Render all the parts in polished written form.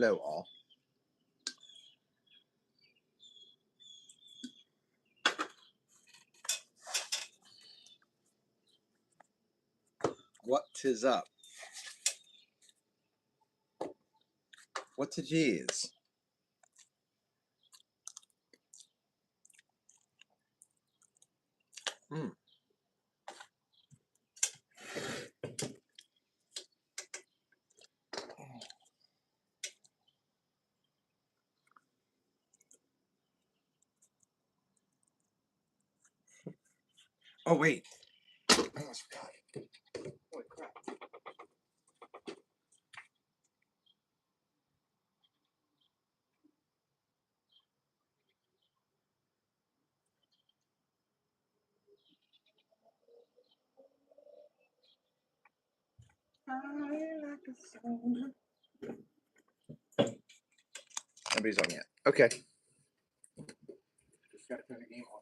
Hello, all. What tis up? What to jeez? Oh, wait. I almost forgot. Holy crap. Nobody's on yet. Okay. Just gotta turn the game on.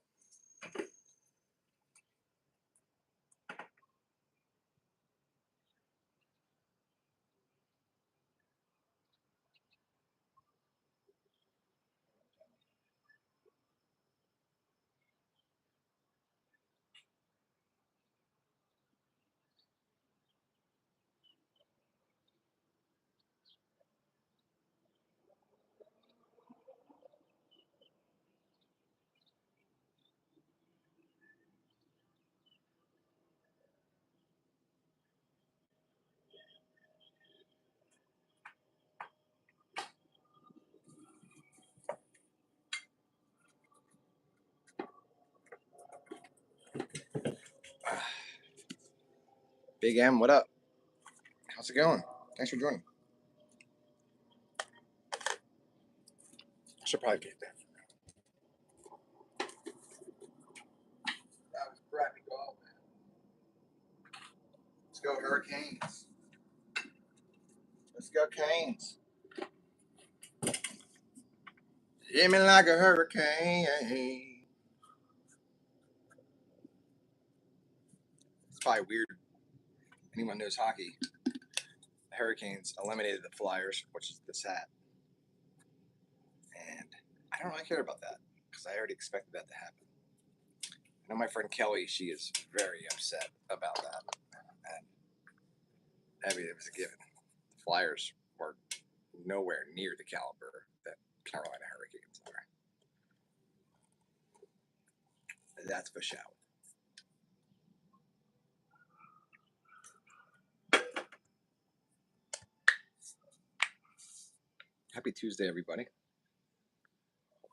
Big M, what up? How's it going? Thanks for joining. I should probably get that. That was crappy golf, man. Let's go Hurricanes. Let's go Canes. Hit me like a hurricane. It's probably weird. Anyone knows hockey. The Hurricanes eliminated the Flyers, which is this hat. And I don't really care about that because I already expected that to happen. I know my friend Kelly, she is very upset about that. And I mean, it was a given. The Flyers were nowhere near the caliber that Carolina Hurricanes are. That's for sure. Happy Tuesday, everybody.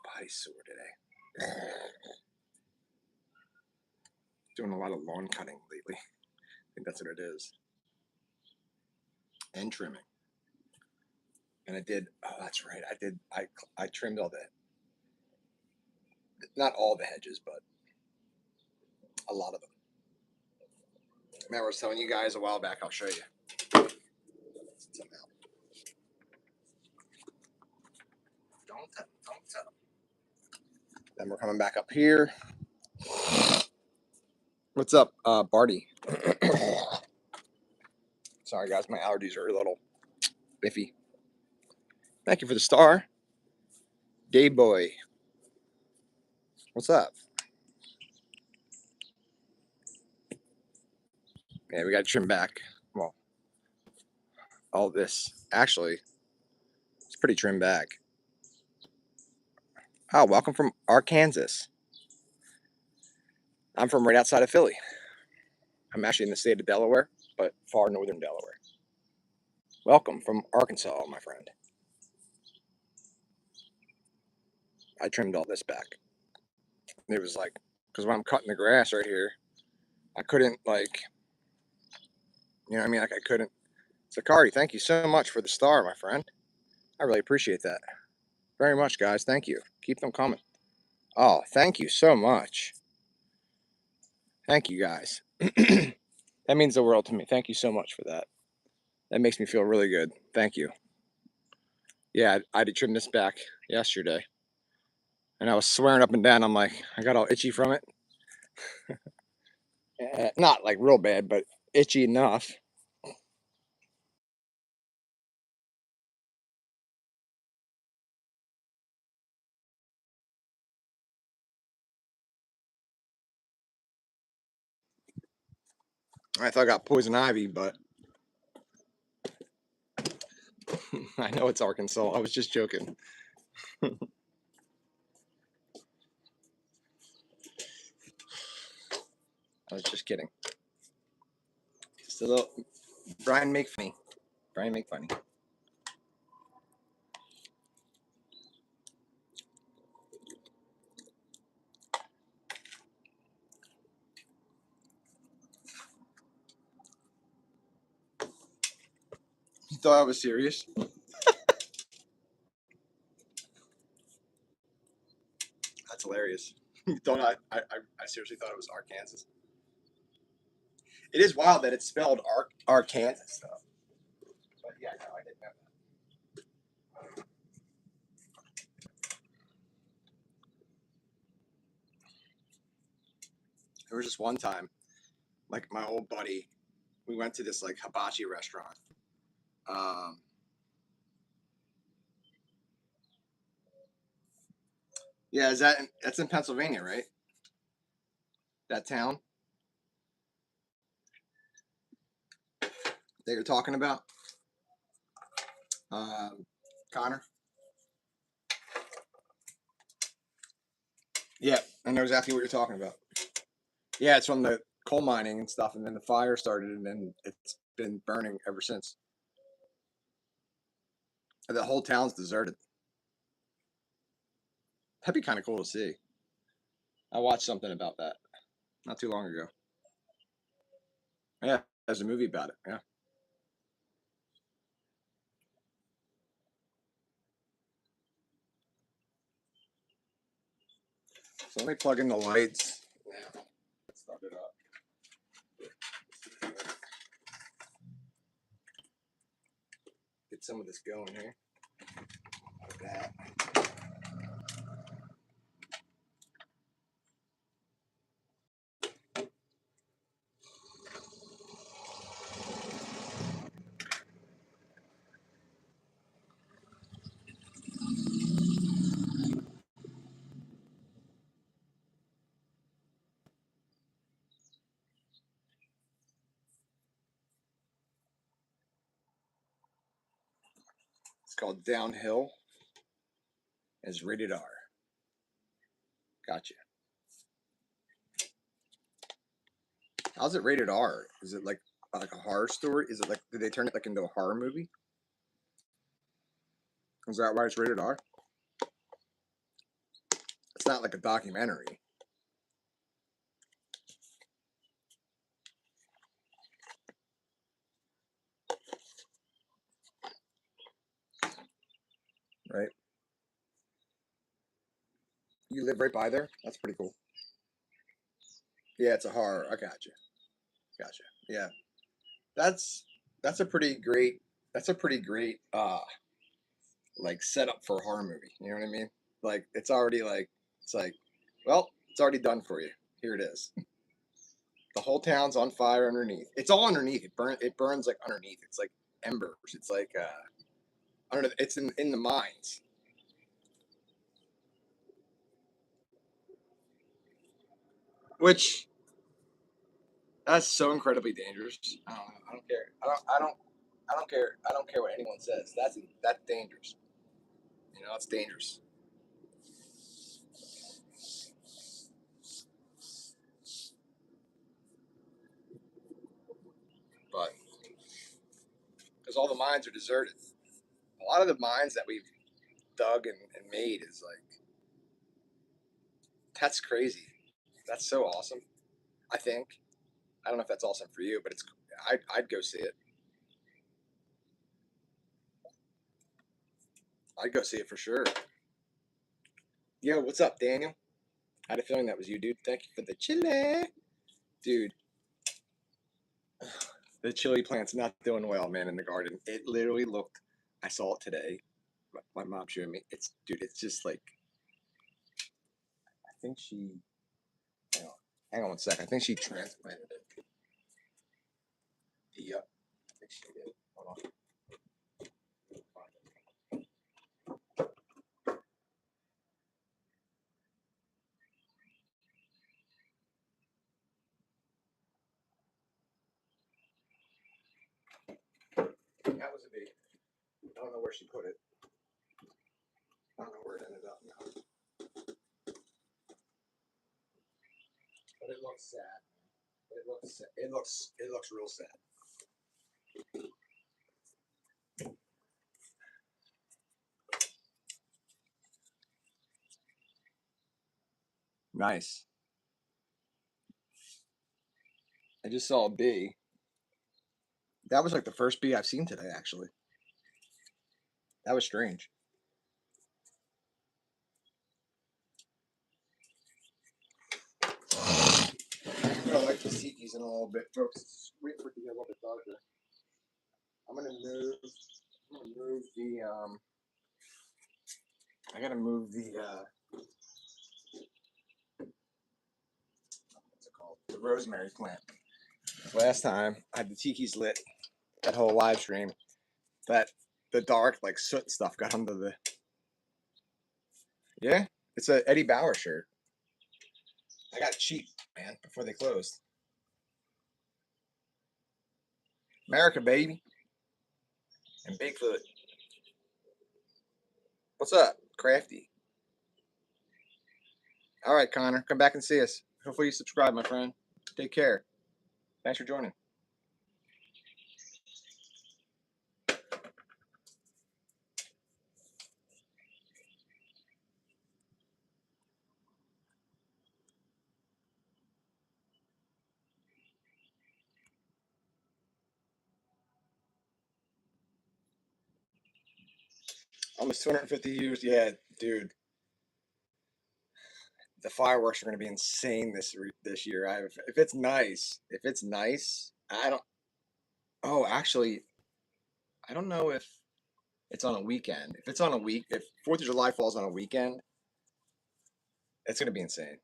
Body sore today. Doing a lot of lawn cutting lately. I think that's what it is. And trimming. And I did. Oh, that's right. I trimmed all the. Not all the hedges, but a lot of them. Remember, I was telling you guys a while back. I'll show you. Somehow. Don't tell. Then we're coming back up here. What's up, Barty? Sorry, guys, my allergies are a little biffy. Thank you for the star. Day boy. What's up? Yeah, we got to trim back. Well, all this. Actually, it's pretty trimmed back. Oh, welcome from Arkansas. I'm from right outside of Philly. I'm actually in the state of Delaware, but far northern Delaware. Welcome from Arkansas, my friend. I trimmed all this back. It was like, because when I'm cutting the grass right here, I couldn't, like, you know what I mean? Like, I couldn't. Zakari, thank you so much for the star, my friend. I really appreciate that. Very much, guys. Thank you. Keep them coming. Oh, thank you so much. Thank you, guys. That means the world to me. Thank you so much for that. That makes me feel really good. Thank you. Yeah, I did trim this back yesterday. And I was swearing up and down. I'm like, I got all itchy from it. Not like real bad, but itchy enough. I thought I got poison ivy, but I know it's Arkansas. I was just joking. I was just kidding. Just a little. Brian, make funny. Brian, make funny. You thought I was serious? That's hilarious. You thought I seriously thought it was Arkansas. It is wild that it's spelled Arkansas stuff. But yeah, no, I didn't know that. There was just one time, like my old buddy, we went to this like hibachi restaurant. Um, yeah, that's in Pennsylvania, right? That town that you're talking about, um, Connor. Yeah, I know exactly what you're talking about. Yeah, it's from the coal mining and stuff, and then the fire started, and then it's been burning ever since. The whole town's deserted. That'd be kind of cool to see. I watched something about that not too long ago. Yeah, there's a movie about it. Yeah. So let me plug in the lights now. Let's start it up. Get some of this going here. Like that. It's called Downhill. It's rated R. Gotcha. How's it rated R? Is it like a horror story? Is it like did they turn it like into a horror movie? Is that why it's rated R? It's not like a documentary. Right? You live right by there? That's pretty cool. Yeah, it's a horror. I gotcha. Gotcha. Yeah. That's that's a pretty great that's a pretty great like setup for a horror movie. You know what I mean? Like it's already like it's like, well, it's already done for you. Here it is. The whole town's on fire underneath. It's all underneath. It burns like underneath. It's like embers. It's like I don't know. It's in the mines. Which that's so incredibly dangerous. I don't know. I don't care. I don't care. I don't care what anyone says. That's dangerous. You know, it's dangerous. But because all the mines are deserted. A lot of the mines that we've dug and made is like that's crazy. That's so awesome. I think. I don't know if that's awesome for you, but it's. I'd go see it. I'd go see it for sure. Yo, what's up, Daniel? I had a feeling that was you, dude. Thank you for the chili, dude. The chili plant's not doing well, man. In the garden, it literally looked. I saw it today. My mom showed me. It's dude. It's just like I think she. Hang on, hang on one sec. I think she transplanted it. Yep. I think she did. Hold on. be. I don't know where she put it. I don't know where it ended up now. But it looks sad. It looks real sad. Nice. I just saw a bee. That was like the first bee I've seen today, actually. That was strange. I'm gonna like the tikis in a little bit, folks. Wait for it to get a little bit darker. I'm gonna move the I gotta move the what's it called? The rosemary plant. Last time I had the tikis lit, that whole live stream, that the dark like soot stuff got under the. Yeah, it's a Eddie Bauer shirt. I got it cheap, man, before they closed. America, baby. And Bigfoot. What's up, Crafty? All right, Connor, come back and see us. Hopefully you subscribe, my friend. Take care. Thanks for joining. Almost 250 years. Yeah, dude. The fireworks are going to be insane this year. If it's nice, I don't. Oh, actually, I don't know if it's on a weekend. If it's on a week, if 4th of July falls on a weekend, it's going to be insane.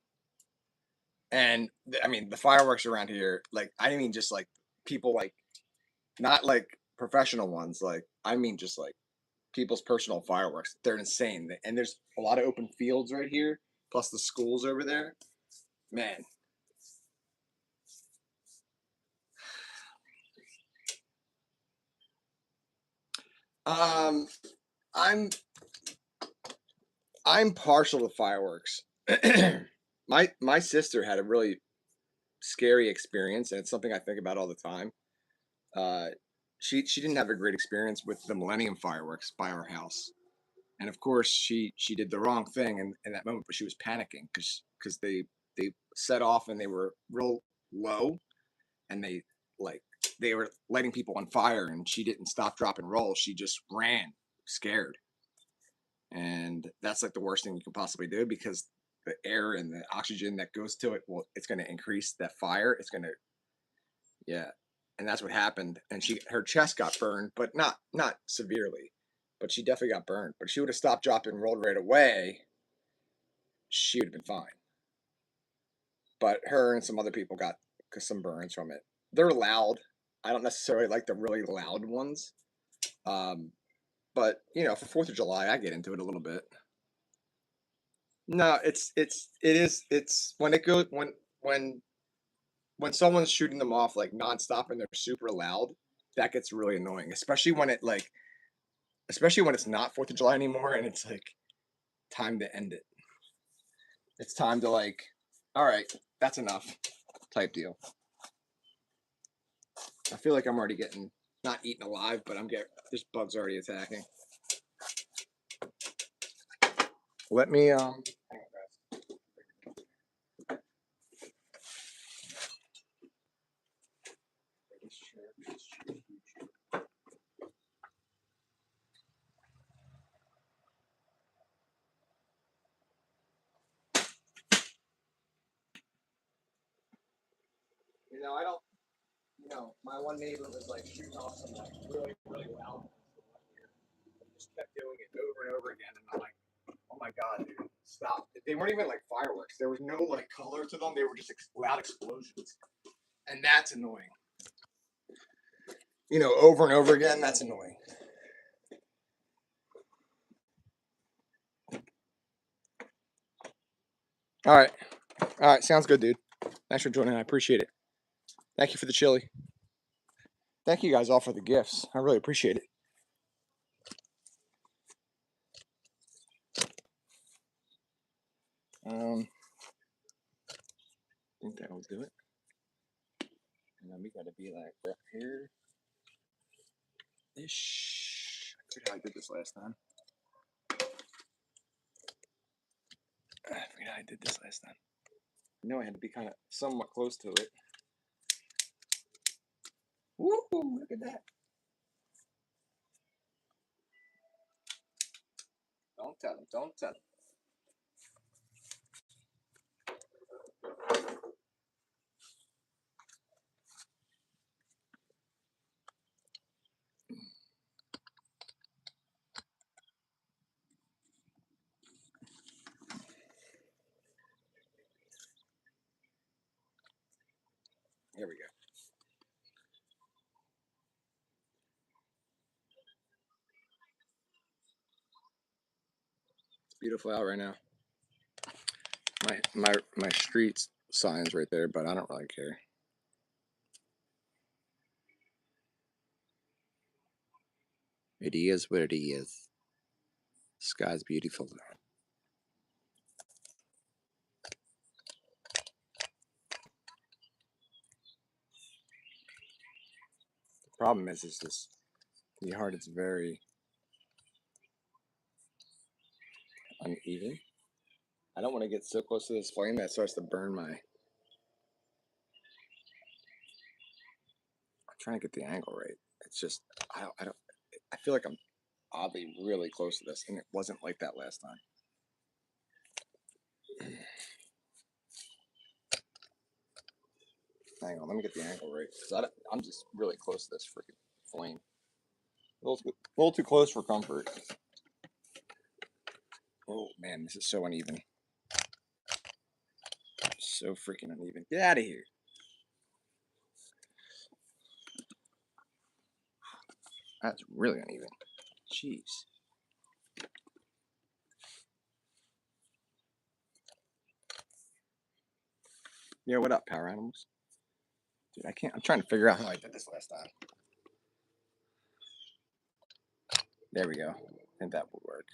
And I mean, the fireworks around here, like, I mean, just like people, like, not like professional ones, like, I mean, just like people's personal fireworks. They're insane. And there's a lot of open fields right here, plus the schools over there. Man. Um, I'm partial to fireworks. My sister had a really scary experience, and it's something I think about all the time. Uh, she didn't have a great experience with the Millennium fireworks by our house, and of course she did the wrong thing in that moment, but she was panicking because they set off and they were real low, and like they were lighting people on fire, and she didn't stop, drop, and roll. She just ran, scared. And that's like the worst thing you can possibly do, because the air and the oxygen that goes to it, well, it's going to increase that fire. It's going to, yeah. And that's what happened. And her chest got burned, but not severely, but she definitely got burned. But if she would have stopped, dropped, and rolled right away, she would have been fine. But her and some other people got some burns from it. They're loud. I don't necessarily like the really loud ones. But you know, for 4th of July, I get into it a little bit. No, it's when it goes when someone's shooting them off like nonstop and they're super loud, that gets really annoying. Especially when it's not 4th of July anymore and it's like time to end it. It's time to, like, all right, that's enough, type deal. I feel like I'm already getting not eaten alive, but there's bugs already attacking. Let me hang on, guys. You know, I don't. You know, my one neighbor was like shooting off some like really loud ones for 1 year. He just kept doing it over and over again, and I'm like, oh my god, dude, stop! They weren't even like fireworks. There was no like color to them. They were just loud explosions, and that's annoying. You know, over and over again, that's annoying. All right, sounds good, dude. Thanks for joining. I appreciate it. Thank you for the chili. Thank you guys all for the gifts. I really appreciate it. I think that will do it. And then we gotta be like right here. Ish. I forget how I did this last time. I forget how I did this last time. I know I had to be kind of somewhat close to it. Woo! Look at that. Don't tell him. Don't tell him. Here we go. It's beautiful out right now. My street sign's right there, but I don't really care. It is what it is. The sky's beautiful. The problem is this the yard is very uneven. I don't want to get so close to this flame that it starts to burn my. I'm trying to get the angle right. It's just I don't. I feel like I'm oddly really close to this, and it wasn't like that last time. Hang on, let me get the angle right because I'm just really close to this freaking flame. A little too close for comfort. Oh man, this is so uneven. So freaking uneven. Get out of here. That's really uneven. Jeez. Yeah, what up, power animals? Dude, I can't. I'm trying to figure out how I did this last time. There we go. I think that will work.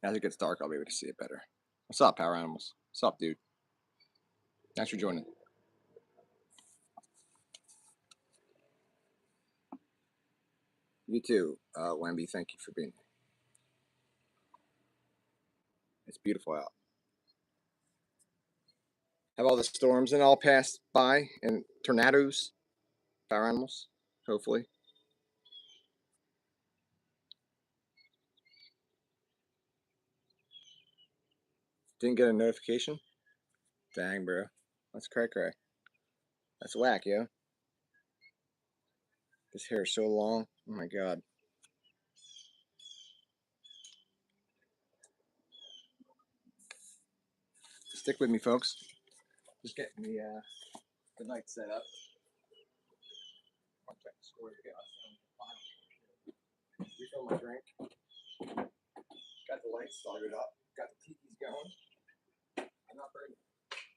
As it gets dark, I'll be able to see it better. What's up, power animals? What's up, dude? Thanks for joining. You too, Wemby. Thank you for being here. It's beautiful out. Have all the storms and all passed by and tornadoes, power animals, hopefully. Didn't get a notification? Dang, bro. That's cray cray. That's whack, yo. This hair is so long. Oh my god. Stick with me, folks. Just getting the night set up. Refill my drink. Got the lights started up. Got the tiki's going. I'm not burning.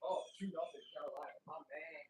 Oh, 2-0 Carolina. I'm bang.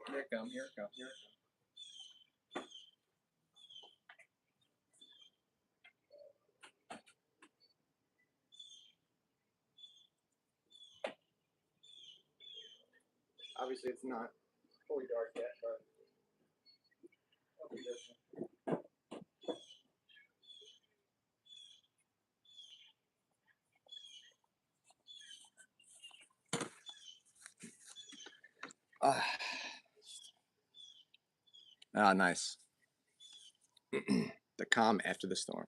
Here it comes, here it comes, here it comes. Obviously, it's not fully dark yet, but hopefully this. Nice. The calm after the storm.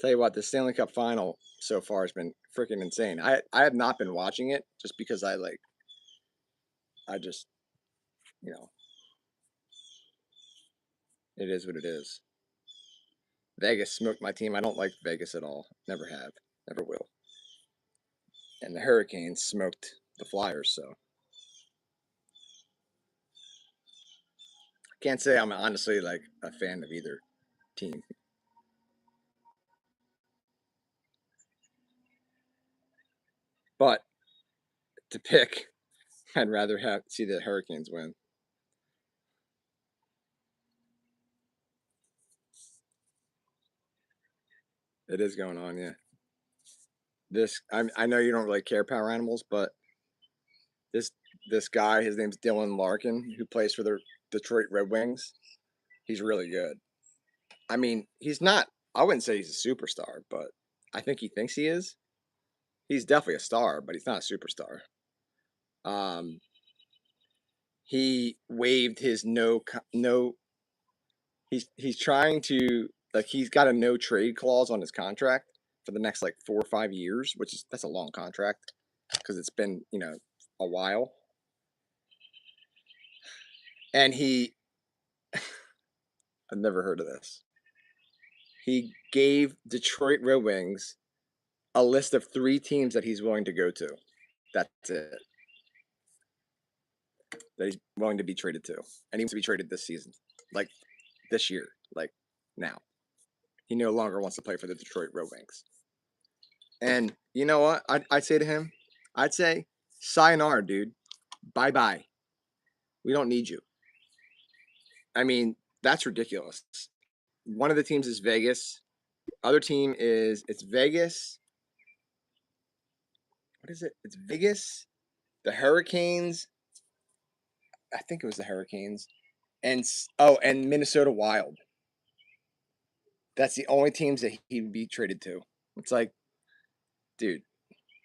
Tell you what, the Stanley Cup final so far has been freaking insane. I have not been watching it just because I just, you know, it is what it is. Vegas smoked my team. I don't like Vegas at all. Never have. Never will. And the Hurricanes smoked the Flyers, so can't say I'm honestly like a fan of either team. But to pick, I'd rather see the Hurricanes win. It is going on, yeah. I know you don't really care power animals, but this guy, his name's Dylan Larkin, who plays for the Detroit Red Wings. He's really good. I mean, he's not. I wouldn't say he's a superstar, but I think he thinks he is. He's definitely a star, but he's not a superstar. He waived his no. He's trying to like he's got a no trade clause on his contract for the next like 4 or 5 years, that's a long contract because it's been a while. And I've never heard of this. He gave Detroit Red Wings a list of 3 teams that he's willing to go to. That's it. That he's willing to be traded to. And he wants to be traded this season. Like this year. Like now. He no longer wants to play for the Detroit Red Wings. And you know what? I'd say to him, I'd say, sayonara, dude. Bye-bye. We don't need you. I mean, that's ridiculous. One of the teams is Vegas. Other team it's Vegas. What is it? It's Vegas, the Hurricanes. I think it was the Hurricanes. And Minnesota Wild. That's the only teams that he would be traded to. It's like, dude,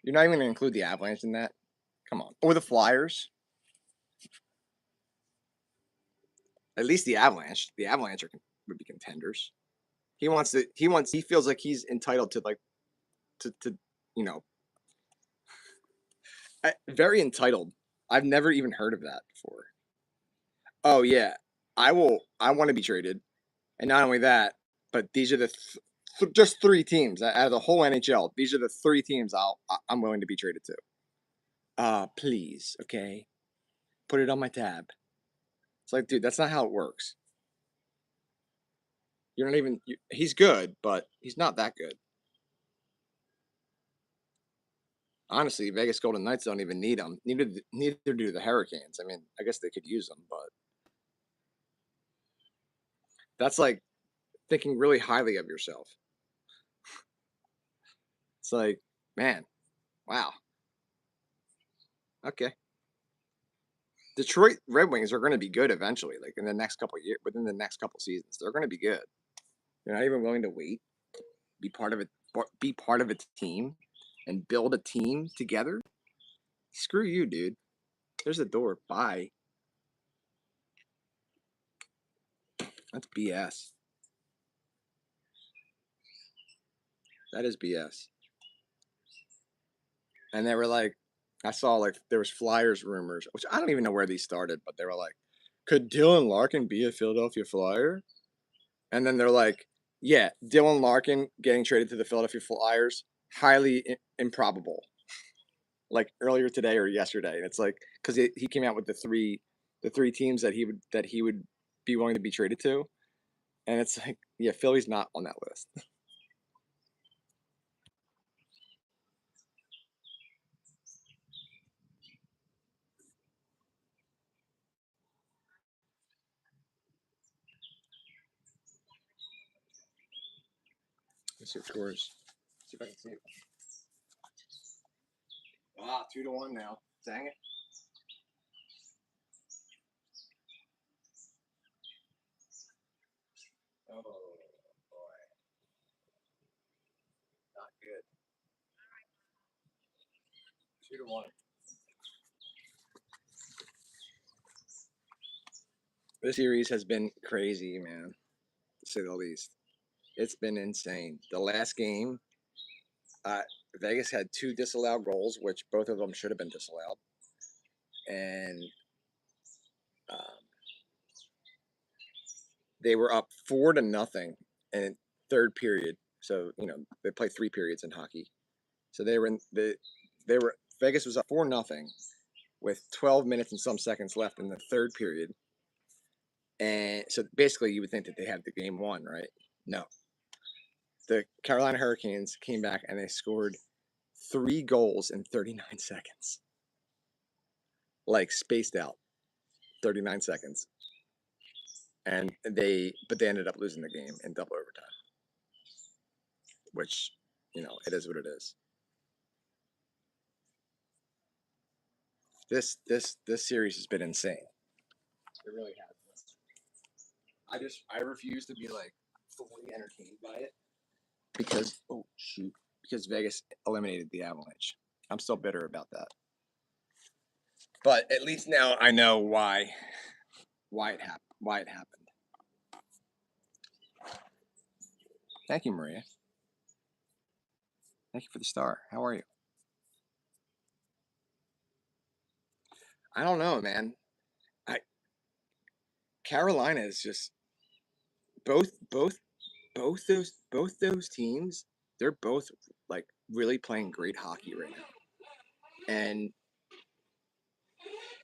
you're not even going to include the Avalanche in that? Come on. Or the Flyers. At least the Avalanche. The Avalanche would be contenders. He feels like he's entitled to you know, very entitled. I've never even heard of that before. Oh yeah, I want to be traded, and not only that, but these are just 3 teams out of the whole NHL. These are the 3 teams I'm willing to be traded to. Please, okay, put it on my tab. It's like, dude, that's not how it works. You're not even. He's good, but he's not that good. Honestly, Vegas Golden Knights don't even need him. Neither do the Hurricanes. I mean, I guess they could use them, but that's like thinking really highly of yourself. It's like, man, wow. Okay. Detroit Red Wings are going to be good eventually, like in the next couple of years, within the next couple of seasons. They're going to be good. You're not even willing to wait, be part of it, be part of a team, and build a team together. Screw you, dude. There's the door. Bye. That's BS. That is BS. And they were like, I saw like there was Flyers rumors, which I don't even know where these started, but they were like, could Dylan Larkin be a Philadelphia Flyer? And then they're like, yeah, Dylan Larkin getting traded to the Philadelphia Flyers, highly improbable. Like earlier today or yesterday, and it's like because he came out with the three teams that he would be willing to be traded to, and it's like, yeah, Philly's not on that list. Let's see what scores. See if I can see it. 2-1 now. Dang it. Oh boy, not good. 2-1. This series has been crazy, man, to say the least. It's been insane. The last game, Vegas had 2 disallowed goals, which both of them should have been disallowed. And they were up 4-0 in third period. So, you know, they play 3 periods in hockey. So they were Vegas was up 4-0 with 12 minutes and some seconds left in the third period. And so basically you would think that they had the game won, right? No. The Carolina Hurricanes came back and they scored 3 goals in 39 seconds. Like spaced out 39 seconds. And they ended up losing the game in double overtime. Which, you know, it is what it is. This series has been insane. It really has. I refuse to be like fully entertained by it because because Vegas eliminated the Avalanche. I'm still bitter about that. But at least now I know why it happened. Thank you, Maria. Thank you for the star. How are you? I don't know, man. Carolina is just both those teams. They're both like really playing great hockey right now, and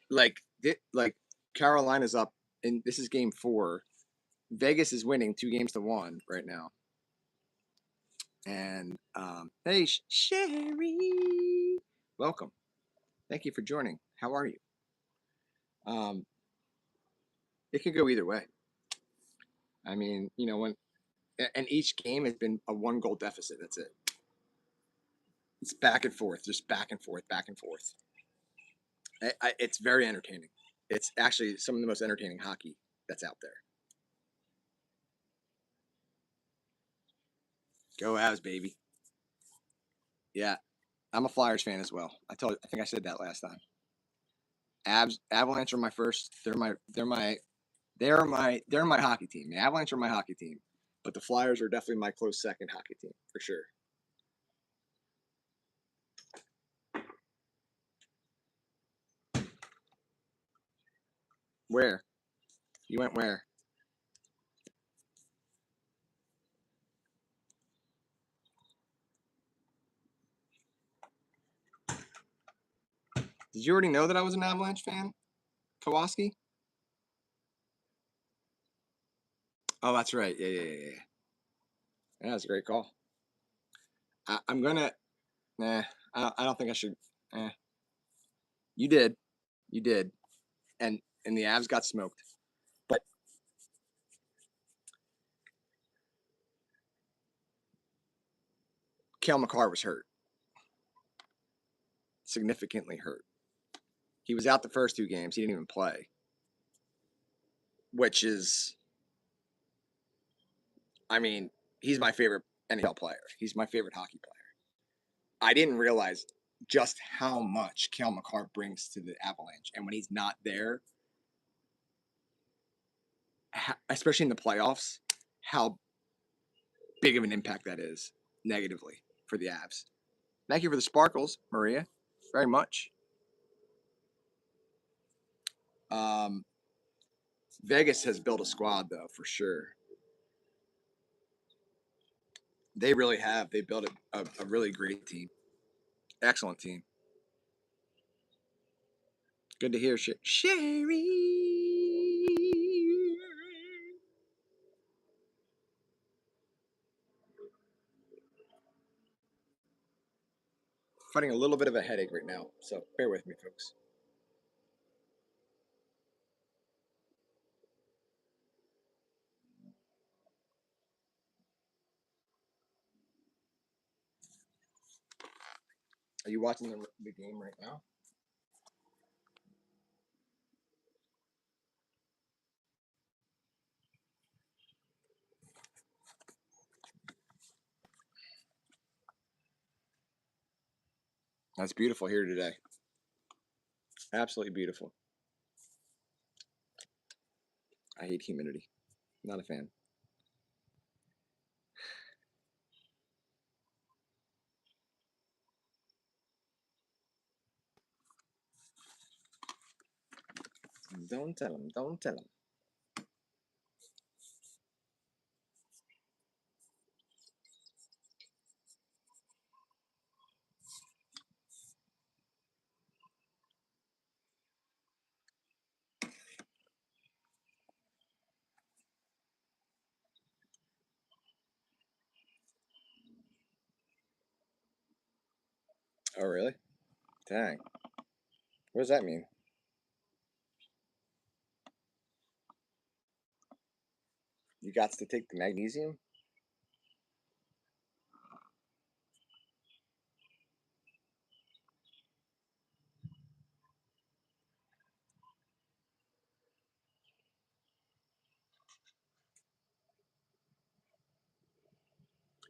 like Carolina's up, and this is game 4. Vegas is winning 2-1 right now. And hey, Sherry, welcome. Thank you for joining. How are you? It can go either way. I mean, you know, and each game has been a 1-goal deficit. That's it. It's back and forth, just back and forth, back and forth. It's very entertaining. It's actually some of the most entertaining hockey that's out there. Go Avs, baby. Yeah, I'm a Flyers fan as well. I think I said that last time. Avalanche are my first. They're my hockey team. The Avalanche are my hockey team, but the Flyers are definitely my close second hockey team for sure. Where? You went where? Did you already know that I was an Avalanche fan, Kowalski? Oh, that's right. Yeah. Yeah, that's a great call. I'm gonna. Nah, I don't think I should. You did, and the Avs got smoked. But Cale Makar was hurt, significantly hurt. He was out the first 2 games. He didn't even play, which is, I mean, he's my favorite NHL player. He's my favorite hockey player. I didn't realize just how much Cale Makar brings to the Avalanche, and when he's not there, especially in the playoffs, how big of an impact that is negatively for the Avs. Thank you for the sparkles, Maria, very much. Vegas has built a squad, though, for sure. They really have. They built a really great team. Excellent team. Good to hear, Sherry. Fighting a little bit of a headache right now, so bear with me, folks. Are you watching the game right now? That's beautiful here today. Absolutely beautiful. I hate humidity. Not a fan. Don't tell him. Don't tell him. Oh, really? Dang. What does that mean? You got to take the magnesium?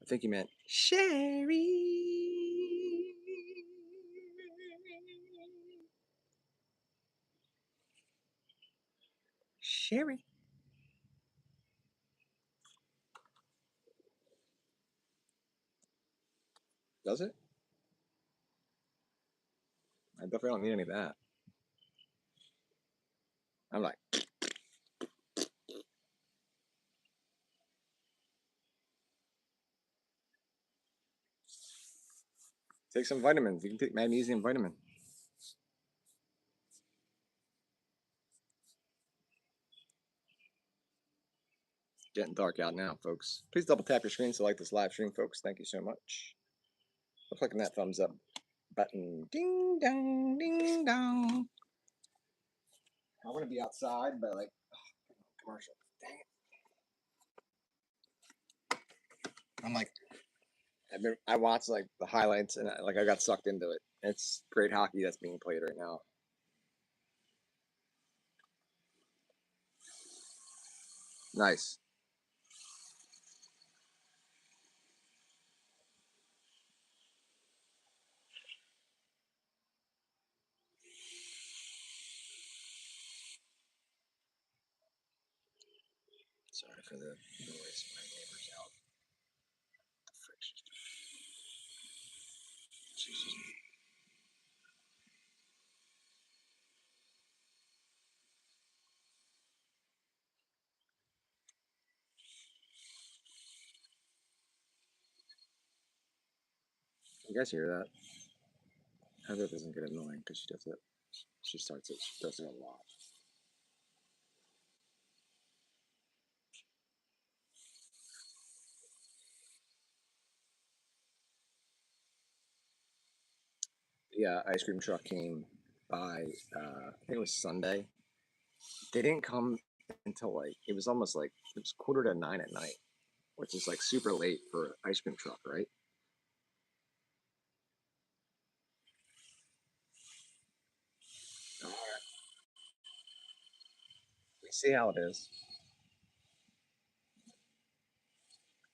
I think you meant Sherry. Sherry. Does it? I definitely don't need any of that. I'm like, take some vitamins. You can take magnesium vitamin. Getting dark out now, folks. Please double tap your screen to like this live stream, folks. Thank you so much for clicking that thumbs up button. Ding dong, ding dong. I want to be outside, but like, oh, commercial. Dang it. I'm like, I watched like the highlights and I got sucked into it. It's great hockey that's being played right now. Nice. Sorry for the noise. My neighbor's out. Jesus. You guys hear that? Heather doesn't get annoying because she does it. She starts it. She does it a lot. Yeah, ice cream truck came by. I think it was Sunday. They didn't come until like it was almost like it was 8:45 at night, which is like super late for an ice cream truck, right? All right, we see how it is.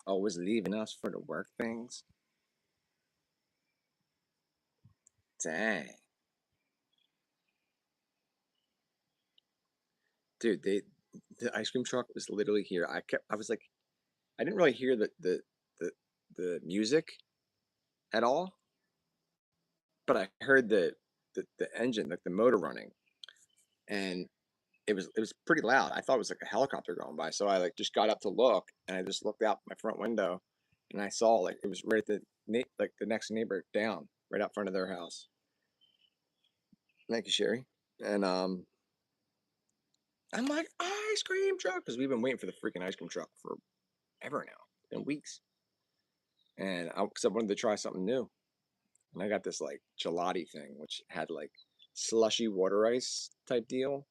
Always leaving us for the work things. Dang, dude, the ice cream truck was literally here. I was like, I didn't really hear the the music at all, but I heard the engine, like the motor running, and it was pretty loud. I thought it was like a helicopter going by, so I like just got up to look, and I just looked out my front window, and I saw like it was right at like the next neighbor down, right out front of their house. Thank you, Sherry. And I'm like ice cream truck because we've been waiting for the freaking ice cream truck for ever now, in weeks, and because I wanted to try something new, and I got this like gelati thing, which had like slushy water ice type deal.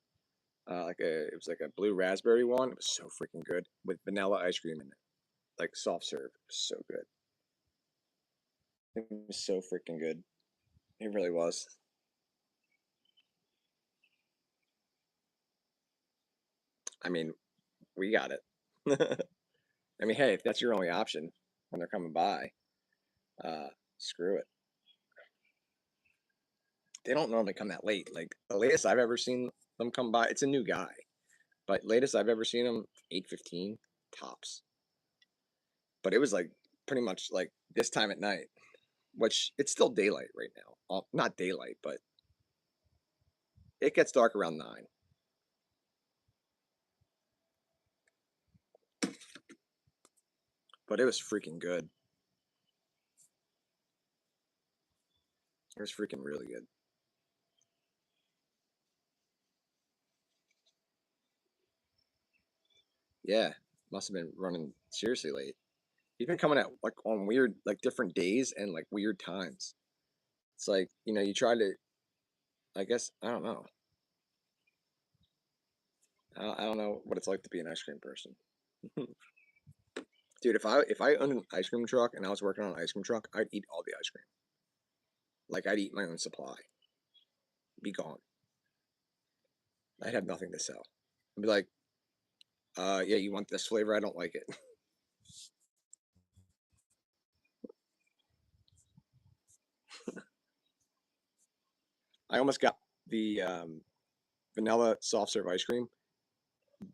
It was like a blue raspberry one. It was so freaking good with vanilla ice cream in it, like soft serve. It was so good. It was so freaking good. It really was. I mean, we got it. I mean, hey, if that's your only option when they're coming by, screw it. they don't normally come that late. Like the latest I've ever seen them come by, it's a new guy, but latest I've ever seen them 8:15 tops. But it was like pretty much like this time at night, which it's still daylight right now. Not daylight, but it gets dark around 9. But it was freaking good. It was freaking really good. Yeah, must have been running seriously late. He's been coming out like on weird, like different days and like weird times. It's like, you try to, I guess, I don't know. I don't know what it's like to be an ice cream person. Dude, if I owned an ice cream truck and I was working on an ice cream truck, I'd eat all the ice cream. Like I'd eat my own supply. Be gone. I'd have nothing to sell. I'd be like, yeah, you want this flavor? I don't like it. I almost got the vanilla soft serve ice cream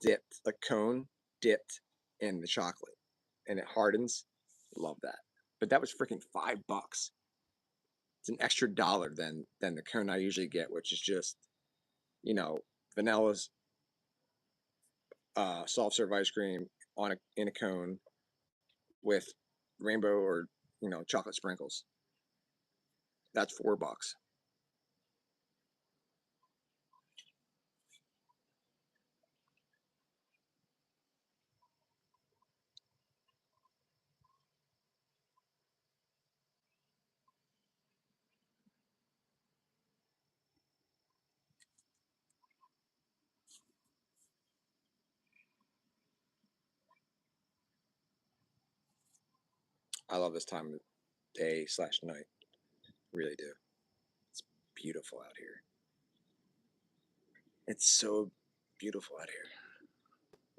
dipped, the cone dipped in the chocolate, and it hardens. Love that. But that was freaking $5. It's an extra dollar than the cone I usually get, which is just you know vanilla's soft serve ice cream in a cone with rainbow or chocolate sprinkles. That's $4. I love this time of day slash night. Really do. It's beautiful out here. It's so beautiful out here.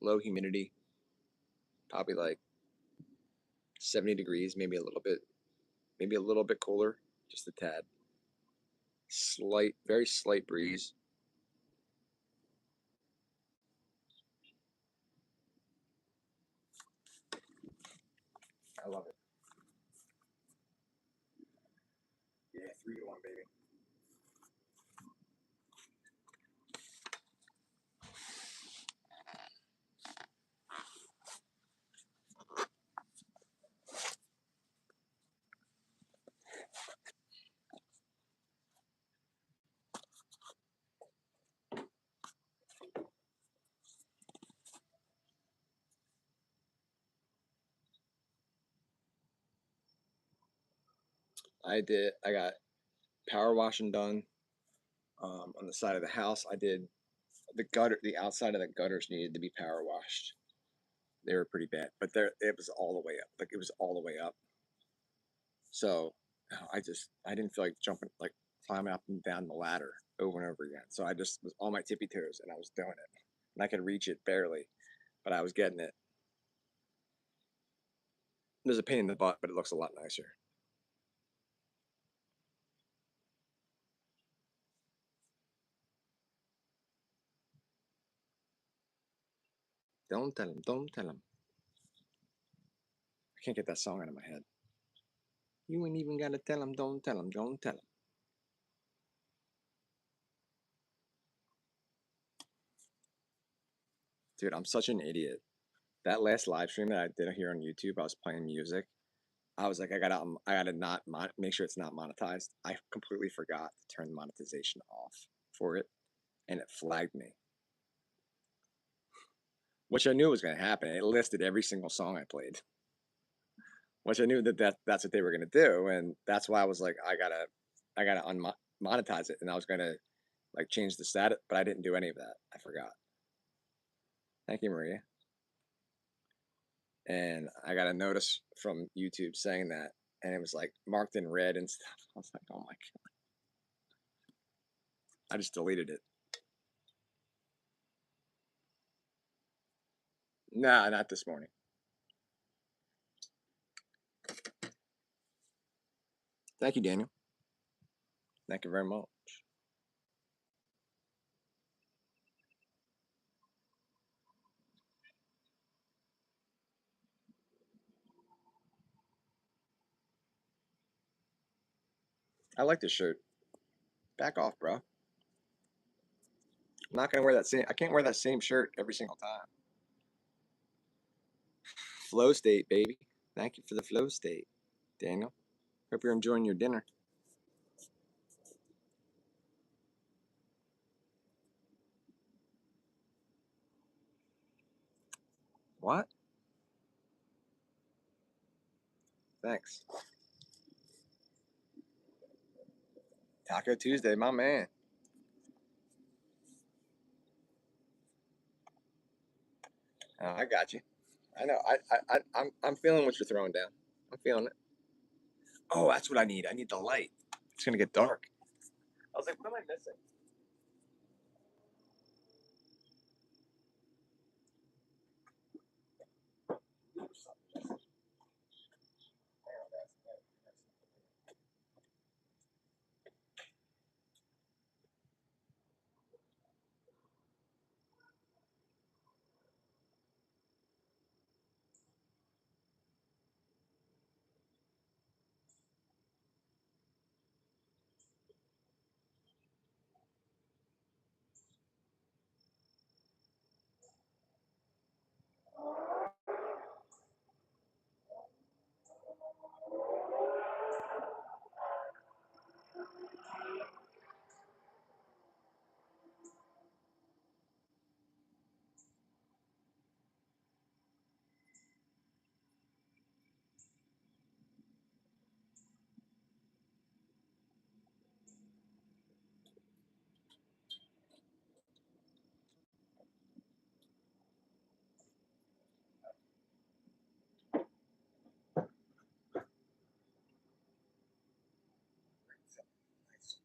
Low humidity, probably like 70 degrees, maybe a little bit cooler, just a tad. Slight, very slight breeze. I love it. Yeah, 3-1, baby. I got power washing done on the side of the house. I did the outside of the gutters needed to be power washed. They were pretty bad, but it was all the way up. Like it was all the way up. So I didn't feel like jumping, like climbing up and down the ladder over and over again. So I just was on my tippy toes and I was doing it, and I could reach it barely, but I was getting it. There's a pain in the butt, but it looks a lot nicer. Don't tell him. Don't tell him. I can't get that song out of my head. You ain't even gotta tell him. Don't tell him. Don't tell him. Dude, I'm such an idiot. That last live stream that I did here on YouTube, I was playing music. I was like, I gotta not make sure it's not monetized. I completely forgot to turn the monetization off for it, and it flagged me, which I knew was gonna happen. It listed every single song I played, which I knew that's what they were gonna do, and that's why I was like, I gotta monetize it, and I was gonna like change the status, but I didn't do any of that. I forgot. Thank you, Maria. And I got a notice from YouTube saying that, and it was like marked in red and stuff. I was like, oh my god! I just deleted it. Nah, not this morning. Thank you, Daniel. Thank you very much. I like this shirt. Back off, bro. I'm not gonna wear that same. I can't wear that same shirt every single time. Flow state, baby. Thank you for the flow state, Daniel. Hope you're enjoying your dinner. What? Thanks. Taco Tuesday, my man. I got you. I know. I'm feeling what you're throwing down. I'm feeling it. Oh, that's what I need. I need the light. It's gonna get dark. I was like, what am I missing?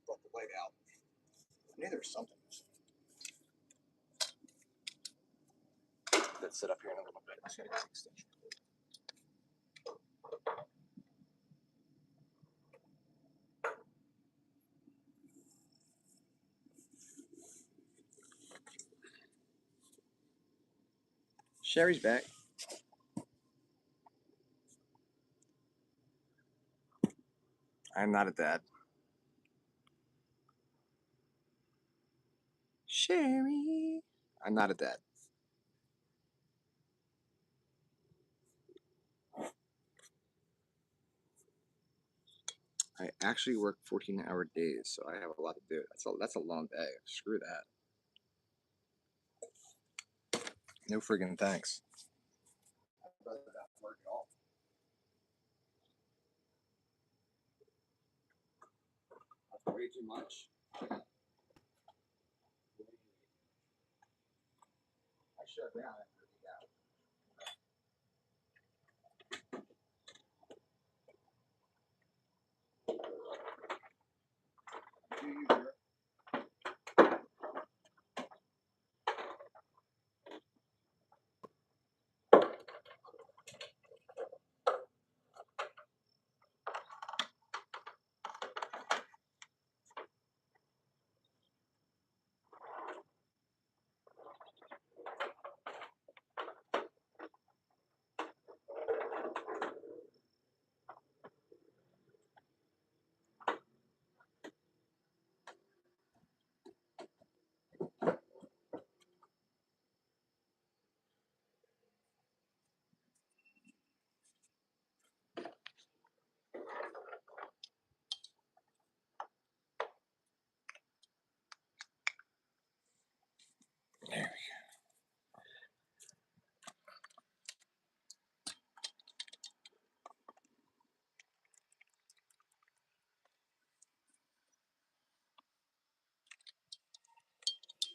Brought the light out. I knew there was something. Let's sit up here in a little bit. I gotta get the extension. Sherry's back. I'm not a dad. Sherry. I'm not a dad. I actually work 14-hour days, so I have a lot to do. That's a long day. Screw that. No friggin' thanks. I'd rather not work at all. That's way too much. I shut down after a week out. Do you, girl?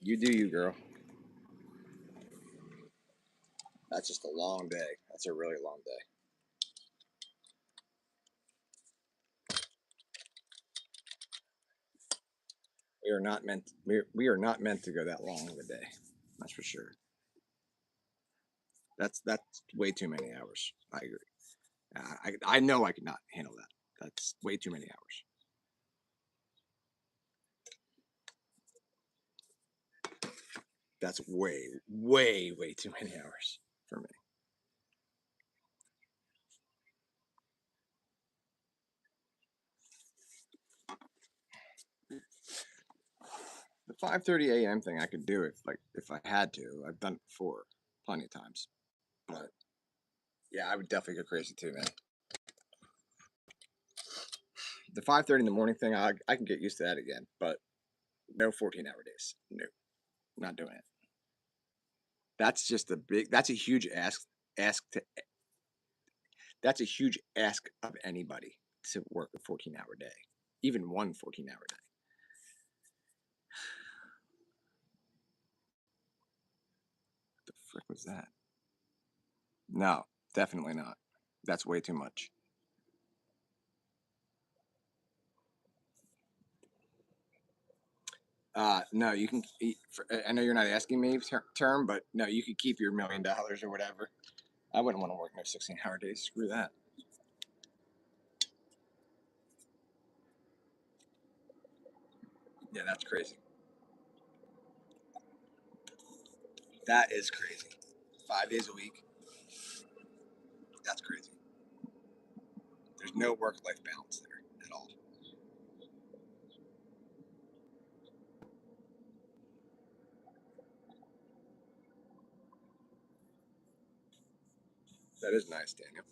You do you, girl. That's just a long day. That's a really long day. We are not meant to go that long of a day. That's for sure. That's way too many hours. I agree. I know I could not handle that. That's way too many hours. That's way too many hours for me. 5:30 a.m. thing I could do if I had to. I've done it before, plenty of times. But yeah, I would definitely go crazy too, man. The 5:30 in the morning thing, I can get used to that again, but no 14-hour days. No, not doing it. That's just a big. That's a huge ask. Ask to. That's a huge ask of anybody to work a 14-hour day, even one 14-hour day. What the frick was that? No, definitely not. That's way too much. No, you can. I know you're not asking me term, but no, you could keep your $1 million or whatever. I wouldn't want to work no 16-hour days. Screw that. Yeah, that's crazy. That is crazy. 5 days a week. That's crazy. There's no work-life balance there at all. That is nice, Daniel.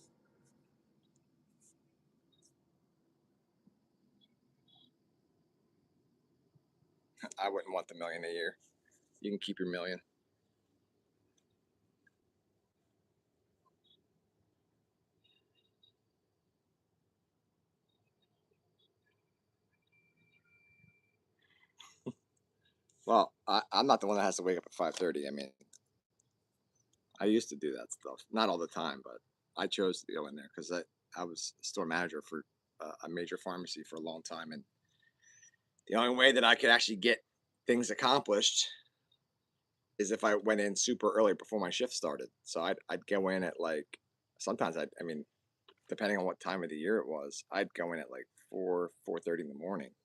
I wouldn't want the million a year. You can keep your million. Well, I'm not the one that has to wake up at 5:30. I mean, I used to do that stuff, not all the time, but I chose to go in there because I was a store manager for a major pharmacy for a long time, and the only way that I could actually get things accomplished is if I went in super early before my shift started. So I'd go in at like sometimes I mean depending on what time of the year it was, I'd go in at like 4:30 in the morning.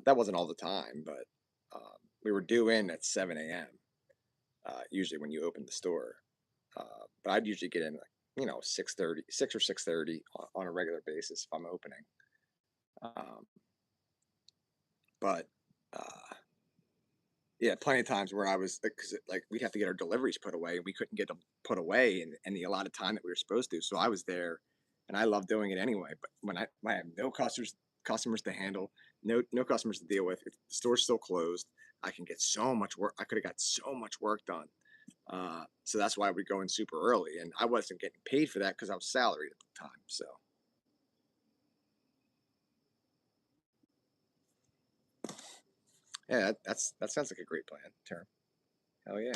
That wasn't all the time, but we were due in at 7 a.m. Usually when you open the store. But I'd usually get in like 6:30, 6 or 6:30 on a regular basis if I'm opening. Um, but uh, yeah, plenty of times where I was because like we'd have to get our deliveries put away, and we couldn't get them put away in the allotted time that we were supposed to. So I was there, and I love doing it anyway. But when I have no customers to handle, no customers to deal with, if the store's still closed, I can get so much work. I could have got so much work done. So that's why we go in super early, and I wasn't getting paid for that because I was salaried at the time. So yeah, that sounds like a great plan. Term, hell yeah.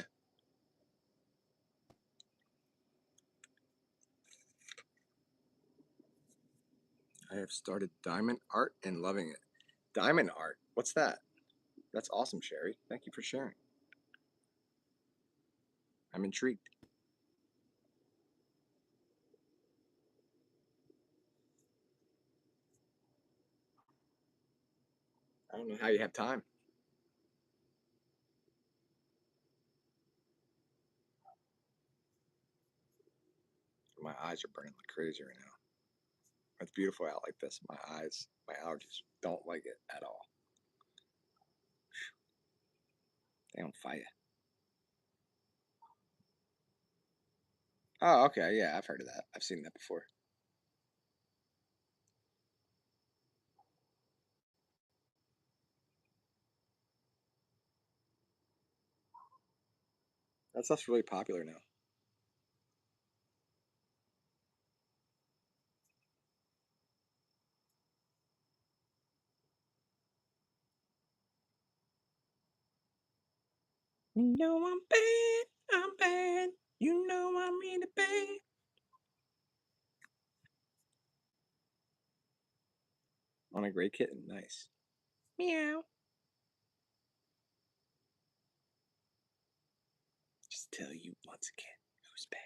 I have started diamond art and loving it. Diamond art, what's that? That's awesome, Sherry. Thank you for sharing. I'm intrigued. I don't know how you have time. My eyes are burning like crazy right now. It's beautiful out like this. My eyes, my allergies don't like it at all. They on fire. Oh, okay. Yeah, I've heard of that. I've seen that before. That stuff's really popular now. You know I'm bad. I'm bad. You know I'm really bad. On a gray kitten. Nice. Meow. Just tell you once again who's bad.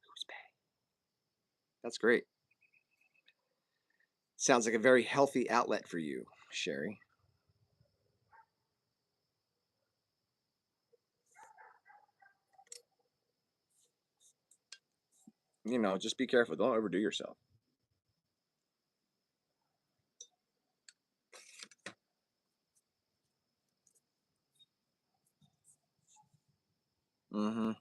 Who's bad? That's great. Sounds like a very healthy outlet for you, Sherry. You know, just be careful. Don't overdo yourself. Mm-hmm.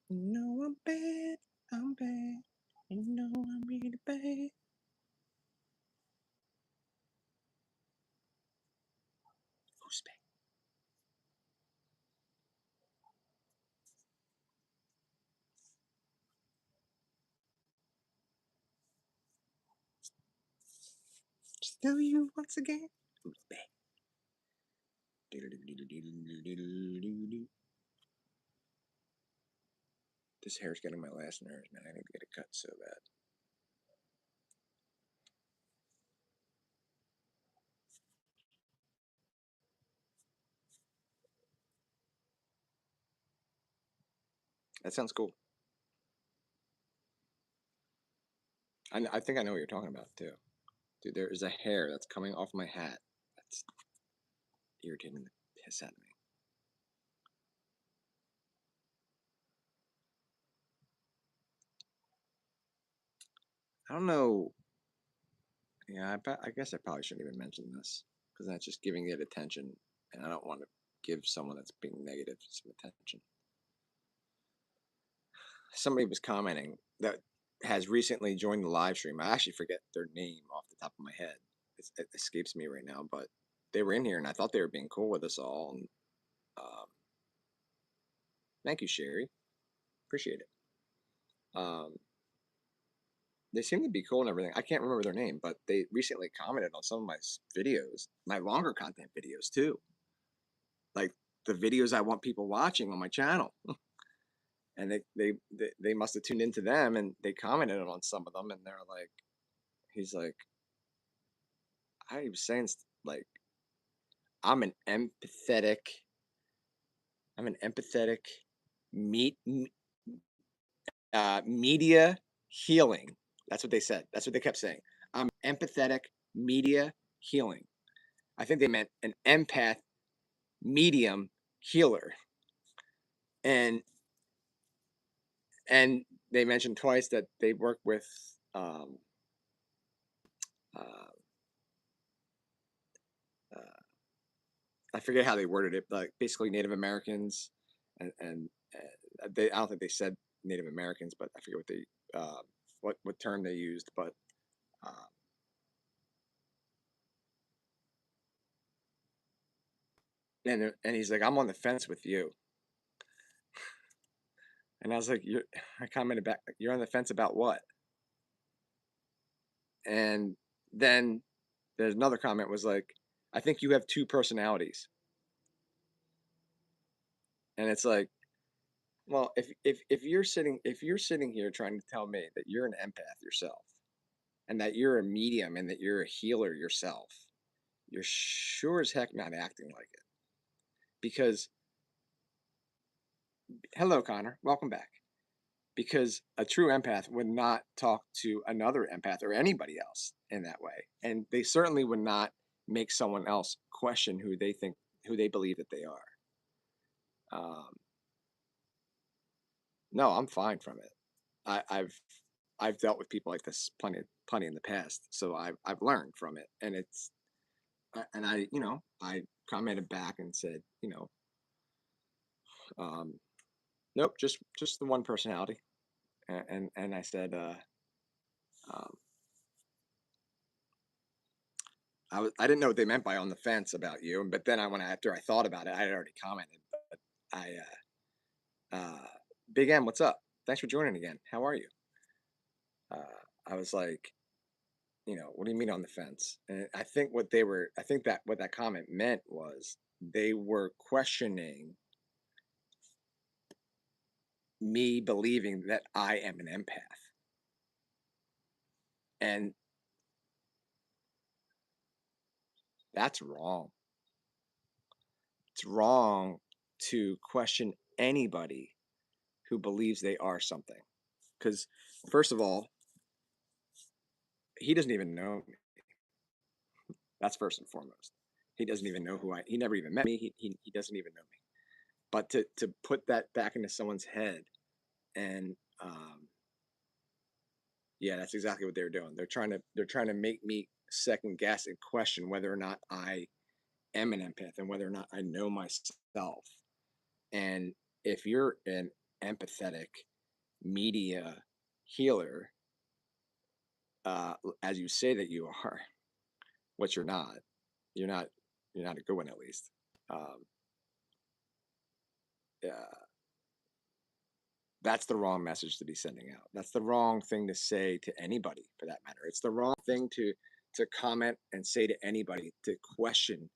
You know I'm bad. I'm bad. You know I'm really bad. Who's bad? Just tell you once again. Who's bad? This hair's getting my last nerves, man. I need to get it cut so bad. That sounds cool. I think I know what you're talking about too. Dude, there is a hair that's coming off my hat. That's irritating the piss out of me. I don't know. Yeah, I guess I probably shouldn't even mention this because that's just giving it attention, and I don't want to give someone that's being negative some attention. Somebody was commenting that has recently joined the live stream. I actually forget their name off the top of my head. It escapes me right now, but they were in here, and I thought they were being cool with us all. And um, thank you, Sherry. Appreciate it. Um, they seem to be cool and everything. I can't remember their name, but they recently commented on some of my videos, my longer content videos too, like the videos I want people watching on my channel. And they must have tuned into them, and they commented on some of them, and they're like, he's like, I was saying like, I'm an empathetic, I'm an empathetic meet media healing. That's what they said. That's what they kept saying. I'm empathetic media healing. I think they meant an empath medium healer. And and they mentioned twice that they work with uh, uh, I forget how they worded it, like basically Native Americans, and they I don't think they said Native Americans, but I forget what they what term they used, but uh, and he's like, I'm on the fence with you, and I was like, I commented back, you're on the fence about what? And then there's another comment was like, I think you have two personalities, and it's like, well, if you're sitting here trying to tell me that you're an empath yourself, and that you're a medium, and that you're a healer yourself, you're sure as heck not acting like it. Because hello, Connor, welcome back. Because a true empath would not talk to another empath or anybody else in that way, and they certainly would not make someone else question who they believe that they are. Um, no, I'm fine from it. I've dealt with people like this plenty in the past, so I've learned from it, and and I I commented back and said, um, nope, just the one personality, and I said, um, I didn't know what they meant by on the fence about you, but then after I thought about it, I had already commented, but I Big M, what's up? Thanks for joining again. How are you? I was like, what do you mean on the fence? And I think that what that comment meant was they were questioning me believing that I am an empath. And that's wrong. It's wrong to question anybody who believes they are something. Because, first of all, he doesn't even know me. That's first and foremost. He doesn't even know who he never even met me. He doesn't even know me. But to put that back into someone's head and yeah, that's exactly what they're doing. They're trying to make me second guess and question whether or not I am an empath and whether or not I know myself. And if you're an empathetic media healer, as you say that you are, which you're not, you're not, you're not a good one at least. Yeah, that's the wrong message to be sending out. That's the wrong thing to say to anybody, for that matter. It's the wrong thing to comment and say to anybody, to question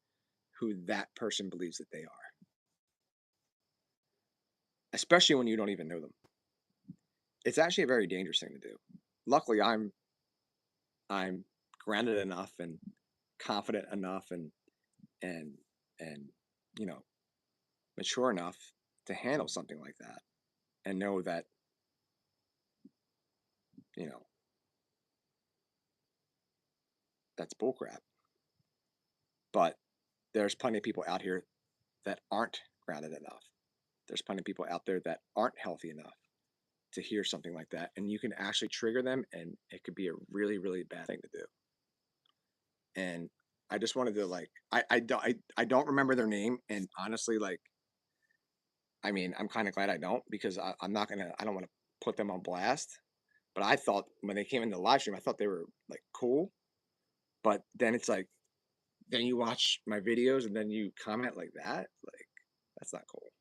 who that person believes that they are, especially when you don't even know them. It's actually a very dangerous thing to do. Luckily, I'm grounded enough and confident enough and and you know, mature enough to handle something like that and know that, you know, that's bullcrap. But there's plenty of people out here that aren't grounded enough. There's plenty of people out there that aren't healthy enough to hear something like that, and you can actually trigger them, and it could be a really, really bad thing to do. And I just wanted to, like, I don't remember their name, and honestly, like, I mean, I'm kind of glad I don't, because I'm not gonna, I don't want to put them on blast. But I thought when they came into the live stream, I thought they were like cool. But then it's like, then you watch my videos and then you comment like that. Like, that's not cool.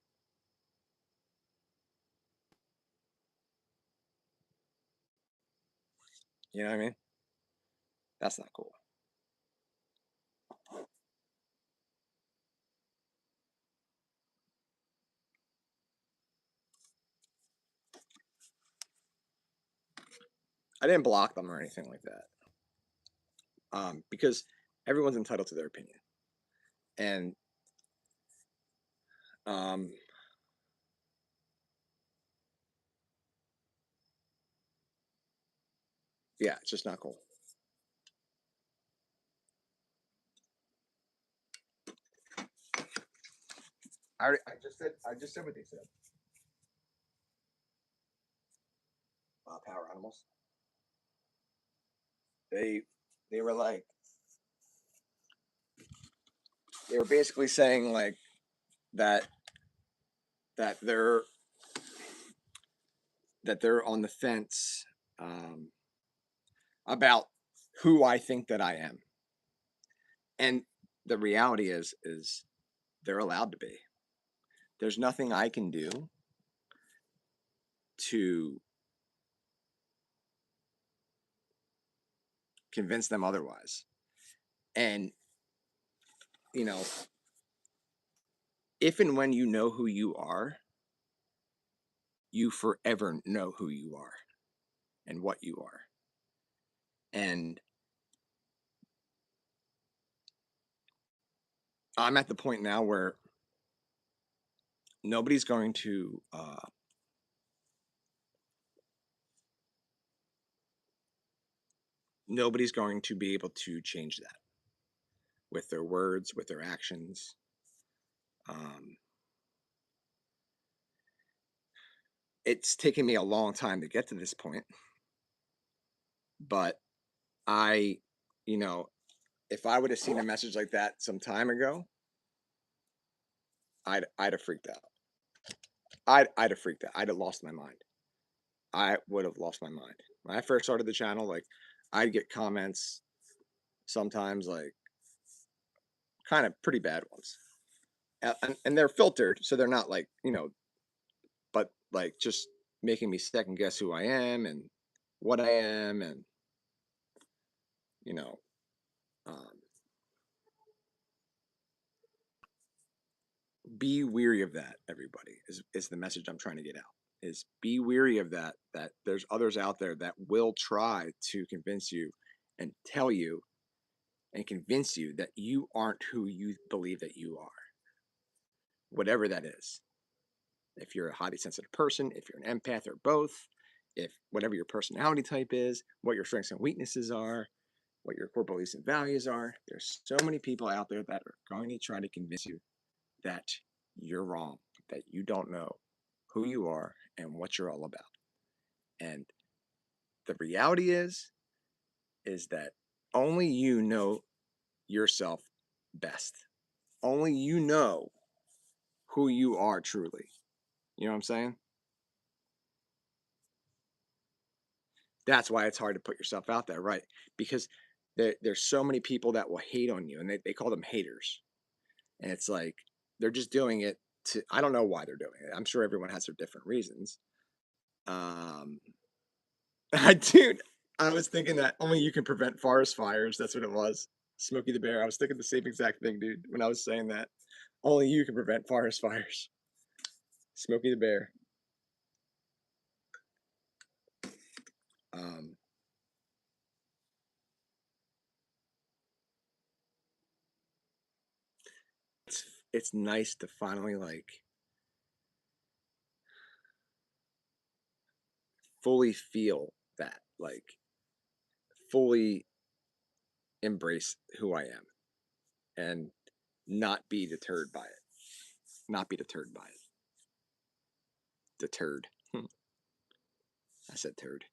You know what I mean? That's not cool. I didn't block them or anything like that. Because everyone's entitled to their opinion. And um, yeah, it's just not cool. I just said what they said. Power animals. They they were like, they were basically saying like that that they're that they're on the fence um, about who I think that I am. And the reality is they're allowed to be. There's nothing I can do to convince them otherwise. And you know, if and when you know who you are, you forever know who you are and what you are. And I'm at the point now where nobody's going to nobody's going to be able to change that with their words, with their actions. Um, it's taken me a long time to get to this point, but I, you know, if I would have seen a message like that some time ago, I'd have freaked out. I'd have freaked out. I'd have lost my mind. I would have lost my mind. When I first started the channel, like, I'd get comments sometimes, like, kind of pretty bad ones. And they're filtered, so they're not like, you know, but like just making me second guess who I am and what I am, and you know, um, be weary of that. Everybody is the message I'm trying to get out. Is be weary of that. That there's others out there that will try to convince you and tell you and convince you that you aren't who you believe that you are, whatever that is. If you're a highly sensitive person, if you're an empath, or both, if whatever your personality type is, what your strengths and weaknesses are, what your core beliefs and values are. There's so many people out there that are going to try to convince you that you're wrong, that you don't know who you are and what you're all about. And the reality is that only you know yourself best. Only you know who you are truly. You know what I'm saying? That's why it's hard to put yourself out there, right? Because there's so many people that will hate on you, and they call them haters. And it's like they're just doing it to, I don't know why they're doing it. I'm sure everyone has their different reasons. Um, dude, I was thinking that only you can prevent forest fires. That's what it was. Smokey the Bear. I was thinking the same exact thing, dude, when I was saying that. Only you can prevent forest fires. Smokey the Bear. Um, it's nice to finally like fully feel that, like fully embrace who I am and not be deterred by it. Not be deterred by it. Deterred. I said turd.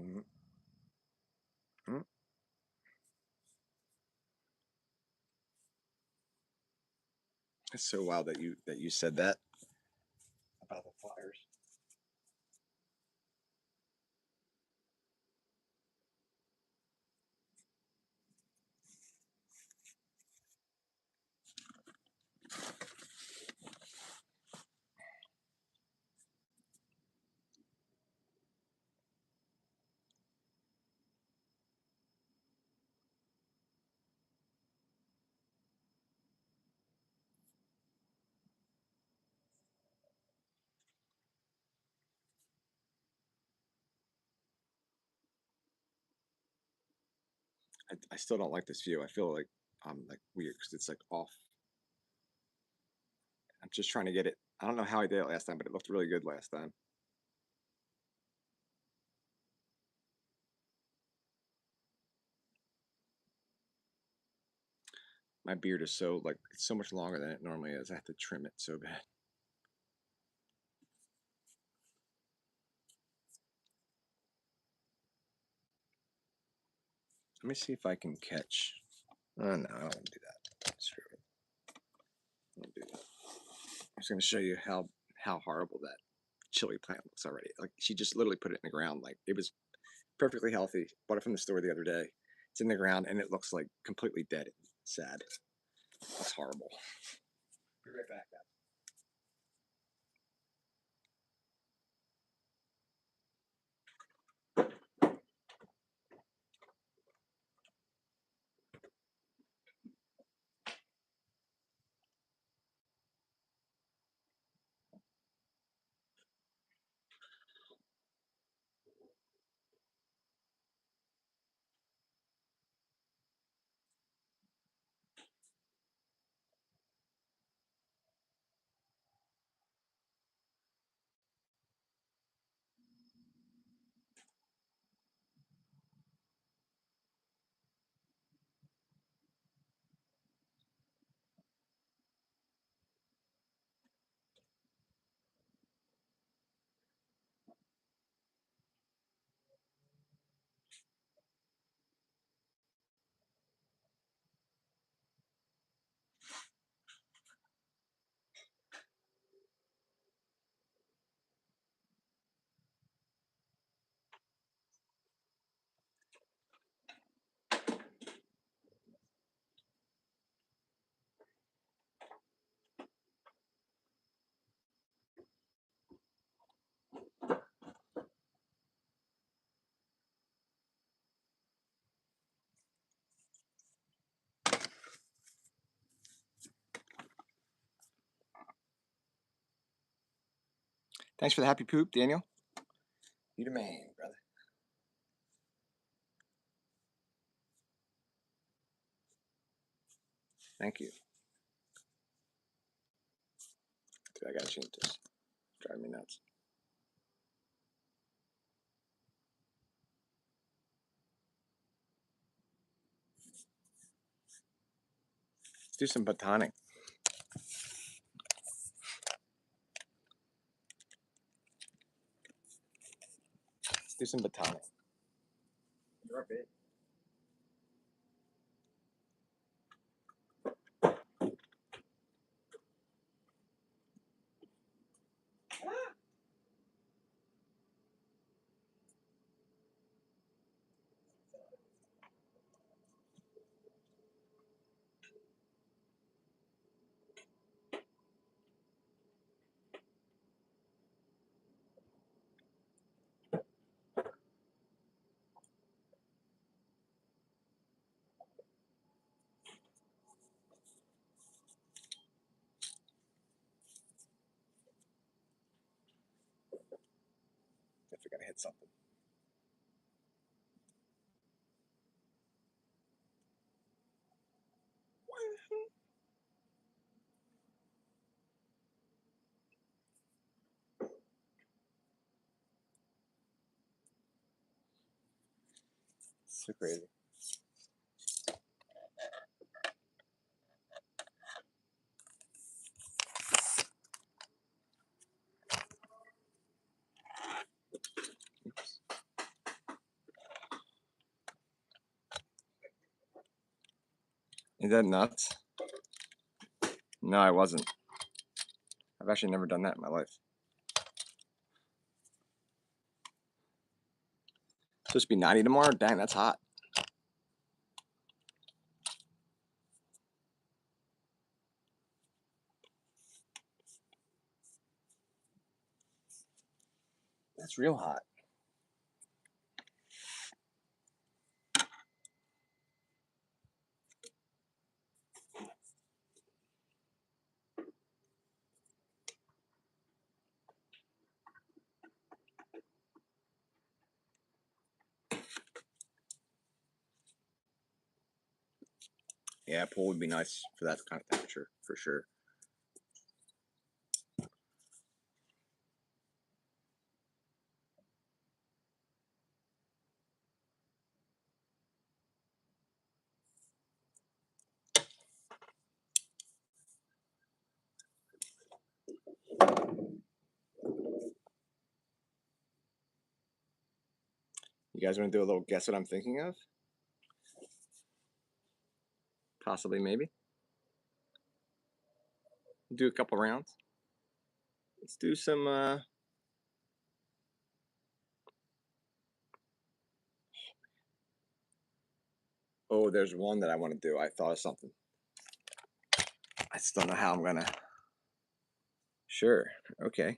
Mm-hmm. Mm-hmm. It's so wild that you said that about the fires. I still don't like this view. I feel like I'm like weird because it's like off. I'm just trying to get it. I don't know how I did it last time, but it looked really good last time. My beard is so like it's so much longer than it normally is. I have to trim it so bad. Let me see if I can catch. Oh no, I don't want to do that. Screw it. I won't do that. I'm just gonna show you how horrible that chili plant looks already. Like she just literally put it in the ground. Like it was perfectly healthy. Bought it from the store the other day. It's in the ground and it looks like completely dead and sad. It's horrible. Be right back, guys. Thanks for the happy poop, Daniel. You the man, brother. Thank you. I gotta change this. Drive me nuts. Let's do some batoning. Let's do some batoning. You're big. Definitely gonna hit something. So crazy. Is that nuts? No, I wasn't. I've actually never done that in my life. Supposed to be 90 tomorrow? Dang, that's hot. That's real hot. Yeah, pool would be nice for that kind of temperature, for sure. You guys want to do a little guess what I'm thinking of? Possibly, maybe. Do a couple rounds. Let's do some. Oh, there's one that I want to do. I thought of something. I just don't know how I'm gonna. Sure. Okay.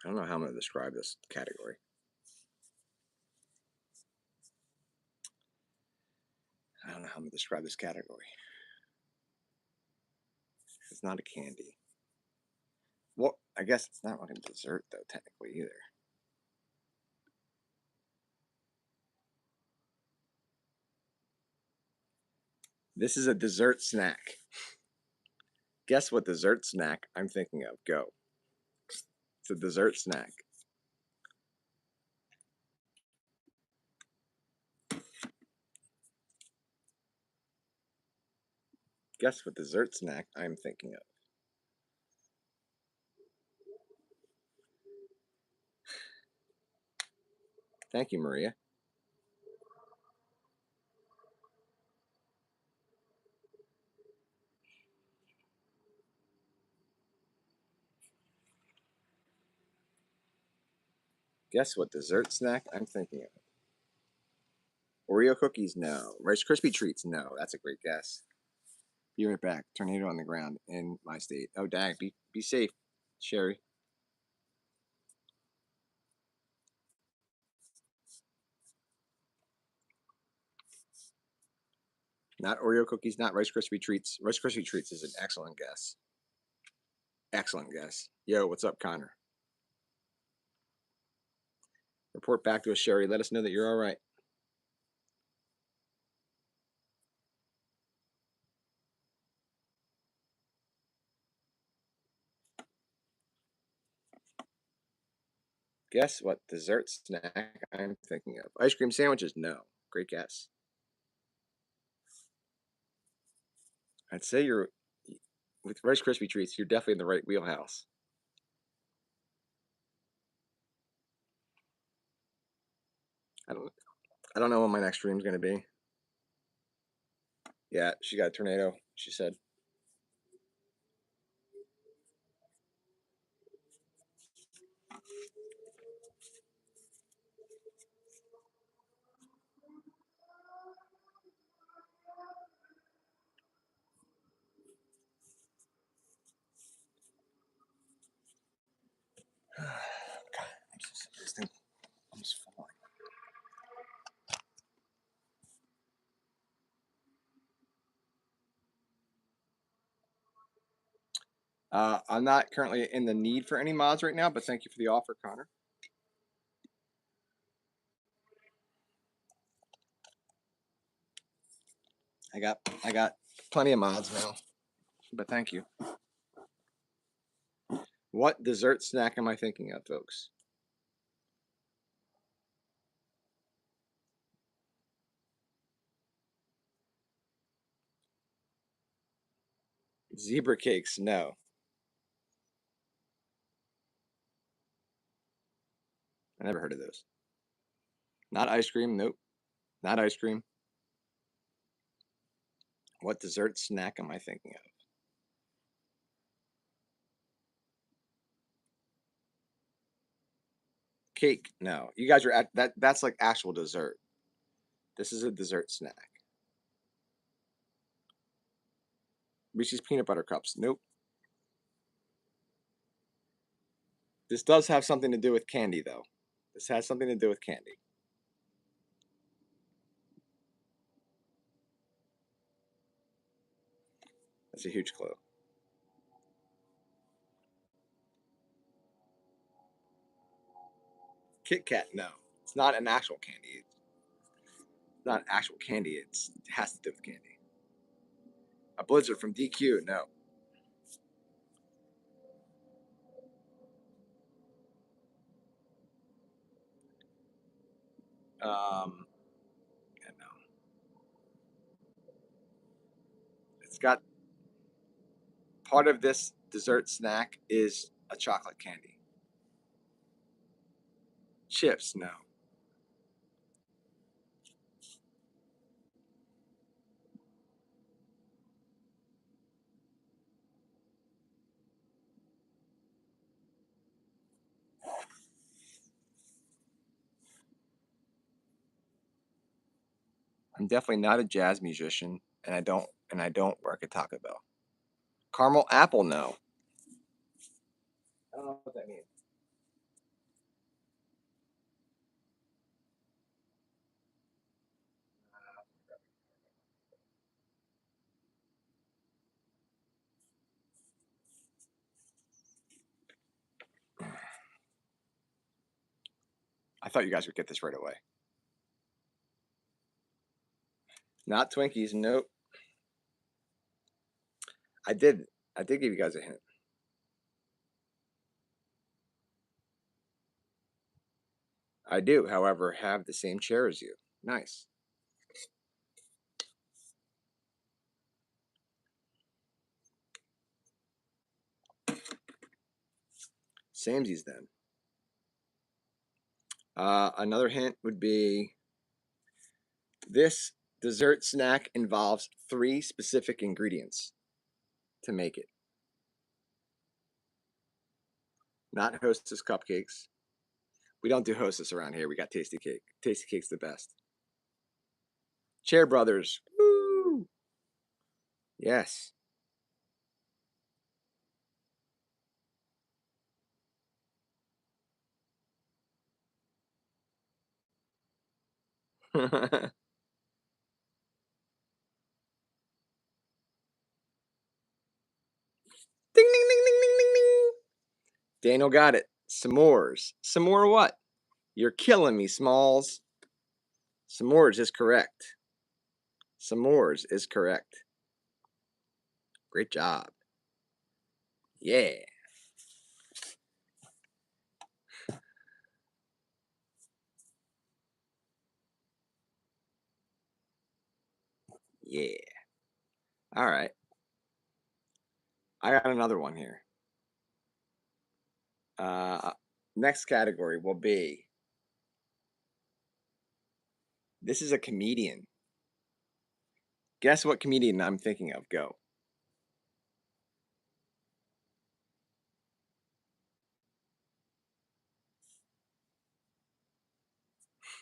I don't know how I'm gonna describe this category. I don't know how I'm gonna describe this category. It's not a candy. Well, I guess it's not like a dessert though, technically either. This is a dessert snack. Guess what dessert snack I'm thinking of? Go. It's a dessert snack. Guess what dessert snack I'm thinking of? Thank you, Maria. Guess what dessert snack I'm thinking of? Oreo cookies? No. Rice Krispie treats? No. That's a great guess. Be right back. Tornado on the ground in my state. Oh, dang. Be safe, Sherry. Not Oreo cookies, not Rice Krispie treats. Rice Krispie treats is an excellent guess. Excellent guess. Yo, what's up, Connor? Report back to us, Sherry. Let us know that you're all right. Guess what dessert snack I'm thinking of? Ice cream sandwiches? No. Great guess. I'd say you're with Rice Krispie treats. You're definitely in the right wheelhouse. I don't. I don't know what my next dream's gonna be. Yeah, she got a tornado. She said. God, I'm so sick of this thing. I'm just falling. I'm not currently in the need for any mods right now, but thank you for the offer, Connor. I got plenty of mods now, but thank you. What dessert snack am I thinking of, folks? Zebra cakes? No. I never heard of those. Not ice cream? Nope. Not ice cream. What dessert snack am I thinking of? Cake? No. You guys are at that. That's like actual dessert. This is a dessert snack. Reese's peanut butter cups? Nope. This does have something to do with candy, though. This has something to do with candy. That's a huge clue. Kit Kat? No. It's not an actual candy. It's not actual candy. It has to do with candy. A Blizzard from DQ? No. Yeah, no. It's got part of this dessert snack is a chocolate candy. Chips? No. I'm definitely not a jazz musician, and I don't work at Taco Bell. Caramel apple? No. I don't know what that means. I thought you guys would get this right away. Not Twinkies. Nope. I did. I did give you guys a hint. I do, however, have the same chair as you. Nice. Samesies then. Another hint would be this dessert snack involves 3 specific ingredients to make it. Not Hostess cupcakes. We don't do Hostess around here. We got Tasty Cake. Tasty Cake's the best. Chair Brothers. Woo! Yes. ding, ding, ding, ding, ding, ding, ding. Daniel got it. S'mores. S'more what? You're killing me, Smalls. S'mores is correct. S'mores is correct. Great job. Yeah. Yeah. All right. I got another one here. Uh, Next category will be, this is a comedian. Guess what comedian I'm thinking of? Go.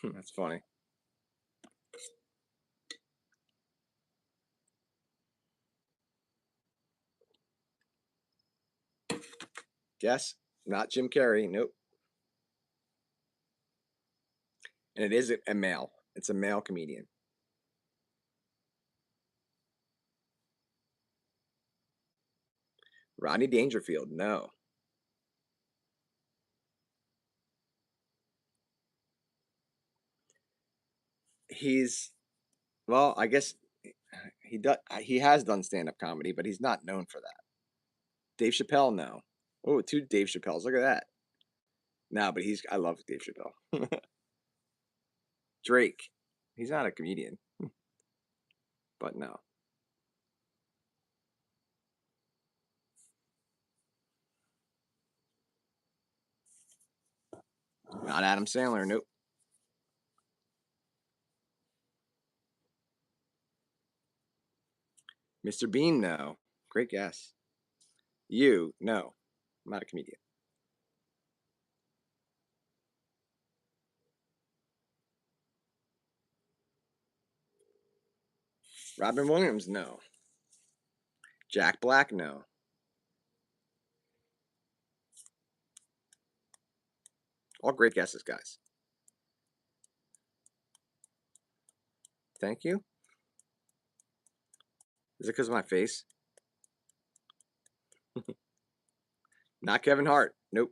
That's funny. Guess. Not Jim Carrey. Nope. And it is a male. It's a male comedian. Rodney Dangerfield. No. He's, well, I guess he has done stand-up comedy, but he's not known for that. Dave Chappelle, no. Oh, two Dave Chappelles. Look at that. No, but I love Dave Chappelle. Drake. He's not a comedian, but no. Not Adam Sandler. Nope. Mr. Bean, no. Great guess. You, no. I'm not a comedian. Robin Williams, no. Jack Black, no. All great guesses, guys. Thank you. Is it because of my face? Not Kevin Hart. Nope.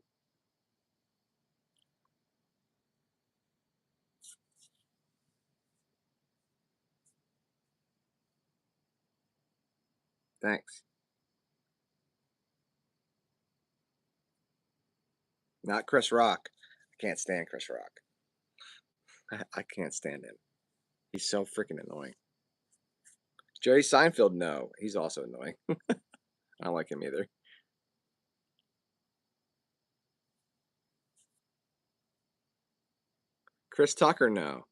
Thanks. Not Chris Rock. I can't stand Chris Rock. I can't stand him. He's so freaking annoying. Jerry Seinfeld, no. He's also annoying. I don't like him either. Chris Tucker, no.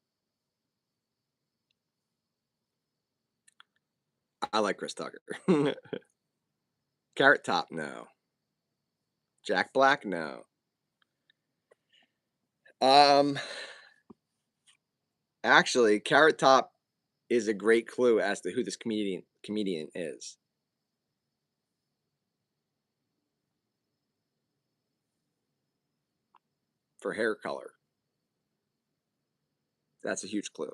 I like Chris Tucker. Carrot Top, no. Jack Black, no. Um, Actually, Carrot Top is a great clue as to who this comedian is. For hair color. That's a huge clue.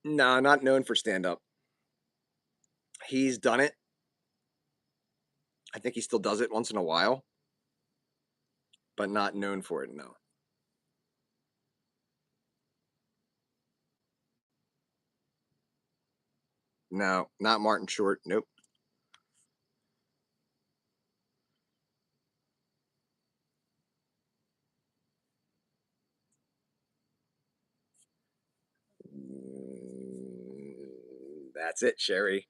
No, not known for stand up. He's done it. I think he still does it once in a while, but not known for it, no. No, not Martin Short. Nope. That's it, Sherry.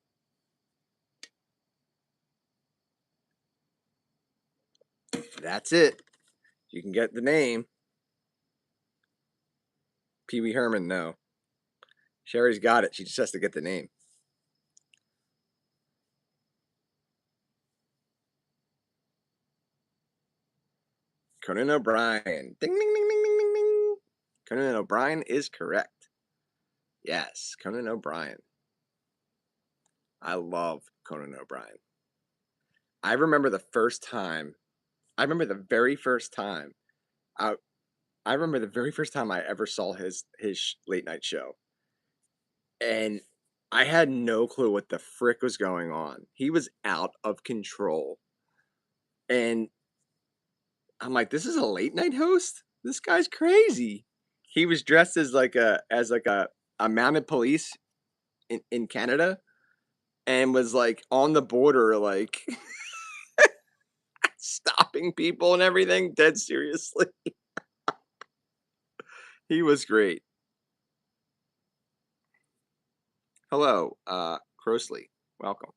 That's it. You can get the name. Pee Wee Herman, no. Sherry's got it. She just has to get the name. Conan O'Brien. Ding, ding, ding, ding, ding, ding, ding. Conan O'Brien is correct. Yes, Conan O'Brien. I love Conan O'Brien. I remember the first time. I remember the very first time. I I remember the very first time I ever saw his late night show, and I had no clue what the frick was going on. He was out of control, and I'm like, "This is a late night host? This guy's crazy." He was dressed as a mounted police in Canada, and was like on the border, like stopping people and everything. Dead seriously. He was great. Hello, Crossley. Welcome.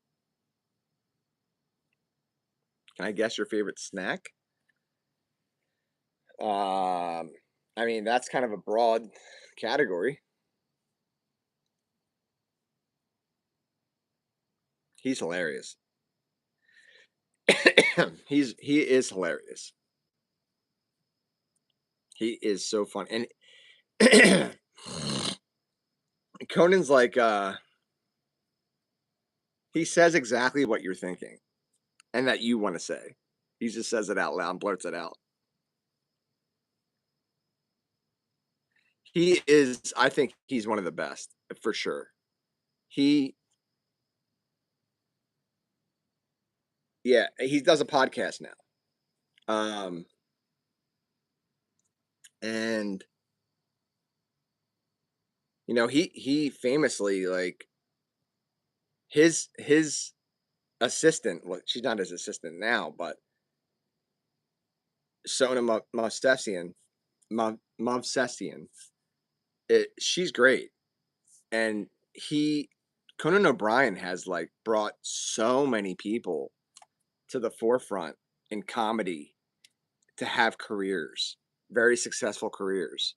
Can I guess your favorite snack? I mean, that's kind of a broad category. He's hilarious. He is hilarious. He is so fun. And Conan's like he says exactly what you're thinking and that you want to say. He just says it out loud and blurts it out. He is, I think he's one of the best for sure. He Yeah, he does a podcast now. And he famously, like, his assistant, well, she's not his assistant now, but Sona Movsesian, she's great. And Conan O'Brien has, like, brought so many people to the forefront in comedy to have careers, very successful careers.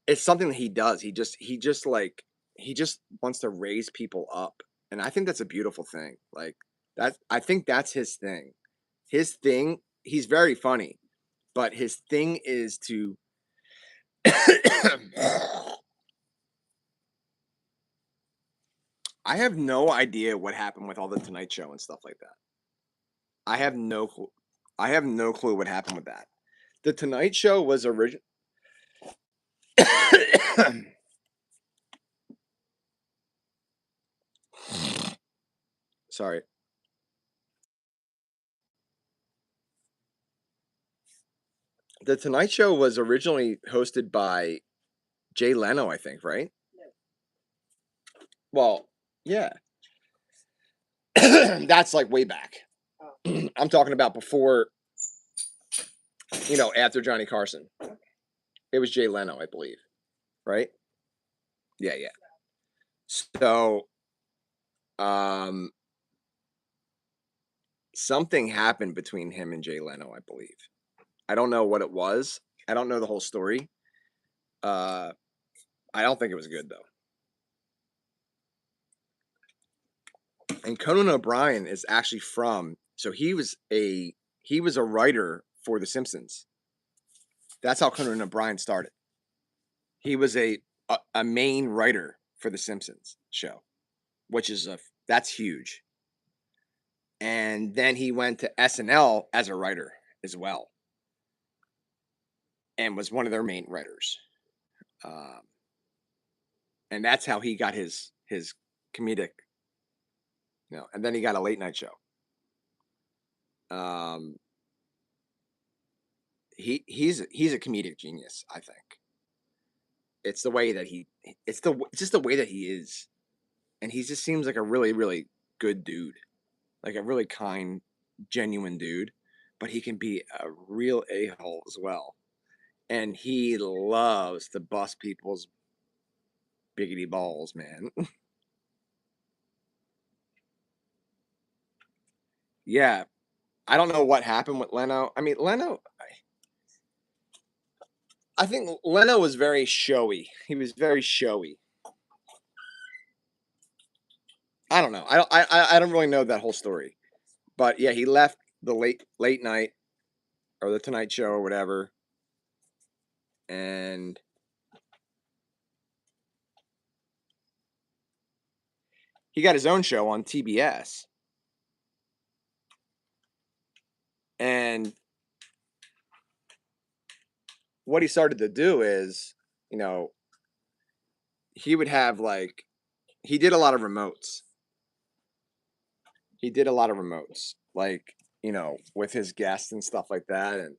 It's something that he does. He just wants to raise people up. And I think that's a beautiful thing. Like, I think that's his thing. His thing, he's very funny, but his thing is to I have no idea what happened with all the Tonight Show and stuff like that. I have no clue. I have no clue what happened with that. The Tonight Show was original. Sorry. The Tonight Show was originally hosted by Jay Leno, I think, right? Well, yeah. That's like way back. I'm talking about before, after Johnny Carson. It was Jay Leno, I believe. Right? Yeah, yeah. So, um, something happened between him and Jay Leno, I believe. I don't know what it was. I don't know the whole story. I don't think it was good though. And Conan O'Brien is actually so he was a writer for The Simpsons. That's how Conan O'Brien started. He was a main writer for The Simpsons show, which is that's huge. And then he went to SNL as a writer as well, and was one of their main writers. And that's how he got his comedic, and then he got a late night show. He's a comedic genius, I think. It's the way that it's just the way that he is, and he just seems like a really, really good dude, like a really kind, genuine dude. But he can be a real a-hole as well, and he loves to bust people's biggity balls, man. Yeah, I don't know what happened with Leno. I mean, I think Leno was very showy. He was very showy. I don't know. I don't really know that whole story, but yeah, he left the late night or the Tonight Show or whatever, and he got his own show on TBS. And what he started to do is, he would have he did a lot of remotes. He did a lot of remotes, with his guests and stuff like that, and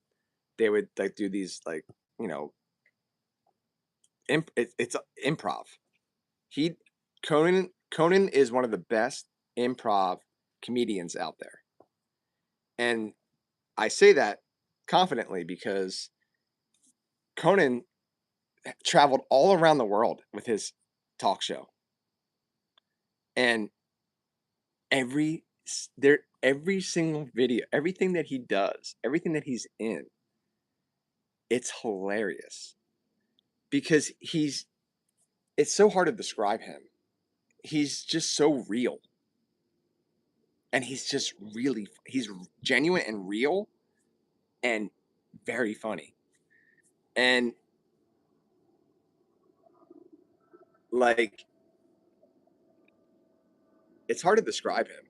they would do these you know, it's improv. He Conan is one of the best improv comedians out there, and I say that confidently because Conan traveled all around the world with his talk show, and every single video, everything that he does, everything that he's in, it's hilarious because it's so hard to describe him. He's just so real, and he's genuine and real and very funny. And like, it's hard to describe him.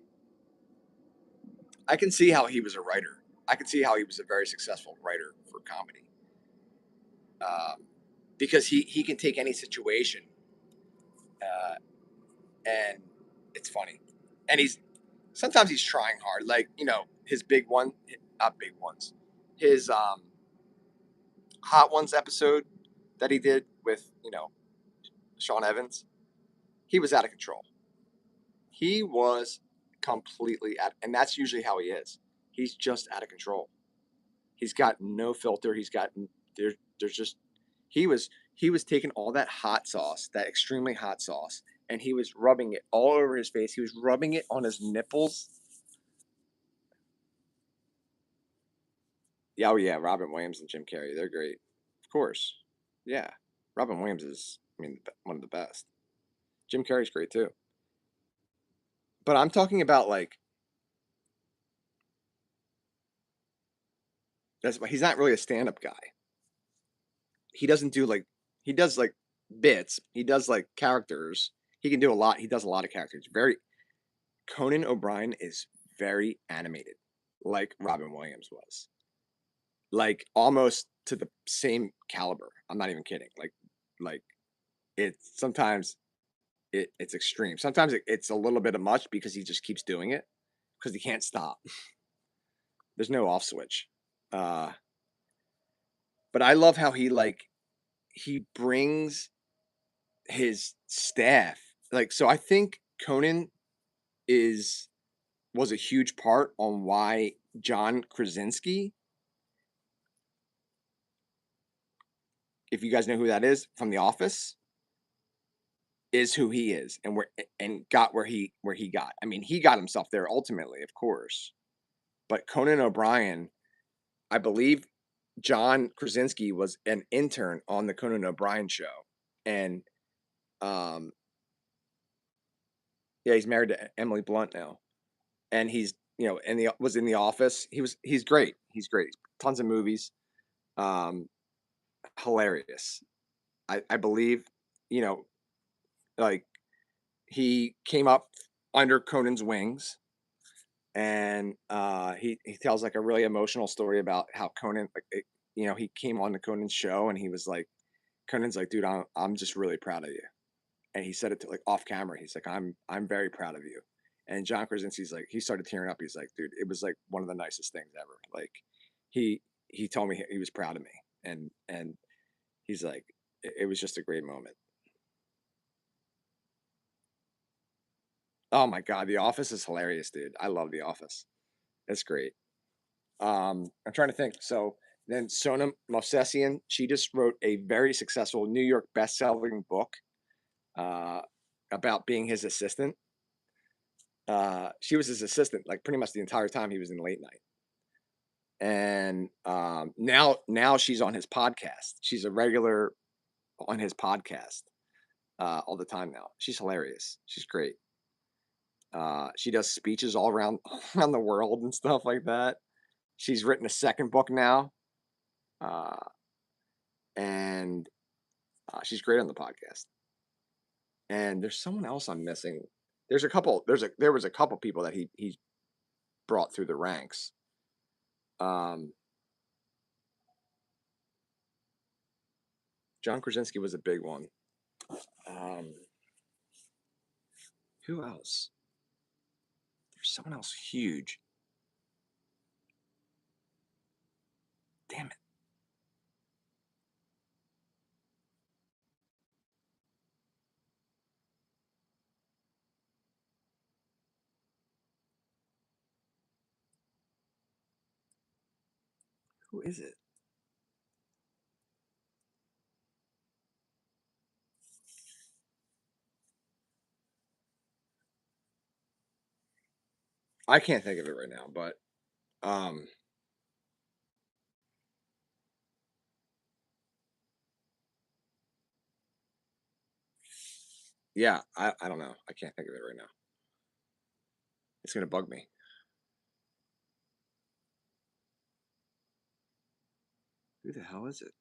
I can see how he was a writer. I can see how he was a very successful writer for comedy, um, because he can take any situation, uh, and it's funny. And sometimes he's trying hard. Like, his big one, not big ones, his Hot Ones episode that he did with Sean Evans. He was out of control. He was completely out, and that's usually how he is. He's just out of control. He's got no filter. There's just he was taking all that hot sauce, that extremely hot sauce, and he was rubbing it all over his face. He was rubbing it on his nipples. Yeah, oh yeah, Robin Williams and Jim Carrey, they're great. Of course. Yeah. Robin Williams is, I mean, one of the best. Jim Carrey's great too. But I'm talking about like he's not really a stand-up guy. He doesn't do like he does like bits. He does like characters. He can do a lot. He does a lot of characters. Conan O'Brien is very animated, like Robin Williams was. Like almost to the same caliber. I'm not even kidding. Like sometimes it's extreme. Sometimes it's a little bit of much because he just keeps doing it because he can't stop. There's no off switch. Uh, but I love how he brings his staff. Like, so I think Conan is was a huge part on why John Krasinski, if you guys know who that is from The Office, is who he is and got where he got. I mean, he got himself there ultimately, of course. But Conan O'Brien, I believe John Krasinski was an intern on the Conan O'Brien show. And um yeah, he's married to Emily Blunt now. And he's, was in The Office. He's great. He's great. Tons of movies. Um Hilarious. I believe, you know, like he came up under Conan's wings, and he tells like a really emotional story about how Conan, he came on the Conan's show, and he was like, Conan's like, dude, I'm just really proud of you. And he said it to like off camera. He's like, I'm very proud of you. And John Krasinski's like, he started tearing up. He's like, dude, it was like one of the nicest things ever. Like he he told me he was proud of me, and he's like, it was just a great moment. Oh my god, The Office is hilarious, dude. I love The Office. It's great. I'm trying to think. So then Sonam Movsesian, she just wrote a very successful New York best-selling book uh, about being his assistant. She was his assistant like pretty much the entire time he was in late night. And now she's on his podcast. She's a regular on his podcast all the time now. She's hilarious. She's great. She does speeches all around around the world and stuff like that. She's written a second book now, uh, and she's great on the podcast. And there's someone else I'm missing. There's a couple. There was a couple people that he brought through the ranks. Um, John Krasinski was a big one. Um, who else? There's someone else huge. Damn it. Who is it? I can't think of it right now, but um, yeah, I don't know. I can't think of it right now. It's gonna bug me. Who the hell is it?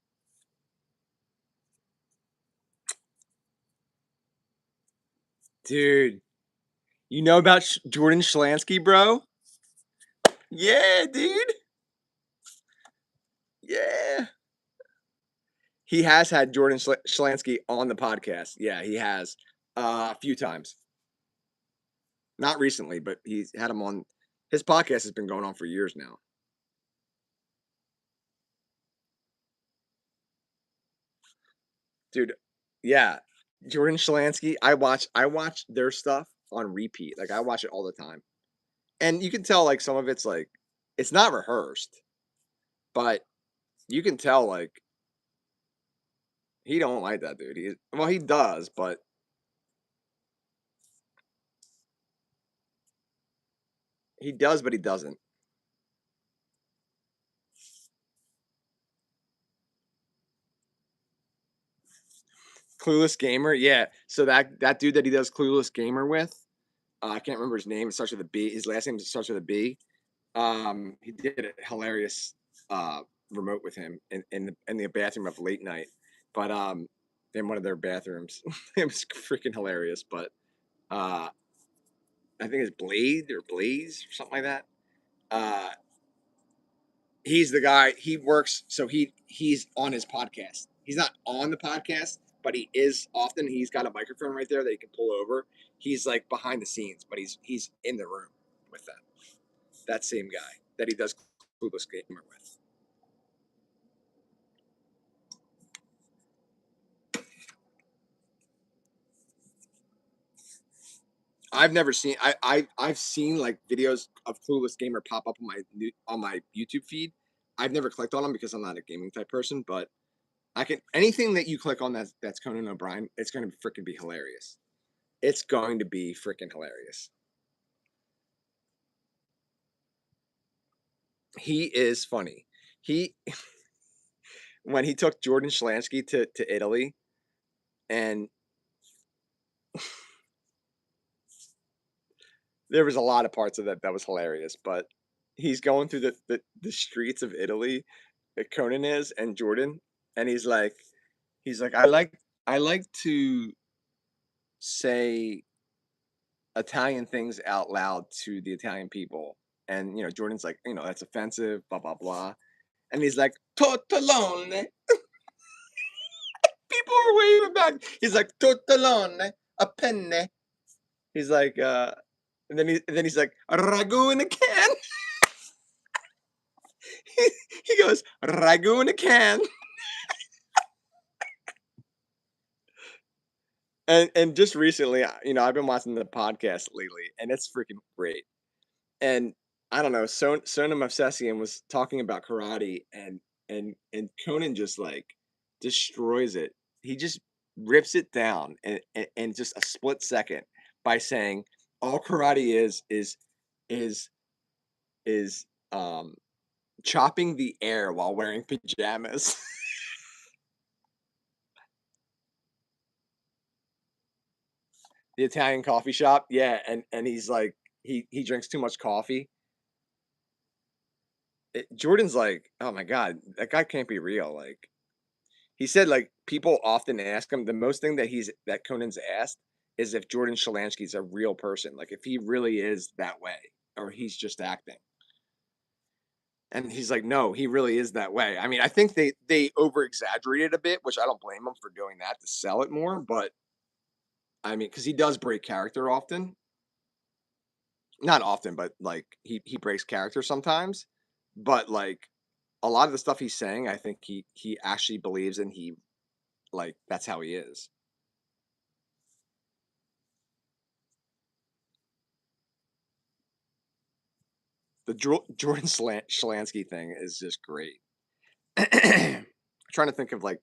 Dude, you know about Jordan Schlansky, bro? Yeah, dude. Yeah. He has had Jordan Schlansky on the podcast. Yeah, he has a few times. Not recently, but he's had him on. His podcast has been going on for years now. Dude, yeah. Jordan Schlansky, I watch their stuff on repeat. Like I watch it all the time. And you can tell like some of it's like it's not rehearsed, but you can tell like he don't like that dude. He does, but he does, but he doesn't. Clueless Gamer, yeah. So that dude that he does Clueless Gamer with, I can't remember his name. It starts with a B. His last name starts with a B. He did a hilarious uh, remote with him in the bathroom of late night, but in one of their bathrooms. It was freaking hilarious. But uh, I think it's Blade or Blaze or something like that. Uh, he's the guy. He works, so he's on his podcast. He's not on the podcast, but he is often. He's got a microphone right there that he can pull over. He's like behind the scenes, but he's in the room with them. That same guy that he does Clueless Gamer with. I've never seen. I've seen like videos of Clueless Gamer pop up on my YouTube feed. I've never clicked on them because I'm not a gaming type person, but I can anything that you click on that's Conan O'Brien, it's going to freaking be hilarious. It's going to be freaking hilarious. He is funny. He when he took Jordan Schlansky to Italy, and there was a lot of parts of that was hilarious. But he's going through the streets of Italy, that Conan is, and Jordan, and he's like I like to say Italian things out loud to the Italian people, and Jordan's like that's offensive, blah blah blah, and he's like tortellone. People are waving back. He's like tortellone, a penne. He's like, and then he's like ragu in a can. he, he goes ragu in a can, and just recently, I've been watching the podcast lately, and it's freaking great. And I don't know, Sona Movsesian was talking about karate, and Conan just like destroys it. He just rips it down in just a split second by saying all karate is is chopping the air while wearing pajamas. The Italian coffee shop, yeah, and he's like he drinks too much coffee. Jordan's like, oh my god, that guy can't be real. Like he said, like people often ask him. The most thing that Conan's asked is if Jordan Shalansky's a real person, like if he really is that way, or he's just acting. And he's like, no, he really is that way. I mean, I think they over exaggerated a bit, which I don't blame him for doing that to sell it more. But I mean, because he does break character often, not often, but like he breaks character sometimes. But like a lot of the stuff he's saying, I think he actually believes, and he like that's how he is. The Jordan Shalansky thing is just great. Trying to think of like,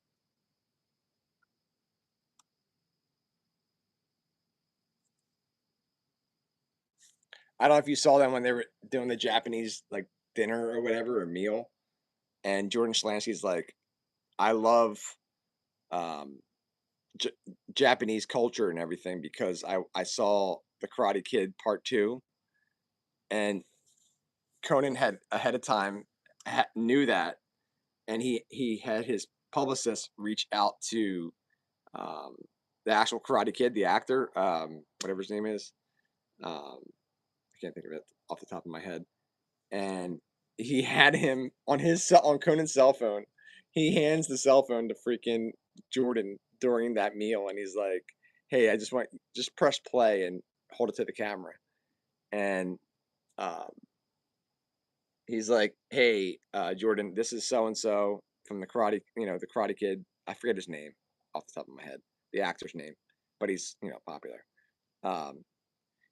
I don't know if you saw them when they were doing the Japanese like dinner or whatever or meal, and Jordan Schlansky's like, I love um, J- Japanese culture and everything because I saw the Karate Kid Part Two, and Conan had ahead of time knew that, and he had his publicist reach out to um, the actual Karate Kid, the actor, whatever his name is. I can't think of it off the top of my head. And he had him on Conan's cell phone. He hands the cell phone to freaking Jordan during that meal, and he's like, "Hey, I just press play and hold it to the camera." And um, he's like, "Hey, Jordan, this is so and so from the Karate, the Karate Kid. I forget his name off the top of my head, the actor's name, but he's popular." Um,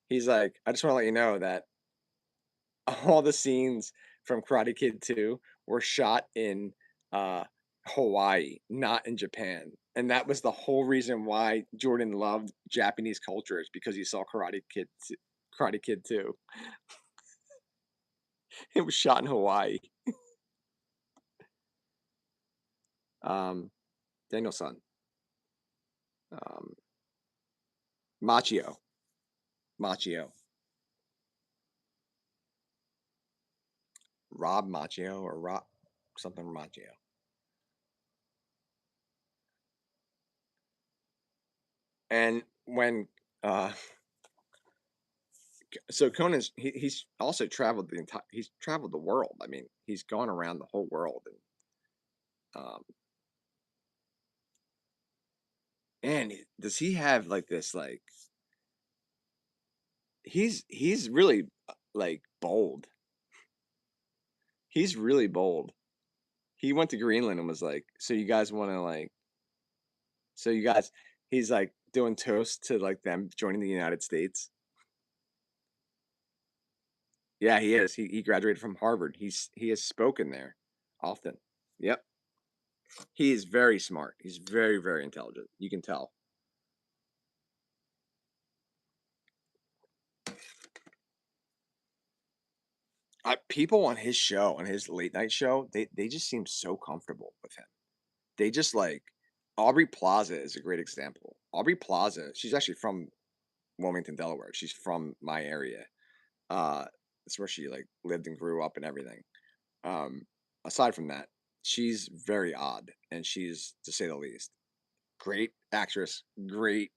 he's like, "I just want to let you know that all the scenes from Karate Kid 2 were shot in uh, Hawaii, not in Japan." And that was the whole reason why Jordan loved Japanese culture is because he saw Karate Kid 2. It was shot in Hawaii. Um, Daniel-san. Um, Machio. Machio. Rob Machio or Rob something Machio. And when uh so Conan's he's also traveled he's traveled the world. I mean, he's gone around the whole world um and does he have like this like he's really like bold. He's really bold. He went to Greenland and was like, "So you guys want to like so you guys he's like doing toast to like them joining the United States." Yeah, he is. He graduated from Harvard. He has spoken there often. Yep. He is very smart. He's very, very intelligent. You can tell. People on his show, on his late night show, they just seem so comfortable with him. They just like Aubrey Plaza is a great example. Aubrey Plaza, she's actually from Wilmington, Delaware. She's from my area. Uh, that's where she like lived and grew up and everything. Um, aside from that, she's very odd, and she's to say the least. Great actress, great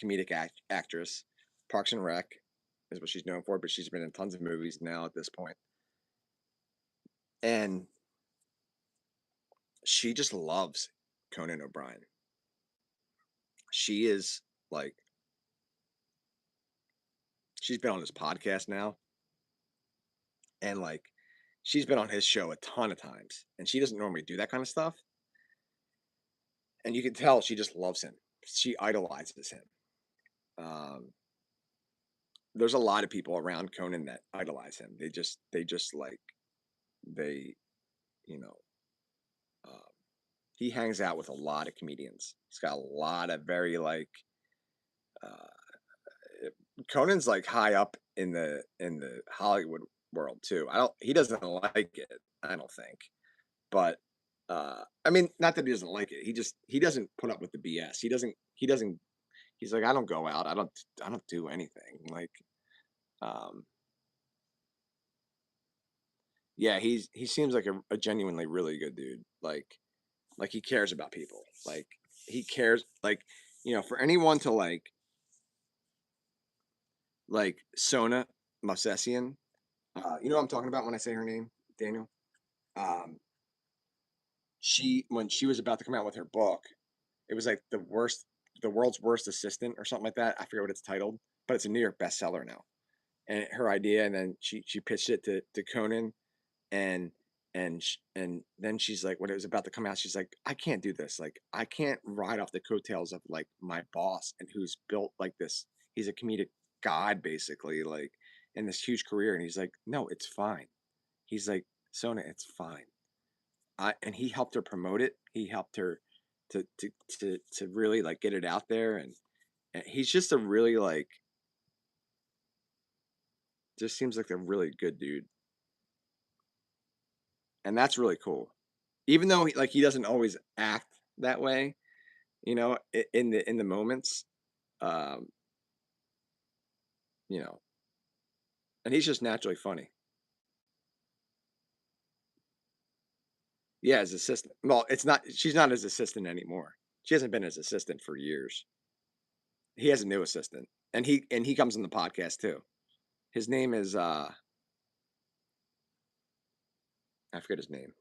comedic actress. Parks and Rec is what she's known for, but she's been in tons of movies now at this point. And she just loves Conan O'Brien. She is like she's been on his podcast now, and like she's been on his show a ton of times, and she doesn't normally do that kind of stuff. And you can tell she just loves him. She idolizes him. Um, there's a lot of people around Conan that idolize him. They just like they you know um, he hangs out with a lot of comedians. He's got a lot of very like uh, Conan's like high up in the Hollywood world too. I don't he doesn't like it, I don't think. But I mean not that he doesn't like it. He doesn't put up with the BS. He doesn't he's like I don't go out. I don't do anything. Like um yeah, he seems like a genuinely really good dude. Like he cares about people. Like he cares like for anyone to like Sona Mosesian. You know what I'm talking about when I say her name, Daniel? Um, she when she was about to come out with her book, it was like the world's worst assistant or something like that. I forget what it's titled, but it's a New York bestseller now. And her idea, and then she pitched it to Conan, and and then she's like, when it was about to come out, she's like, I can't do this. Like, I can't ride off the coattails of like my boss and who's built like this. He's a comedic god basically, like in this huge career. And he's like, no, it's fine. He's like, Sona, it's fine. And he helped her promote it. He helped her to really like get it out there. And he's just a really like Just seems like a really good dude, and that's really cool. Even though he doesn't always act that way, in the moments, um, you know, and he's just naturally funny. Yeah, his assistant. Well, it's not. She's not his assistant anymore. She hasn't been his assistant for years. He has a new assistant, and he comes on the podcast too. His name is I forget his name.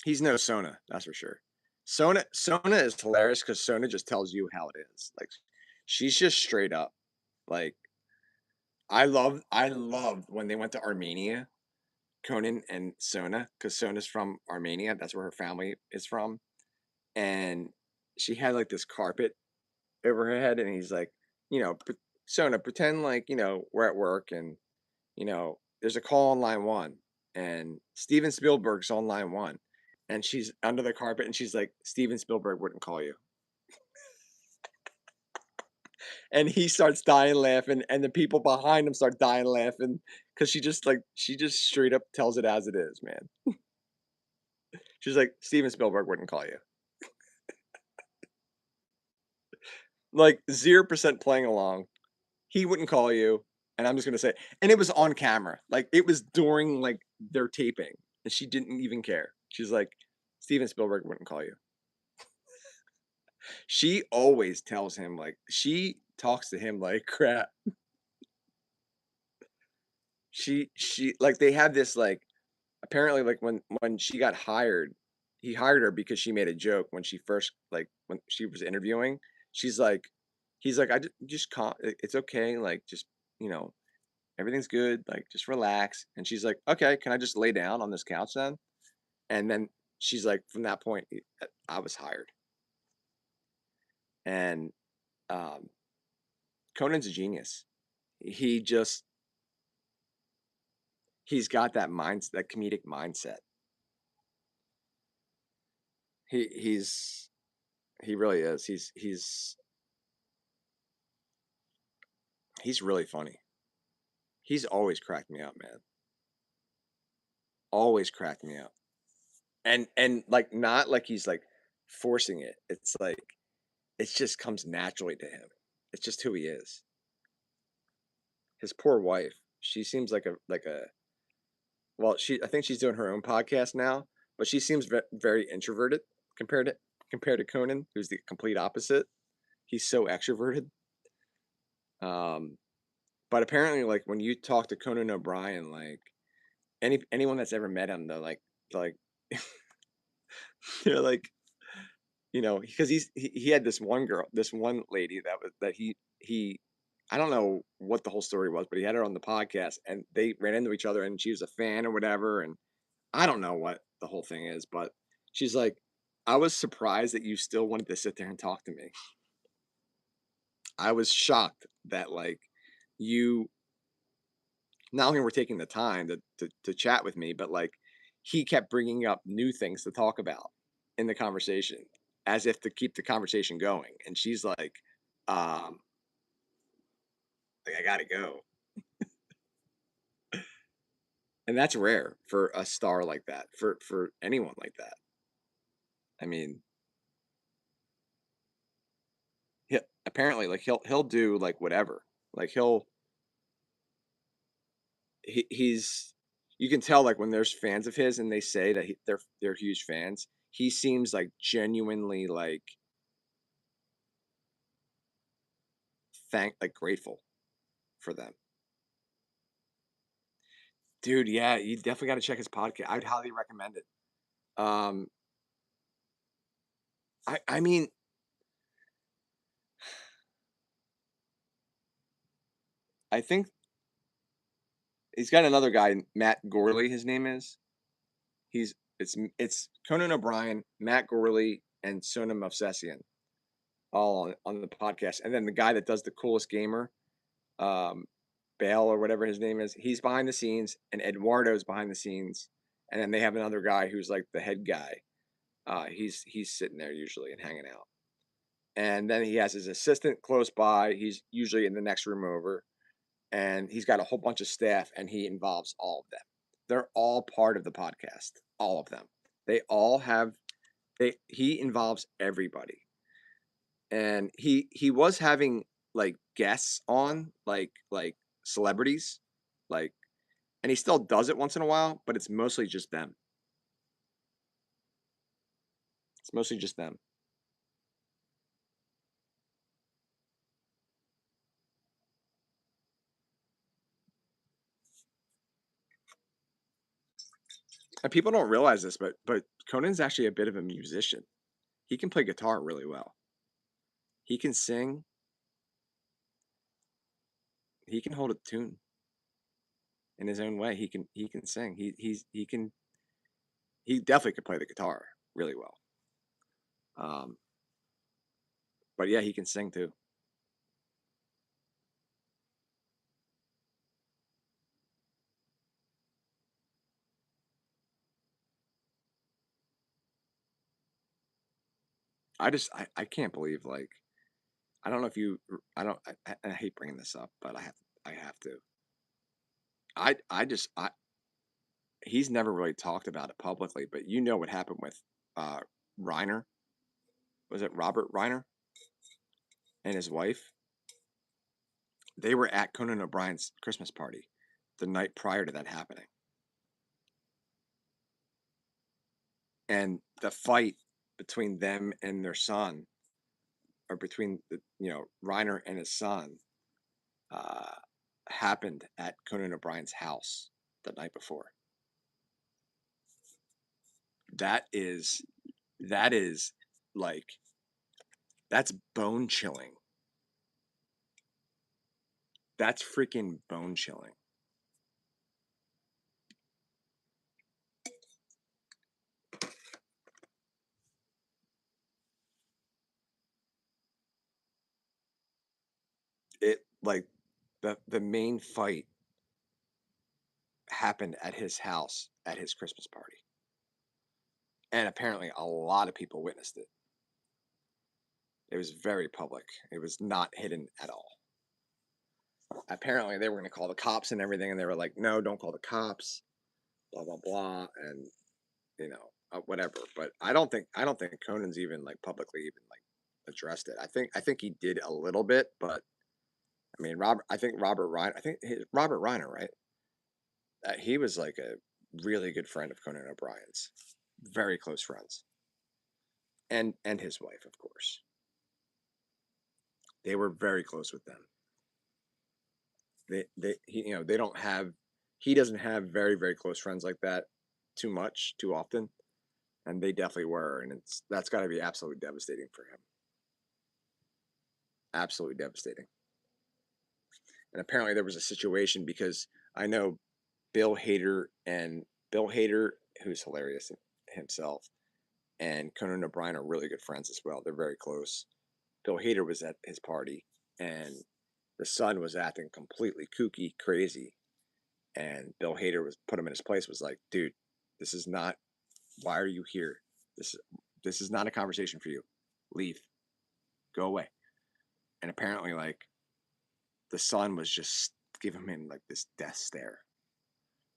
He's no Sona, that's for sure. Sona is hilarious because Sona just tells you how it is. Like she's just straight up. Like I loved when they went to Armenia, Conan and Sona, because Sona's from Armenia. That's where her family is from. And she had like this carpet over her head, and he's like, Sona, pretend like, we're at work and, there's a call on line one and Steven Spielberg's on line one. And she's under the carpet and she's like, Steven Spielberg wouldn't call you. And he starts dying laughing, and the people behind him start dying laughing because she just straight up tells it as it is, man. She's like, Steven Spielberg wouldn't call you. Like 0% playing along. He wouldn't call you, and I'm just gonna say, and it was on camera. Like it was during like their taping, and she didn't even care. She's like, Steven Spielberg wouldn't call you. She always tells him like she talks to him like crap. She like they had this like apparently like when she got hired, he hired her because she made a joke when she first like when she was interviewing. She's like, he's like, just it's okay, like just you know everything's good, like just relax. And she's like, okay, can I just lay down on this couch then? And then she's like, from that point, I was hired. And um, Conan's a genius. He just he's got that that comedic mindset. He's he really is. He's really funny. He's always cracked me up, man. Always cracked me up. And like not like he's like forcing it. It's like it just comes naturally to him. It's just who he is. His poor wife. She seems like a well, I think she's doing her own podcast now, but she seems very introverted compared to compared to Conan, who's the complete opposite. He's so extroverted. Um, but apparently, like when you talk to Conan O'Brien, like anyone that's ever met him, like they're like, because he had this one girl, this one lady that he I don't know what the whole story was, but he had her on the podcast and they ran into each other and she was a fan or whatever. And I don't know what the whole thing is, but she's like, I was surprised that you still wanted to sit there and talk to me. I was shocked that like you not only were taking the time to chat with me, but like he kept bringing up new things to talk about in the conversation as if to keep the conversation going. And she's um, like I gotta go. And that's rare for a star like that, for anyone like that. I mean, apparently like he'll do like whatever. Like he's you can tell like when there's fans of his and they say that they're huge fans. He seems like genuinely like grateful for them. Dude, yeah, you definitely got to check his podcast. I'd highly recommend it. Um, I mean, I think he's got another guy, Matt Gorley. His name is. It's Conan O'Brien, Matt Gorley, and Sona Movsesian all on the podcast, and then the guy that does the coolest gamer, um, Bale or whatever his name is. He's behind the scenes, and Eduardo's behind the scenes, and then they have another guy who's like the head guy. He's sitting there usually and hanging out. And then he has his assistant close by. He's usually in the next room over. and he's got a whole bunch of staff, and he involves all of them. They're all part of the podcast, all of them. They all have he involves everybody. And he was having like guests on, like celebrities, like, and he still does it once in a while, but it's mostly just them. It's mostly just them. And people don't realize this, but Conan's actually a bit of a musician. He can play guitar really well. He can sing. He can hold a tune in his own way. He can sing. He definitely could play the guitar really well. Um, but yeah, he can sing too. I can't believe, like, I don't know if you I don't I hate bringing this up, but I have to. I just I He's never really talked about it publicly, but you know what happened with uh Reiner? Was it Robert Reiner and his wife? They were at Conan O'Brien's Christmas party the night prior to that happening. And the fight between them and their son, or between Reiner and his son, uh, happened at Conan O'Brien's house the night before. That is that is like that's bone chilling. That's freaking bone chilling. It like the main fight happened at his house at his Christmas party. And apparently a lot of people witnessed it. It was very public. It was not hidden at all. Apparently they were going to call the cops and everything, and they were like, "No, don't call the cops." Blah blah blah, and whatever. But I don't think Conan's even like publicly even like addressed it. I think he did a little bit, but I mean, Robert Reiner. Robert Reiner, right? He was like a really good friend of Conan O'Brien's, very close friends, and his wife, of course. They were very close with them. They don't have he doesn't have very very close friends like that too often, and they definitely were, and that's got to be absolutely devastating for him. Absolutely devastating. And apparently there was a situation because I know Bill Hader and Bill Hader, who's hilarious himself, and Conan O'Brien are really good friends as well. They're very close. Bill Hader was at his party, and the son was acting completely kooky, crazy, and Bill Hader was put him in his place. Was like, dude, this is not. Why are you here? This is not a conversation for you. Leave. Go away. And apparently, like, the son was just giving him like this death stare.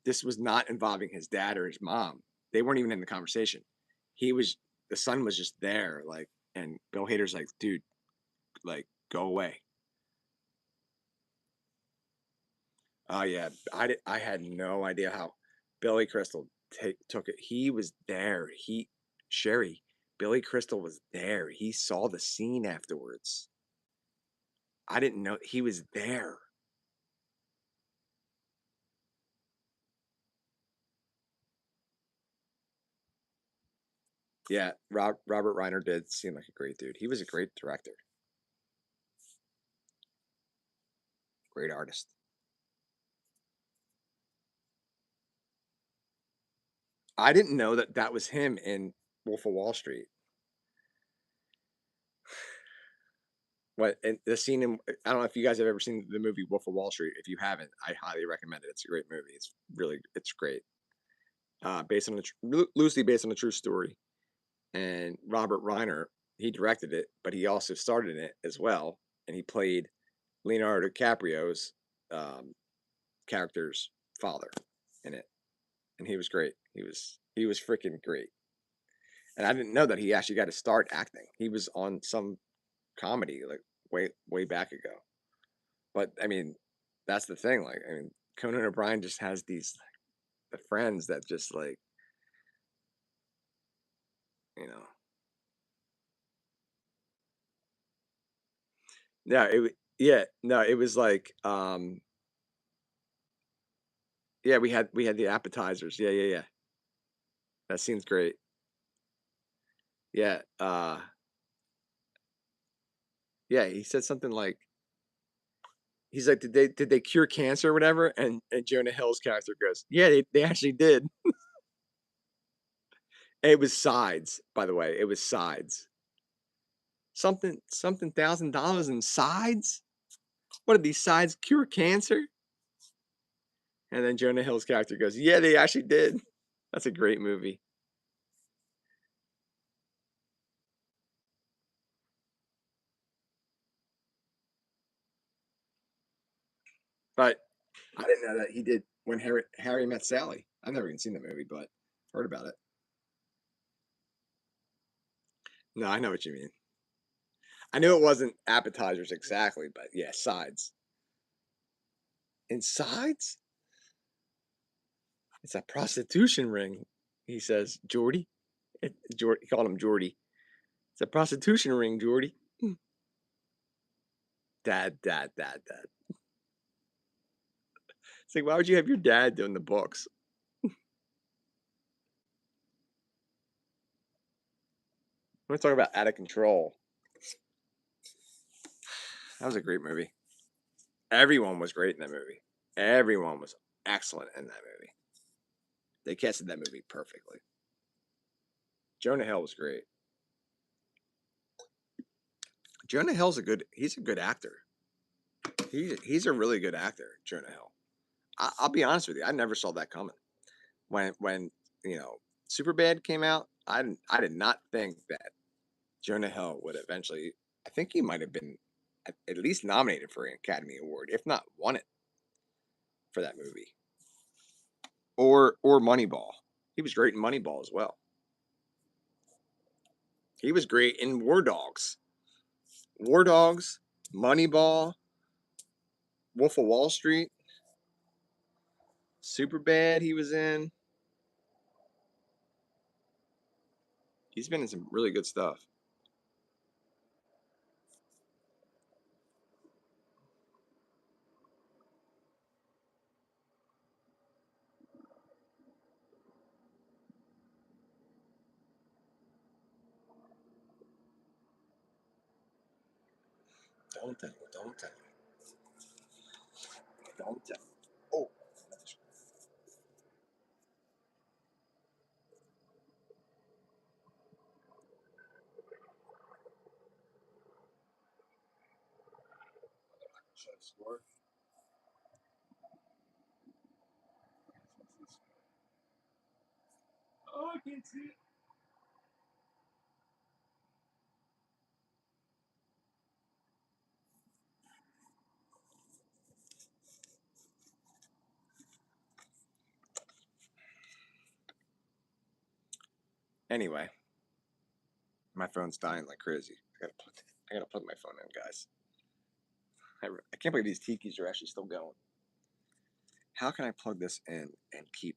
This was not involving his dad or his mom. They weren't even in the conversation. He was the son was just there, like, and Bill Hader's like, dude, like, go away. Oh yeah, I had no idea how Billy Crystal took it. He was there. Sherry, Billy Crystal was there. He saw the scene afterwards. I didn't know he was there. Yeah, Robert Reiner did seem like a great dude. He was a great director, great artist. I didn't know that that was him in Wolf of Wall Street. What and the scene in I don't know if you guys have ever seen the movie Wolf of Wall Street. If you haven't, I highly recommend it. It's a great movie. It's great. Based on loosely based on a true story. And Robert Reiner, he directed it, but he also starred in it as well, and he played Leonardo DiCaprio's character's father in it, and he was great. He was freaking great. And I didn't know that he actually got to start acting. He was on some comedy like way back ago. But I mean, that's the thing. Like, I mean, Conan O'Brien just has these the friends that just like, you know. No, yeah, no, it was like yeah, we had the appetizers. Yeah, yeah, yeah. That seems great. Yeah, yeah, he said something like he's like, did they cure cancer or whatever? And Jonah Hill's character goes, yeah, they actually did. It was sides, by the way. It was sides. Something $1,000 in sides? What did these sides cure cancer? And then Jonah Hill's character goes, yeah, they actually did. That's a great movie. But I didn't know that he did when Harry Met Sally. I've never even seen the movie, but heard about it. No, I know what you mean. I knew it wasn't appetizers exactly, but yeah, sides. And sides? It's a prostitution ring, he says. Jordy? He called him Jordy. It's a prostitution ring, Jordy. Dad. It's like, why would you have your dad doing the books? We're talking about Out of Control. That was a great movie. Everyone was great in that movie. Everyone was excellent in that movie. They casted that movie perfectly. Jonah Hill was great. Jonah Hill's he's a good actor. He's a really good actor, Jonah Hill. I'll be honest with you, I never saw that coming. When you know Superbad came out, I did not think that Jonah Hill would eventually. I think he might have been at least nominated for an Academy Award, if not won it for that movie. Or Moneyball. He was great in Moneyball as well. He was great in War Dogs, Moneyball, Wolf of Wall Street, Superbad. He was in. He's been in some really good stuff. Don't tell me. Don't tell me. Don't tell me. Oh, should I score? Oh, I can't see it. Anyway, my phone's dying like crazy. I gotta plug my phone in, guys. I can't believe these tikis are actually still going. How can I plug this in and keep?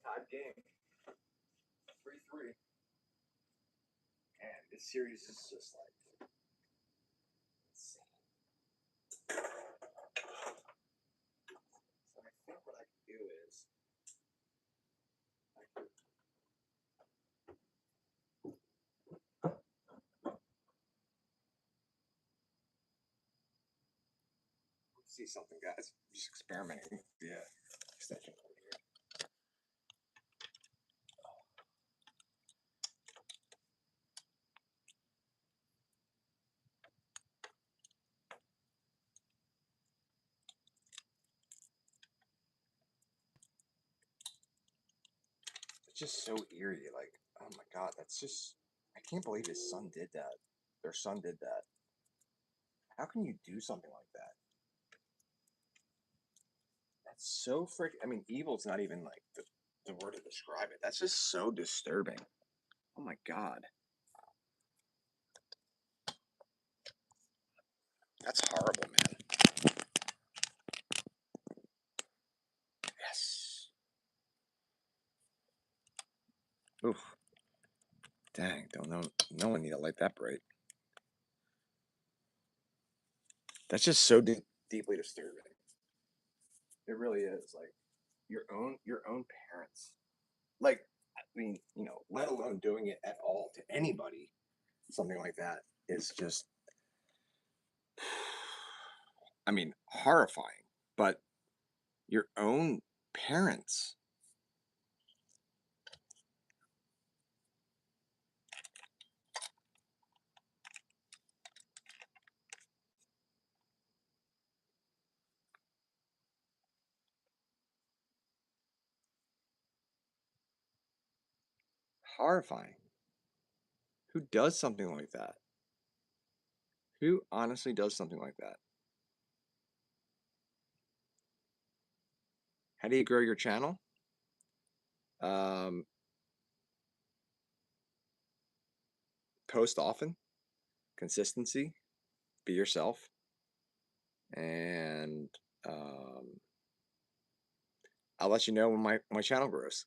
Tied game, 3-3. And this series is just like insane. see something, guys. I'm just experimenting with the extension cord here. It's just so eerie. Like, oh my god, that's just. I can't believe his son did that. Their son did that. How can you do something like that? That's so freaking. I mean, evil's not even like the word to describe it. That's just so disturbing. Oh my god. That's horrible, man. Yes. Oof. Dang, don't know. No one need a light that bright. That's just so deeply disturbing. It really is. Like your own parents. Like, I mean, let alone doing it at all to anybody. Something like that is just, I mean, horrifying. But your own parents. Horrifying. Who does something like that? Who honestly does something like that? How do you grow your channel? Um, Post often, consistency, be yourself, and um, I'll let you know when my channel grows.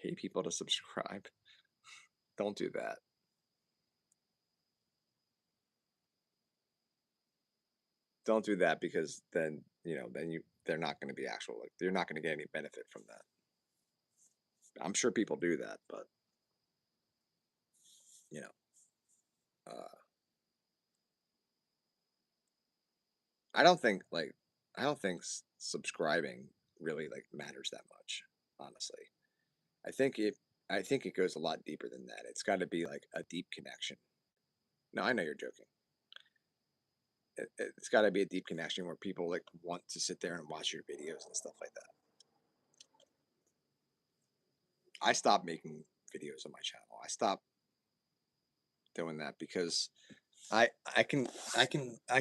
Pay people to subscribe. Don't do that. Don't do that because then they're not going to be actual, like, you're not going to get any benefit from that. I'm sure people do that, but you know, uh, I don't think like I don't think subscribing really like matters that much, honestly. I think it I think it goes a lot deeper than that. It's got to be like a deep connection. No, I know you're joking. It's got to be a deep connection where people like want to sit there and watch your videos and stuff like that. I stopped making videos on my channel. I stopped doing that because I I can I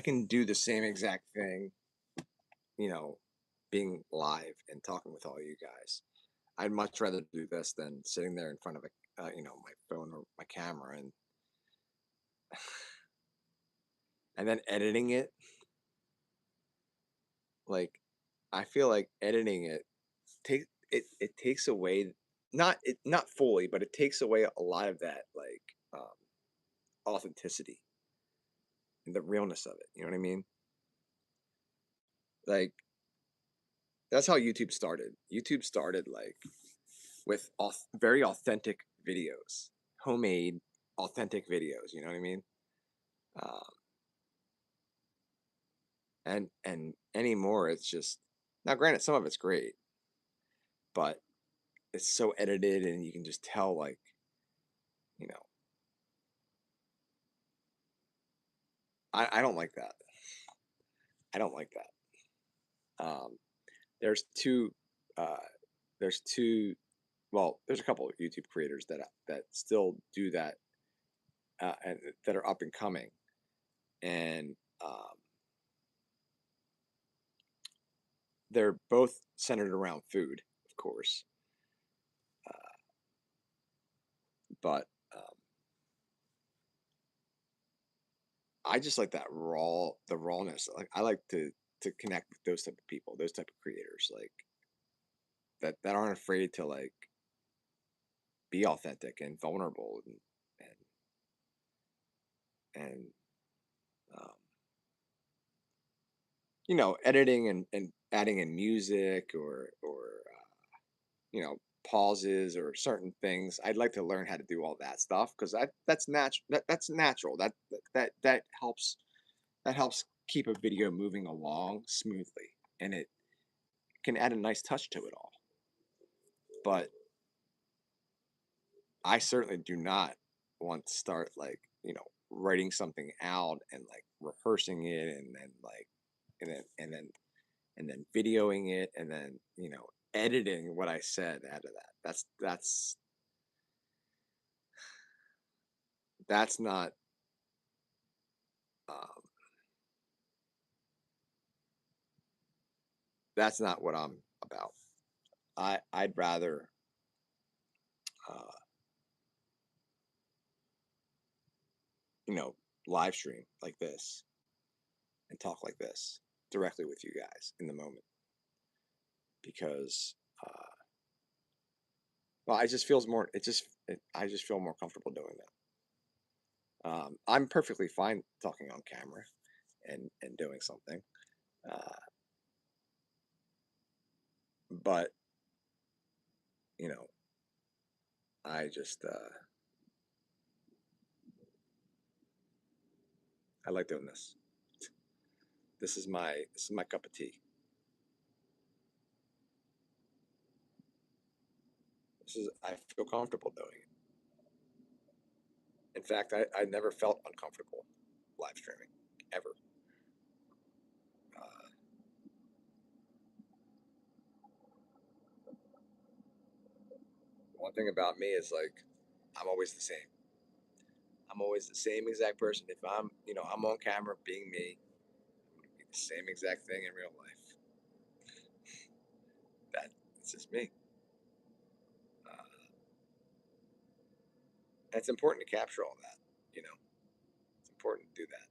can do the same exact thing, you know, being live and talking with all you guys. I'd much rather do this than sitting there in front of my phone or my camera and then editing it. Like, I feel like editing it it takes away, not fully, but it takes away a lot of that, like, authenticity and the realness of it. You know what I mean? Like, that's how YouTube started. YouTube started like with very authentic videos, homemade, authentic videos. You know what I mean? Um, and anymore, it's just, now. Granted, some of it's great, but it's so edited, and you can just tell, like, you know, I don't like that. I don't like that. There's two. Uh, there's two. Well, there's a couple of YouTube creators that still do that, and that are up and coming, and they're both centered around food, of course, but I just like the rawness. Like, I like to connect with those type of people, those type of creators, like that aren't afraid to like be authentic and vulnerable and um, editing and adding in music or pauses or certain things. I'd like to learn how to do all that stuff because that's natural. That's natural. That helps. That helps keep a video moving along smoothly, and it can add a nice touch to it all. But I certainly do not want to start like, writing something out and like rehearsing it and then like and then and then and then videoing it and then, editing what I said out of that. That's not um that's not what I'm about. I'd rather uh you know live stream like this and talk like this directly with you guys in the moment because well, I just feels more. I just feel more comfortable doing that. I'm perfectly fine talking on camera and doing something, uh, but you know, I just I like doing this. This is my cup of tea. I feel comfortable doing it. In fact, I never felt uncomfortable live streaming ever. Uh, One thing about me is like I'm always the same. I'm always the same exact person. If I'm on camera being me, I'm gonna be the same exact thing in real life. That's just me. Uh, it's important to capture all that. You know, it's important to do that.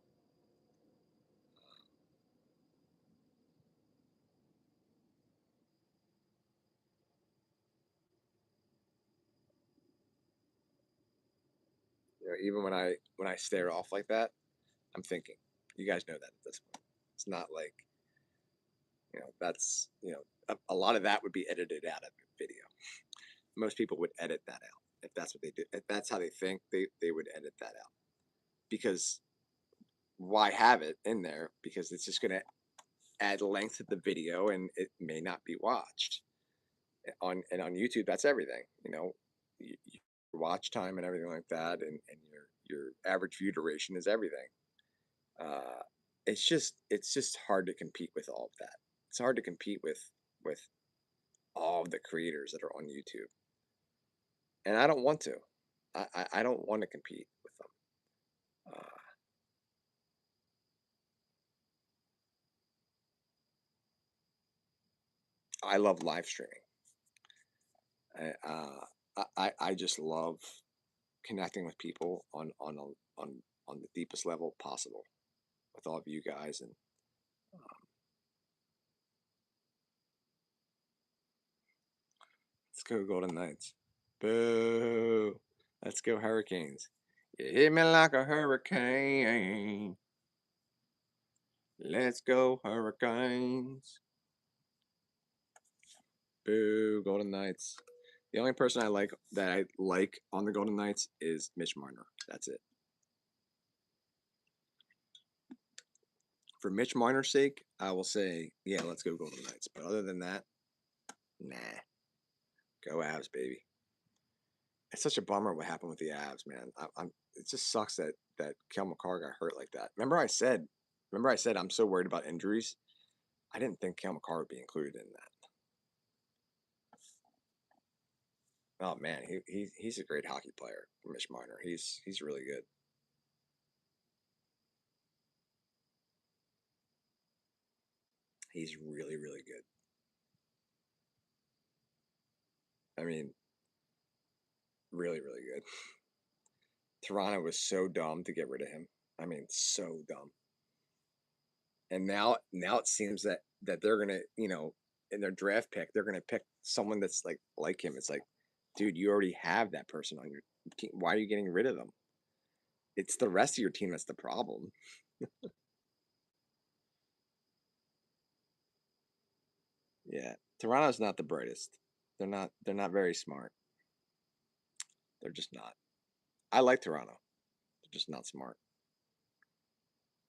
Even when I stare off like that, I'm thinking. You guys know that at this point. It's not like that's a lot of that would be edited out of video. Most people would edit that out if that's what they do. If that's how they think, they would edit that out because why have it in there? Because it's just going to add length to the video and it may not be watched on YouTube. That's everything. Your watch time and everything like that, and your average view duration is everything. Uh, it's just hard to compete with all of that. It's hard to compete with all of the creators that are on YouTube, and I don't want to. I don't want to compete with them. I love live streaming. I just love connecting with people on the deepest level possible with all of you guys, and let's go Golden Knights. Boo! Let's go Hurricanes. You hit me like a hurricane. Let's go Hurricanes. Boo! Golden Knights. The only person I like on the Golden Knights is Mitch Marner. That's it. For Mitch Marner's sake, I will say, yeah, let's go Golden Knights. But other than that, nah. Go Avs, baby. It's such a bummer what happened with the Avs, man. It just sucks that Kel McCarr got hurt like that. Remember I said I'm so worried about injuries. I didn't think Kel McCarr would be included in that. Oh man, he's a great hockey player, Mitch Marner. He's really good. He's really really good. I mean, really really good. Toronto was so dumb to get rid of him. I mean, so dumb. And now it seems that they're gonna in their draft pick they're gonna pick someone that's like him. It's like, dude, you already have that person on your team. Why are you getting rid of them? It's the rest of your team that's the problem. Yeah, Toronto's not the brightest. They're not very smart. They're just not. I like Toronto. They're just not smart.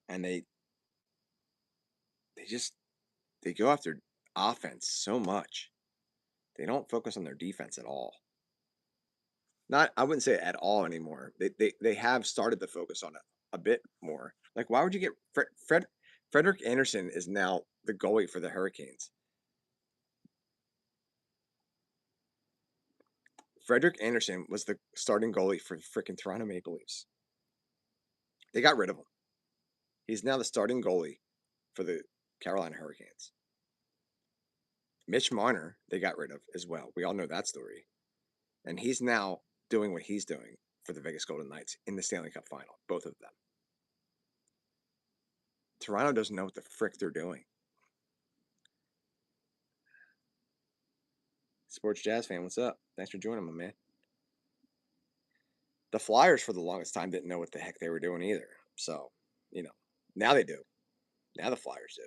And they just they go after offense so much. They don't focus on their defense at all. Not I wouldn't say at all anymore. They have started to focus on it a bit more. Like why would you get Frederick Anderson is now the goalie for the Hurricanes. Frederick Anderson was the starting goalie for freaking Toronto Maple Leafs. They got rid of him. He's now the starting goalie for the Carolina Hurricanes. Mitch Marner, they got rid of as well. We all know that story. And he's now doing what he's doing for the Vegas Golden Knights in the Stanley Cup final, both of them. Toronto doesn't know what the frick they're doing. Sports Jazz fan, what's up? Thanks for joining, my man. The Flyers, for the longest time, didn't know what the heck they were doing either. So, now they do. Now the Flyers do.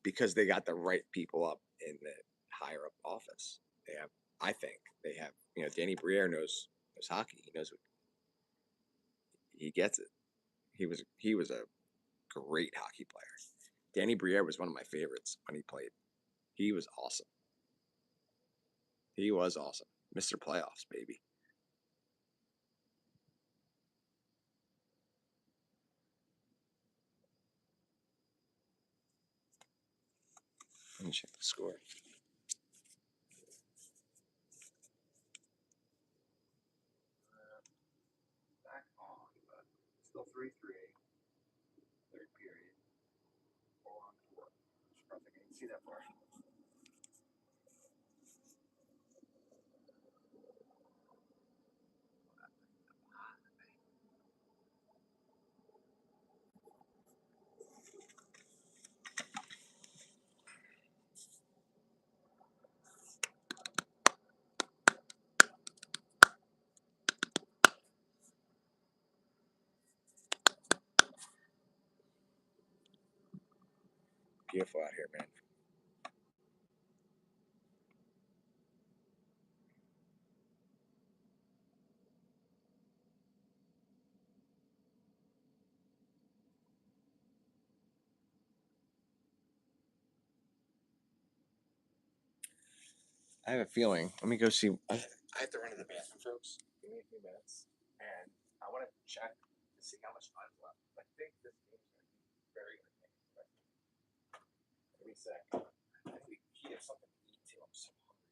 Because they got the right people up in the higher up office. They have, I think, they have, Danny Briere knows hockey. He knows what he gets it. He was a great hockey player. Danny Briere was one of my favorites when he played. He was awesome. He was awesome. Mr. Playoffs, baby. Let me check the score. Back on, but still 3-3. Third period. 4-on-4. I don't think I can see that far. Beautiful out here, man. I have a feeling. Let me go see. I have to run to the bathroom, folks. Give me a few minutes, and I want to check to see how much time's left. I think this game's going to be very entertaining. Give me a sec. I think we have something to eat too. I'm so hungry.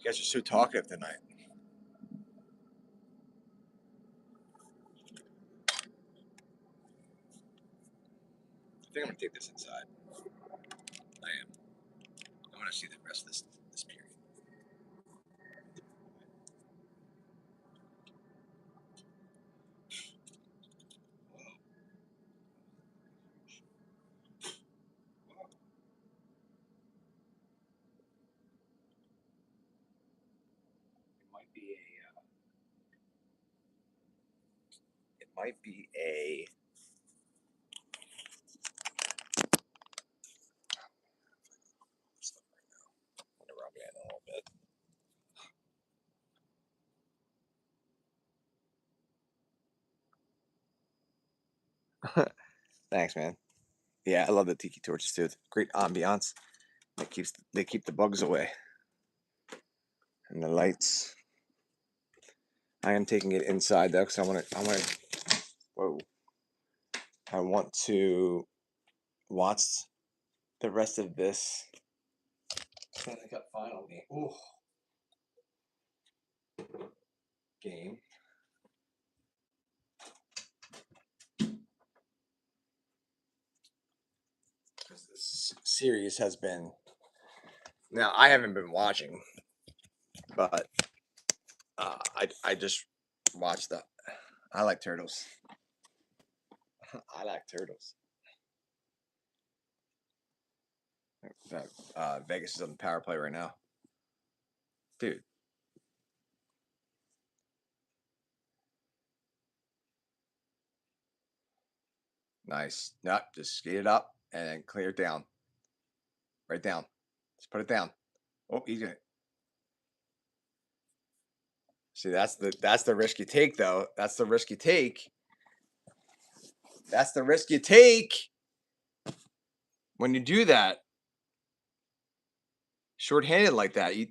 guys are so talkative tonight. I think I'm gonna take this inside. I am. I want to see the rest of this period. It might be a. I'm gonna rub it in a little bit. Thanks, man. Yeah, I love the tiki torches too. It's great ambiance. They keep the bugs away. And the lights. I am taking it inside though, because whoa. I want to watch the rest of this Stanley Cup final game. Because this series has been. Now, I haven't been watching, but I just watched the. I like turtles. I like turtles. Vegas is on the power play right now. Dude. Nice. Nope, just skate it up and then clear it down. Right down. Just put it down. Oh, he's gonna. See, that's the risk you take, though. That's the risk you take. That's the risk you take when you do that. Short-handed like that, you.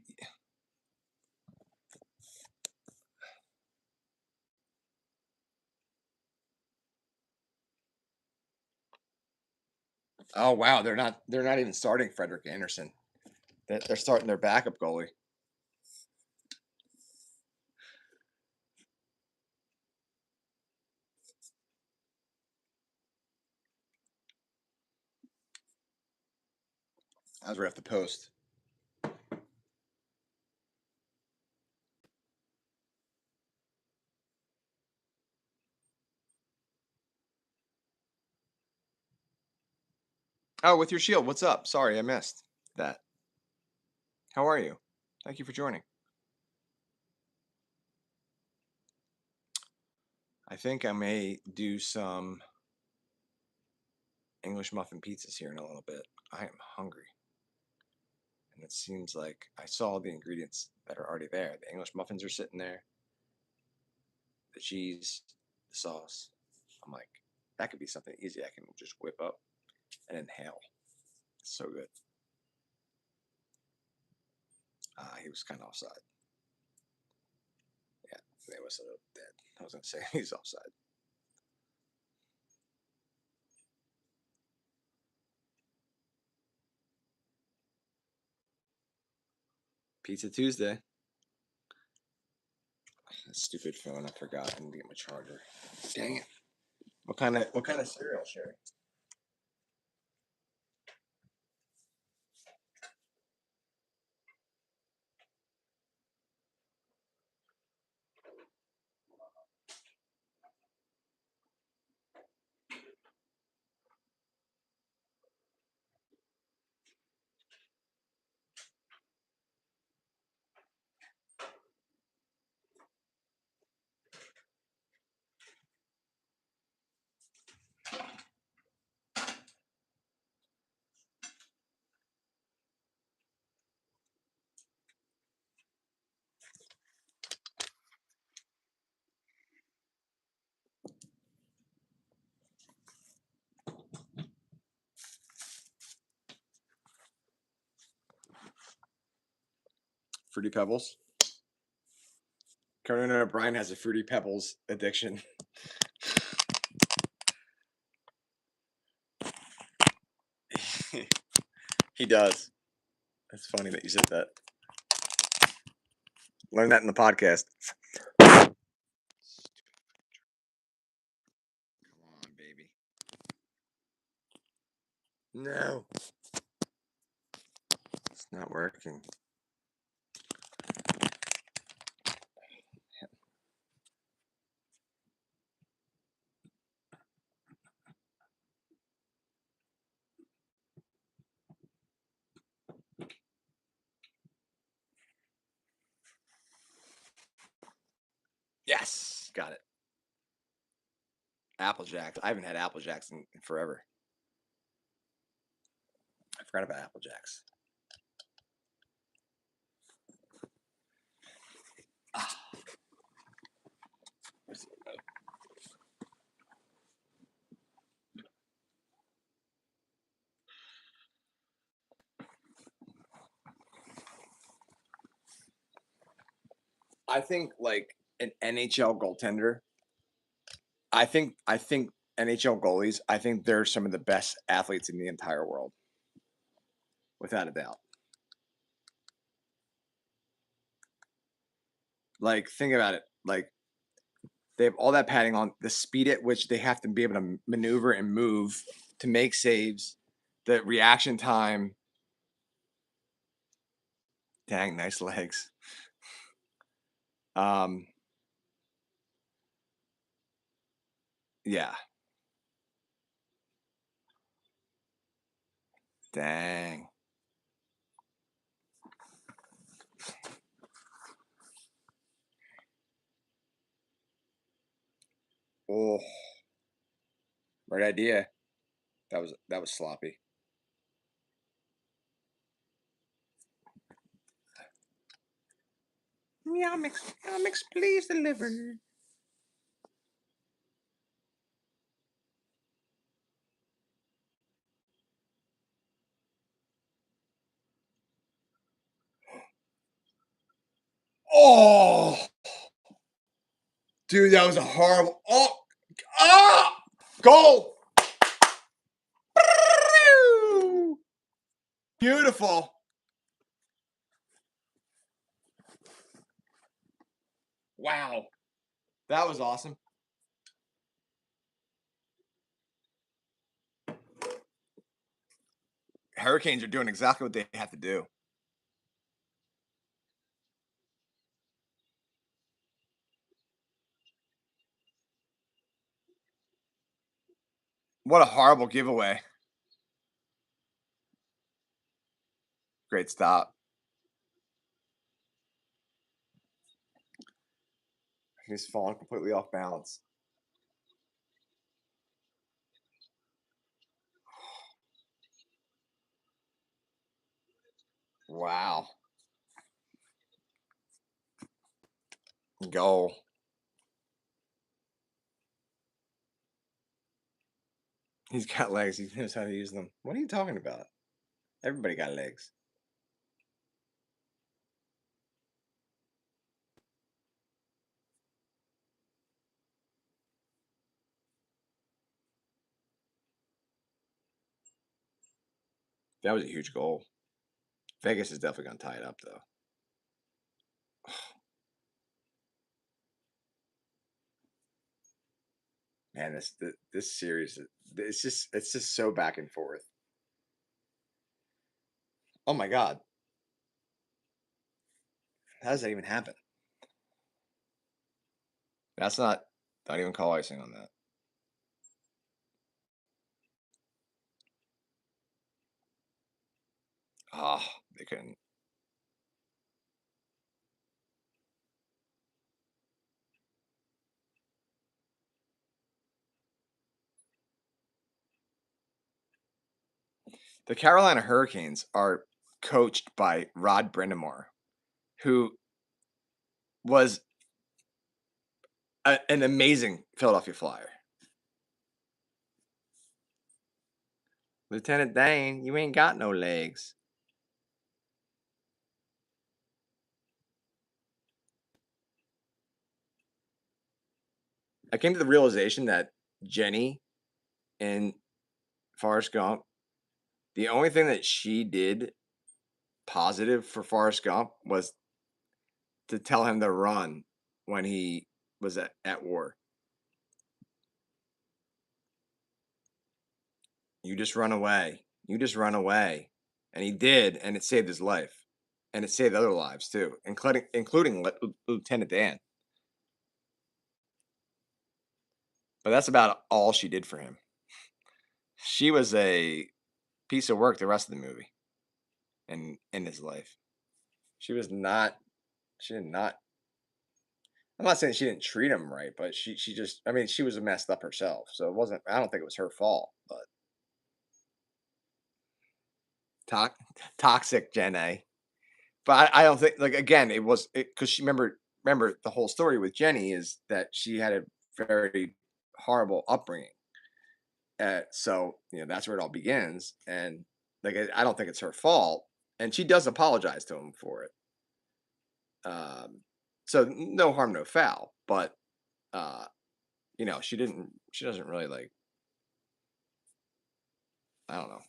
Oh wow, they're not even starting Frederick Anderson. They're starting their backup goalie. I was right off the post. Oh, with your shield. What's up? Sorry, I missed that. How are you? Thank you for joining. I think I may do some English muffin pizzas here in a little bit. I am hungry. And it seems like I saw the ingredients that are already there. The English muffins are sitting there. The cheese, the sauce. I'm like, that could be something easy I can just whip up and inhale. It's so good. He was kind of offside. Yeah, they was dead. I was going to say he's offside. Pizza Tuesday. Stupid phone. I forgot. I need to get my charger. Dang it. What kind of cereal, Sherry? Fruity Pebbles. Conan O'Brien has a Fruity Pebbles addiction. He does. It's funny that you said that. Learn that in the podcast. Come on, baby. No. It's not working. Yes. Got it. Apple Jacks. I haven't had Apple Jacks in forever. I forgot about Apple Jacks. I think like an NHL goaltender. I think NHL goalies. I think they're some of the best athletes in the entire world, without a doubt. Like, think about it. Like, they have all that padding on, the speed at which they have to be able to maneuver and move to make saves, the reaction time. Dang, nice legs. Yeah. Dang. Oh, right idea. That was sloppy. Meow mix, please deliver. Oh, dude, that was a horrible. Goal. Beautiful. Wow, that was awesome. Hurricanes are doing exactly what they have to do. What a horrible giveaway. Great stop. He's falling completely off balance. Wow. Goal. He's got legs. He knows how to use them. What are you talking about? Everybody got legs. That was a huge goal. Vegas is definitely going to tie it up, though. Man, this series, it's just so back and forth. Oh my God, how does that even happen? That's not. Don't even call icing on that. Oh, they couldn't. The Carolina Hurricanes are coached by Rod Brindamore, who was an amazing Philadelphia Flyer. Lieutenant Dane, you ain't got no legs. I came to the realization that Jenny in Forrest Gump, the only thing that she did positive for Forrest Gump was to tell him to run when he was at war. You just run away. You just run away. And he did, and it saved his life. And it saved other lives too, including Lieutenant Dan. But that's about all she did for him. She was a piece of work the rest of the movie and in his life. She was not she did not I'm not saying she didn't treat him right, but she just I mean, she was messed up herself. So it wasn't I don't think it was her fault, but tox toxic Jen A. But I don't think like again, it was because she remember the whole story with Jenny is that she had a very horrible upbringing. So that's where it all begins, and like I don't think it's her fault, and she does apologize to him for it. So no harm, no foul, but uh, she doesn't really like I don't know.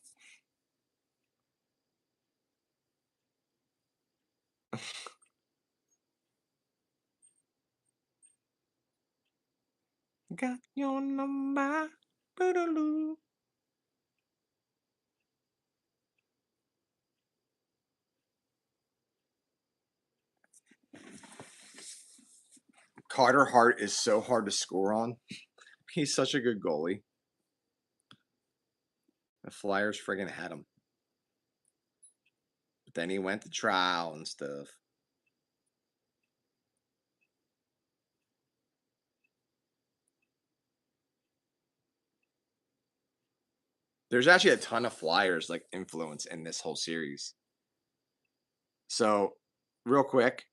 Got your number. Boo-doo-doo. Carter Hart is so hard to score on. He's such a good goalie. The Flyers friggin' had him. But then he went to trial and stuff. There's actually a ton of Flyers like influence in this whole series. So, real quick,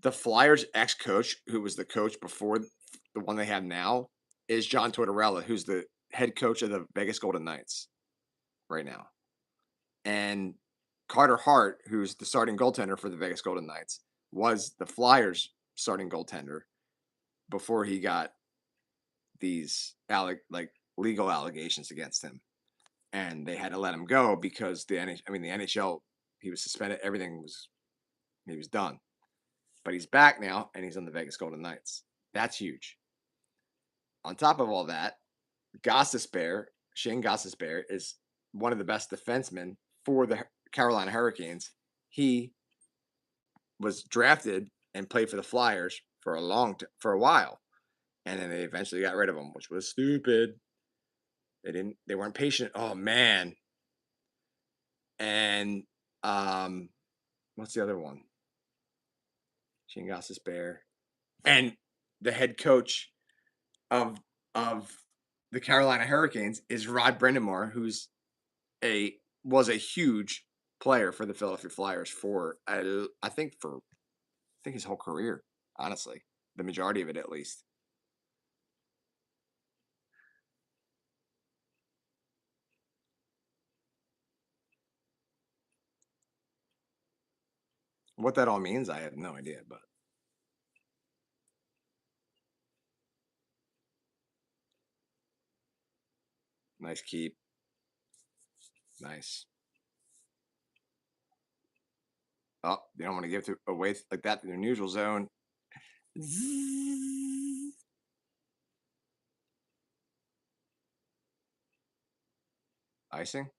the Flyers ex-coach, who was the coach before the one they have now, is John Tortorella, who's the head coach of the Vegas Golden Knights right now. And Carter Hart, who's the starting goaltender for the Vegas Golden Knights, was the Flyers starting goaltender before he got these like legal allegations against him. And they had to let him go because the NHL, he was suspended, he was done. But he's back now and he's on the Vegas Golden Knights. That's huge. On top of all that, Shane Gostisbehere is one of the best defensemen for the Carolina Hurricanes. He was drafted and played for the Flyers for a while, and then they eventually got rid of him, which was stupid. They weren't patient. Oh man. And what's the other one? Shane Gostisbehere. And the head coach of the Carolina Hurricanes is Rod Brind'Amour, who's was a huge player for the Philadelphia Flyers for I think his whole career, honestly, the majority of it at least. What that all means, I have no idea, but nice keep. Nice. Oh, they don't want to give it away like that to their neutral zone. Icing.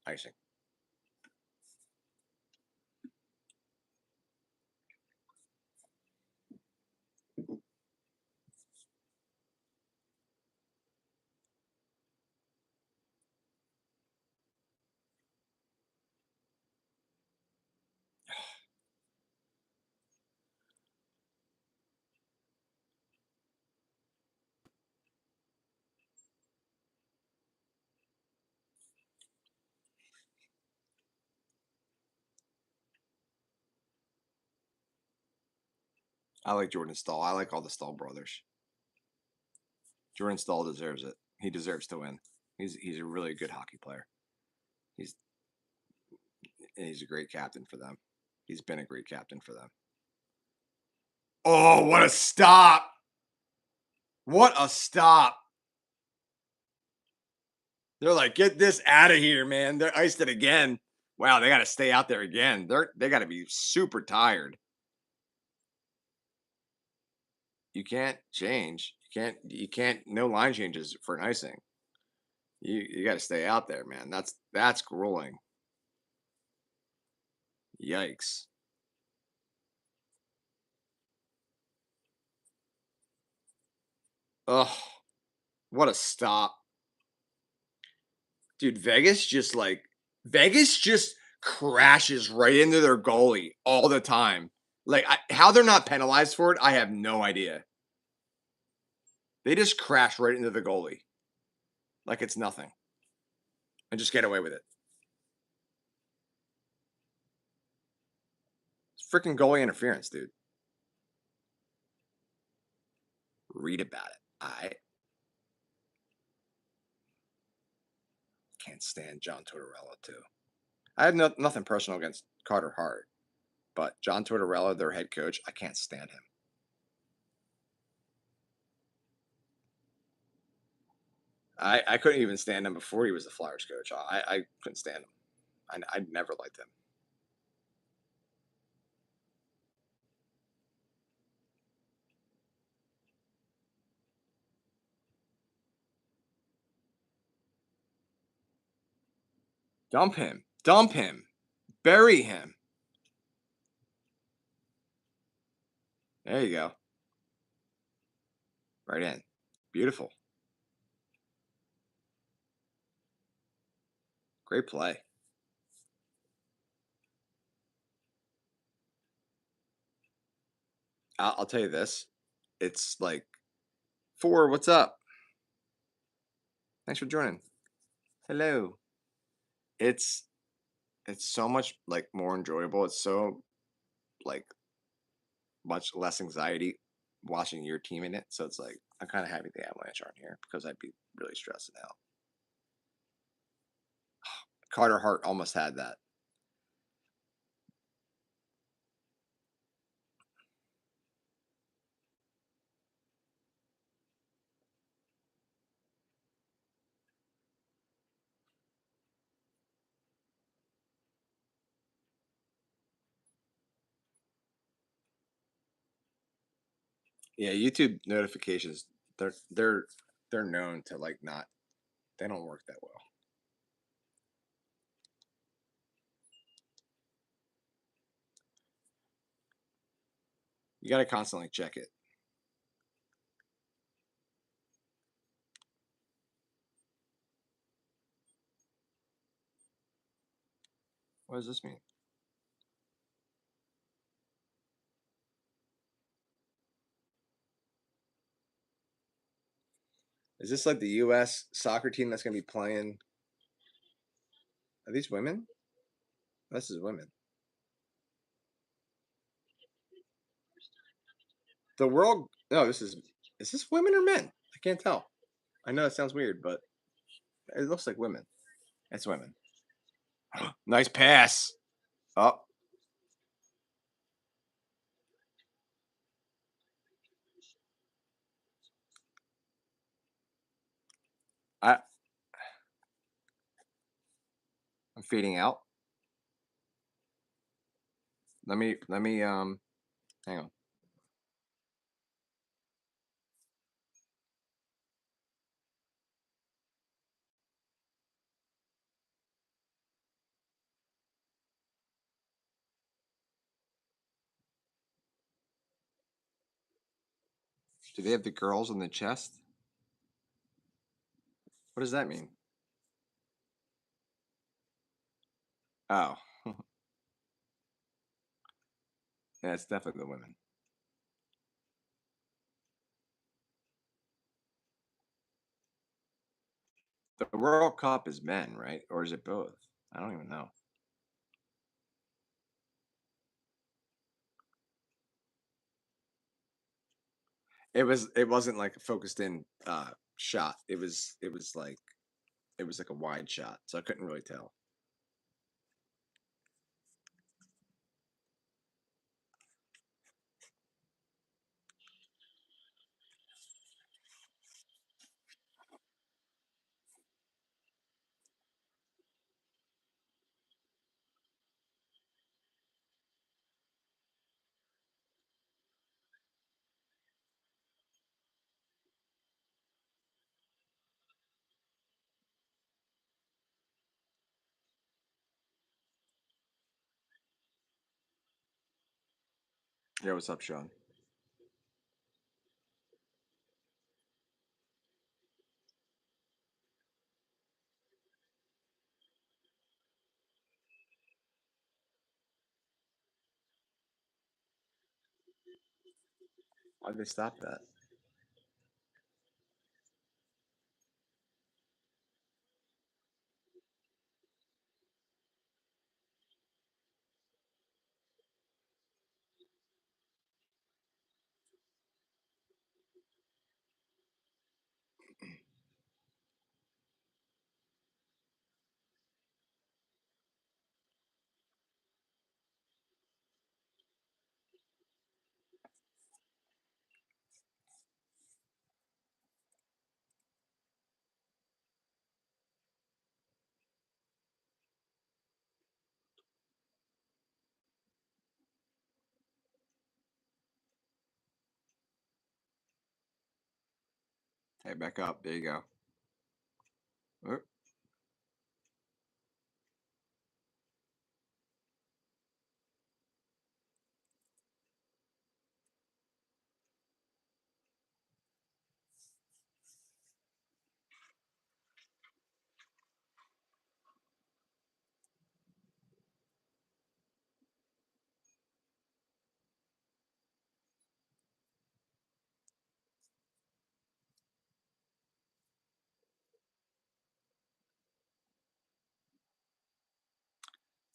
Icing. I like Jordan Staal. I like all the Staal brothers. Jordan Staal deserves it. He deserves to win. He's a really good hockey player. He's he's a great captain for them. He's been a great captain for them. Oh, what a stop! What a stop! They're like, get this out of here, man. They're iced it again. Wow, they got to stay out there again. They got to be super tired. You can't change. You can't no line changes for an icing. You got to stay out there, man. That's grueling. Yikes. Ugh, what a stop. Dude, Vegas just crashes right into their goalie all the time. Like how they're not penalized for it, I have no idea. They just crash right into the goalie like it's nothing and just get away with it. It's freaking goalie interference, dude. Read about it. I can't stand John Tortorella too. I have nothing personal against Carter Hart, but John Tortorella, their head coach, I can't stand him. I couldn't even stand him before he was the Flyers coach. I couldn't stand him. I never liked him. Dump him. Dump him. Bury him. There you go. Right in. Beautiful. Great play. I'll tell you this. It's like what's up? Thanks for joining. Hello. It's it's so much like more enjoyable. It's so like much less anxiety watching your team in it. So it's like I'm kind of happy the Avalanche aren't here because I'd be really stressing out. Carter Hart almost had that. Yeah, YouTube notifications they're they're they're known to like not they don't work that well. You got to constantly check it. What does this mean? Is this like the U.S. soccer team that's going to be playing? Are these women? This is women. The world. No, this is. Is this women or men? I can't tell. I know it sounds weird, but it looks like women. It's women. Nice pass. Oh, I, I'm fading out. Let me hang on. Do they have the girls on the chest? What does that mean? Oh, yeah, it's definitely the women. The World Cup is men, right? Or is it both? I don't even know. It wasn't like a focused in shot. It was like a wide shot, so I couldn't really tell. Yeah, what's up, Sean? Why'd they stop that? Hey, back up. There you go. Oop.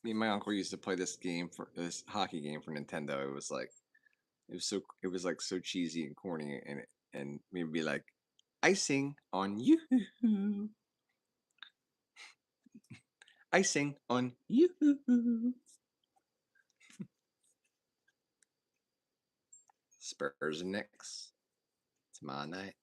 Me and my uncle used to play this game for this hockey game for Nintendo. It was like it was like so cheesy and corny, and we'd be like, icing on you, icing on you. Spurs and Knicks tomorrow night.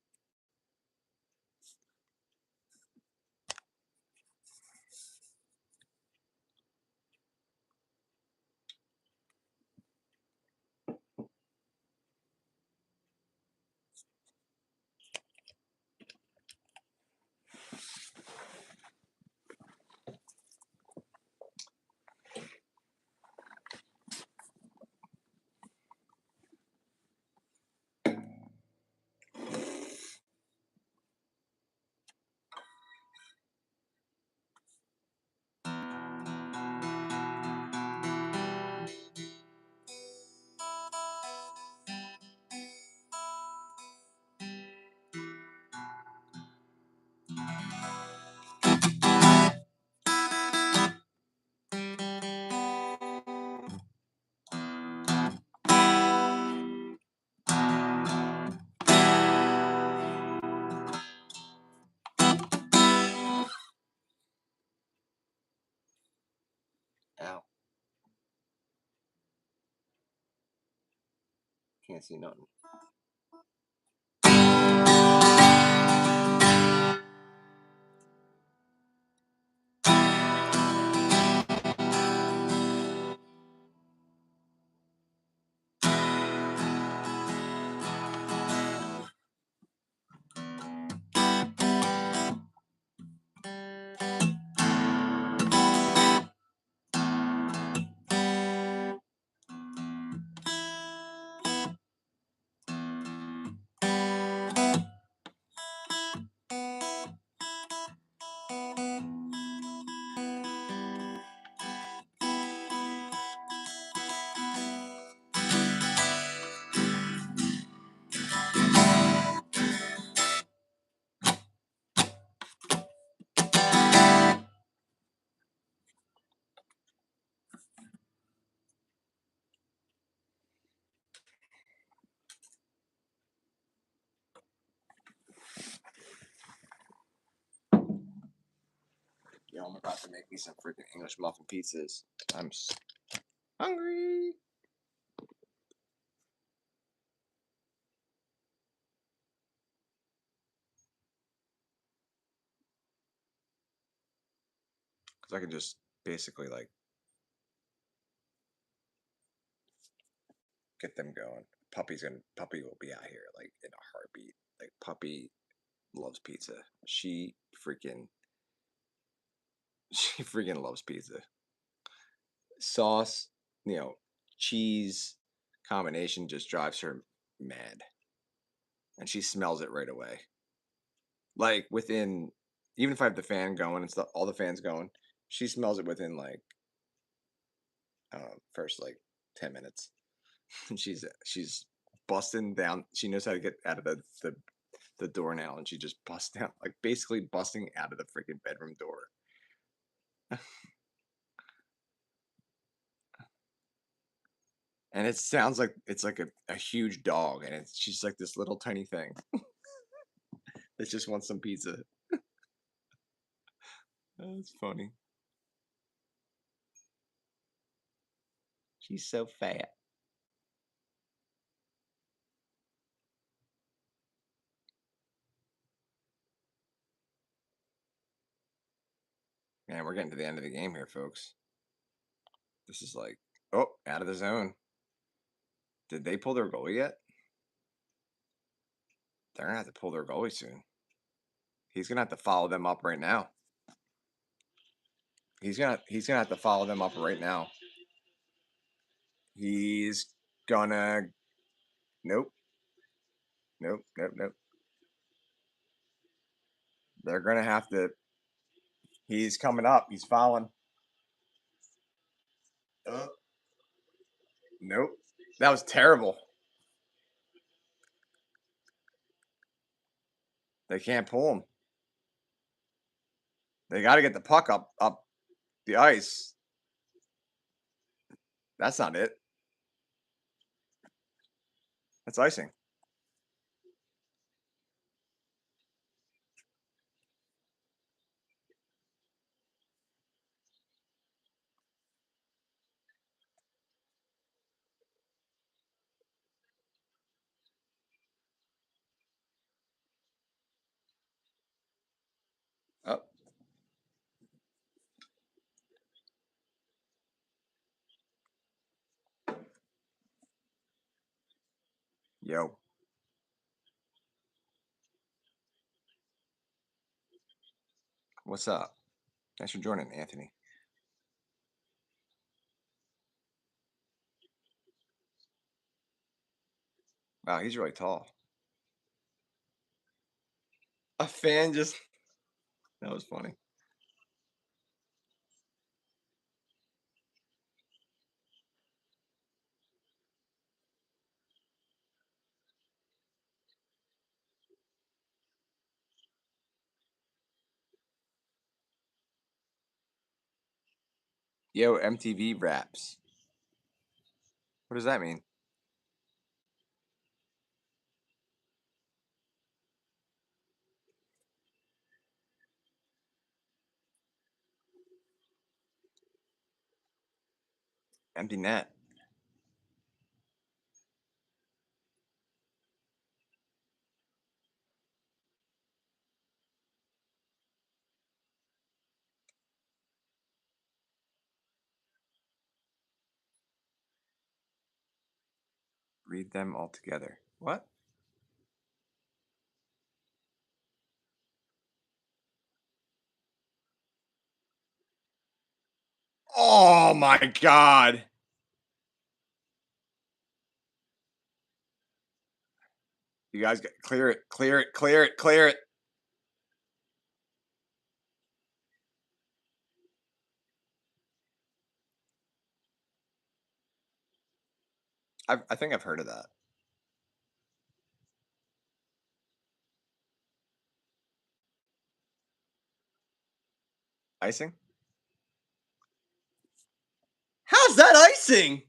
Ow. Can't see nothing. Yo, I'm about to make me some freaking English muffin pizzas. I'm hungry. Cause I can just basically like get them going. Puppy will be out here like in a heartbeat. Like Puppy loves pizza. Freaking she freaking loves pizza. Sauce, you know, cheese, combination just drives her mad, and she smells it right away. Like within, even if I have the fan going and stuff, all the fans going, she smells it within like first like 10 minutes. And she's busting down. She knows how to get out of the door now, and she just busts down, like basically busting out of the freaking bedroom door. And it sounds like it's like a huge dog, and she's like this little tiny thing that just wants some pizza. That's funny. She's so fat. Man, we're getting to the end of the game here, folks. This is like, oh, out of the zone. Did they pull their goalie yet? They're gonna have to pull their goalie soon. He's gonna have to follow them up right now. He's gonna have to follow them up right now. He's gonna nope. Nope. Nope. Nope. They're gonna have to. He's coming up. He's following. Nope. That was terrible. They can't pull him. They got to get the puck up the ice. That's not it. That's icing. Oh, yo. What's up? Thanks for joining, Anthony. Wow, he's really tall. A fan just. That was funny. Yo, MTV raps. What does that mean? Empty net. Read them all together. What? Oh my god. You guys clear it, clear it, clear it, clear it. I think I've heard of that. Icing? How's that icing?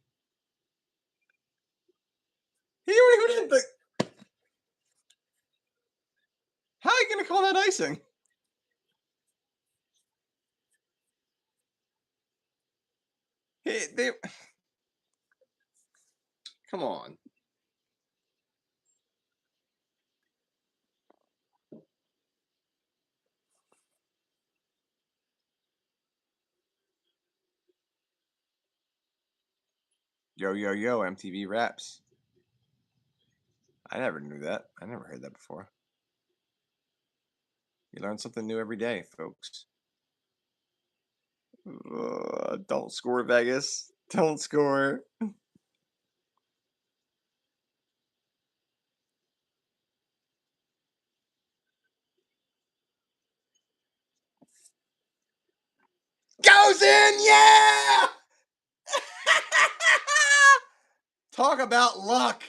He don't even have the. How are you gonna call that icing? They. Come on. Yo, yo, yo, MTV Raps. I never knew that. I never heard that before. You learn something new every day, folks. Don't score, Vegas. Don't score. Goes in, yeah! Talk about luck.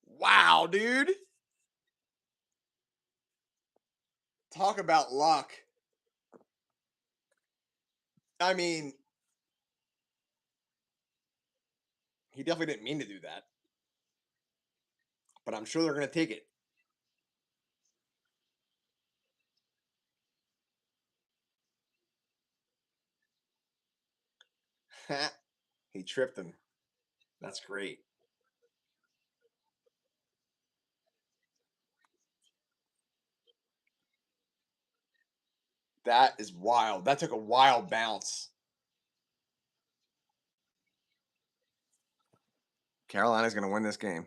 Wow, dude. Talk about luck. I mean, he definitely didn't mean to do that, but I'm sure they're going to take it. He tripped him. That's great. That is wild. That took a wild bounce. Carolina's going to win this game.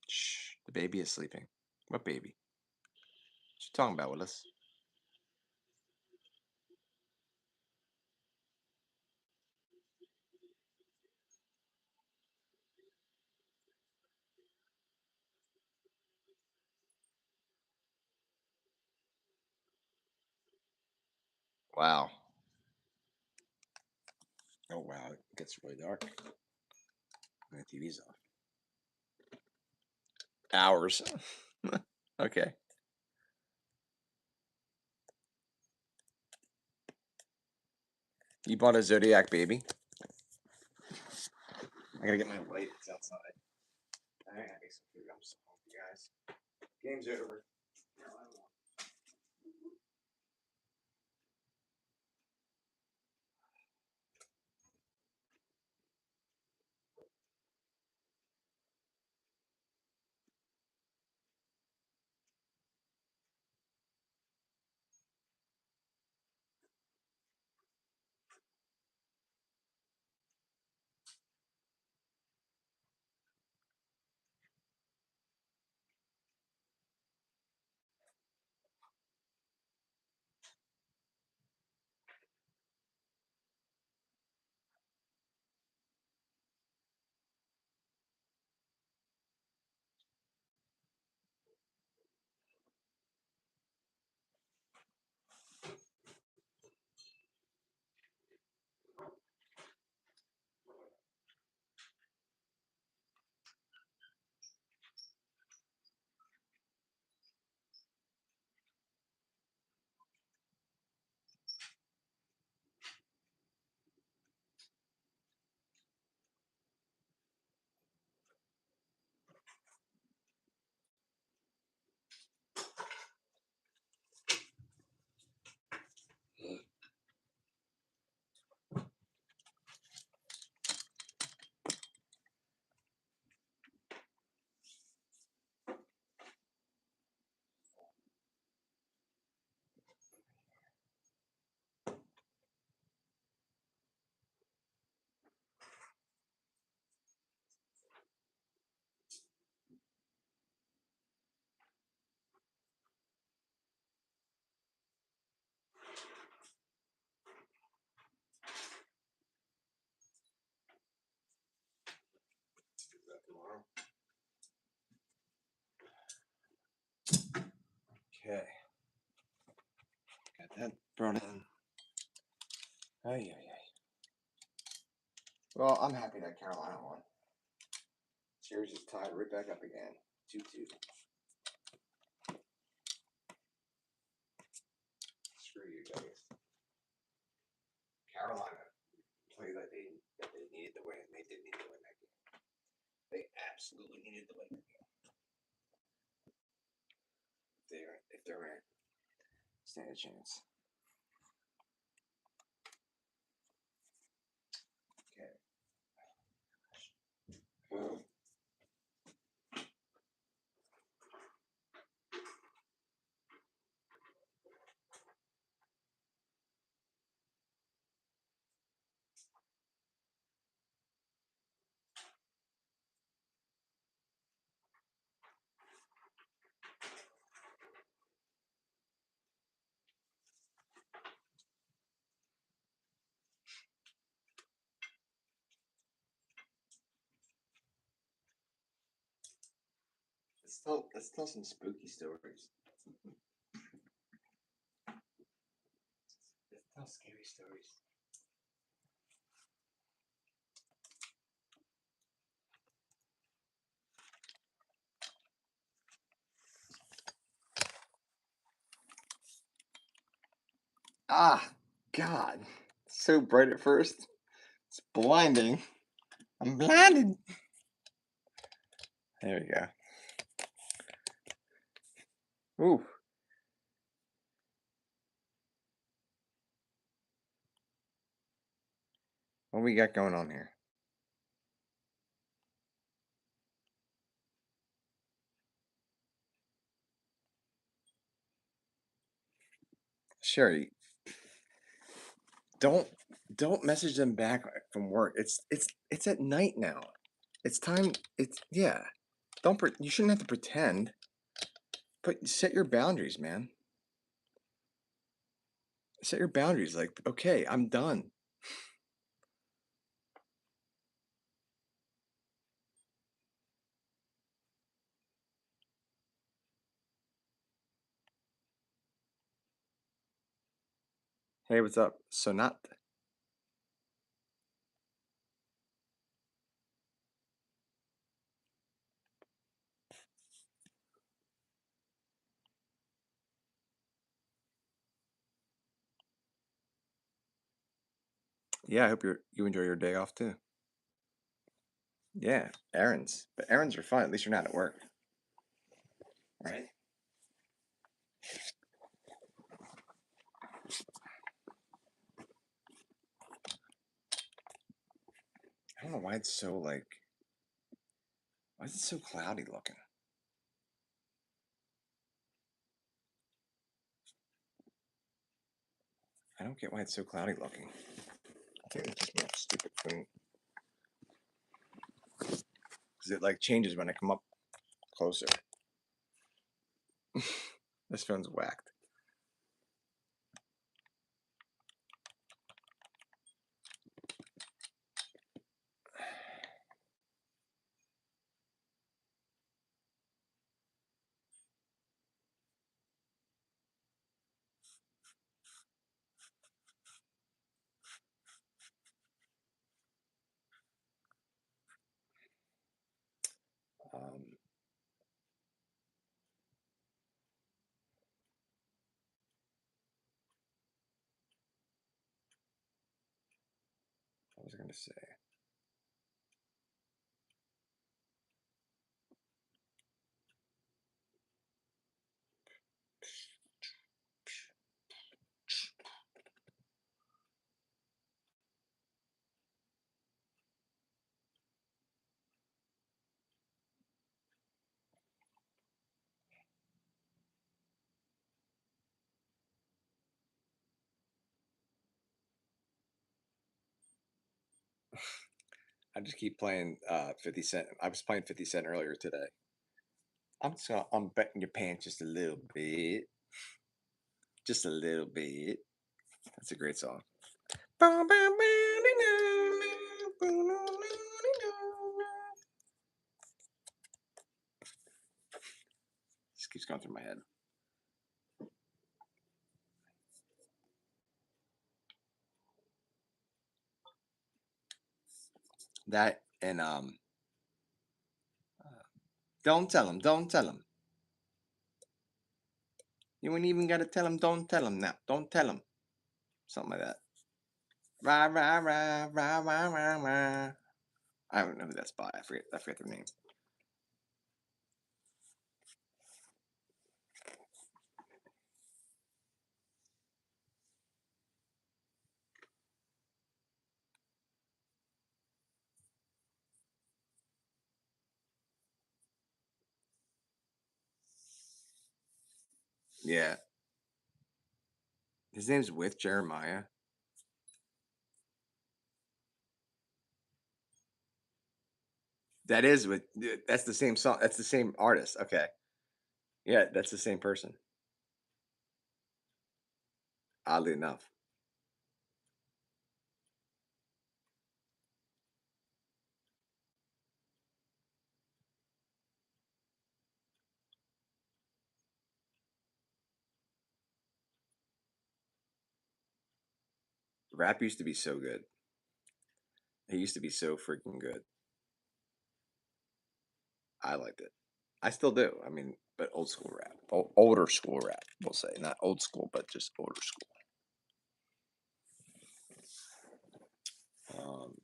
Shh. The baby is sleeping. What baby? What you talking about, Willis? Wow. Oh, wow. It gets really dark. And the TV's off. Hours. Okay. You bought a Zodiac baby? I gotta get my light. It's outside. I gotta make some food. I'm so hungry, guys. Game's over. Tomorrow. Okay. Got that brought in. Ay, ay, ay. Well, I'm happy that Carolina won. Series is tied right back up again. 2-2. Screw you guys. Carolina played like they needed to win. They did need to win that game. They absolutely needed to win that game. If they're going to stand a chance. Okay. Let's tell some spooky stories. Let's tell scary stories. Ah, God. So bright at first. It's blinding. I'm blinded. There we go. Ooh. What we got going on here? Sherry, don't message them back from work. It's at night now. It's time. It's yeah. You shouldn't have to pretend. But set your boundaries, man. Set your boundaries. Like, okay, I'm done. Hey, what's up? Sonat. Yeah, I hope you enjoy your day off too. Yeah, errands. But errands are fun. At least you're not at work. Right? I don't know why it's so like why is it so cloudy looking? I don't get why it's so cloudy looking. I think it's just my stupid phone. Because it like changes when I come up closer. This phone's whacked. Um, what was I gonna say? I just keep playing 50 Cent. I was playing 50 Cent earlier today. I'm betting your pants just a little bit. Just a little bit. That's a great song. Just keeps going through my head. That and don't tell him, don't tell him. You ain't even gotta tell him, don't tell him now. Don't tell him. Something like that. Rah rah rah rah rah rah rah. I don't know who that's by. I forget their name. Yeah. His name's With Jeremiah. That is with that's the same song. That's the same artist. Okay. Yeah, that's the same person. Oddly enough. Rap used to be so good. It used to be so freaking good. I liked it. I still do. I mean, but old school rap, older school rap, we'll say, not old school, but just older school. Um,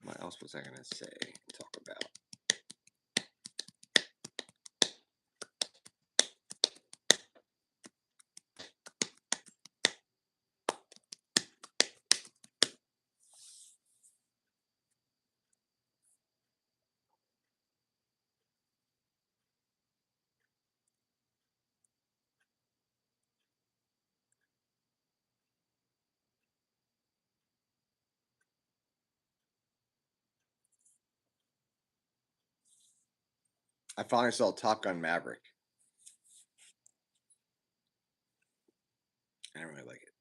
what else was I gonna say? Talk about. I finally saw Top Gun Maverick. I didn't really like it.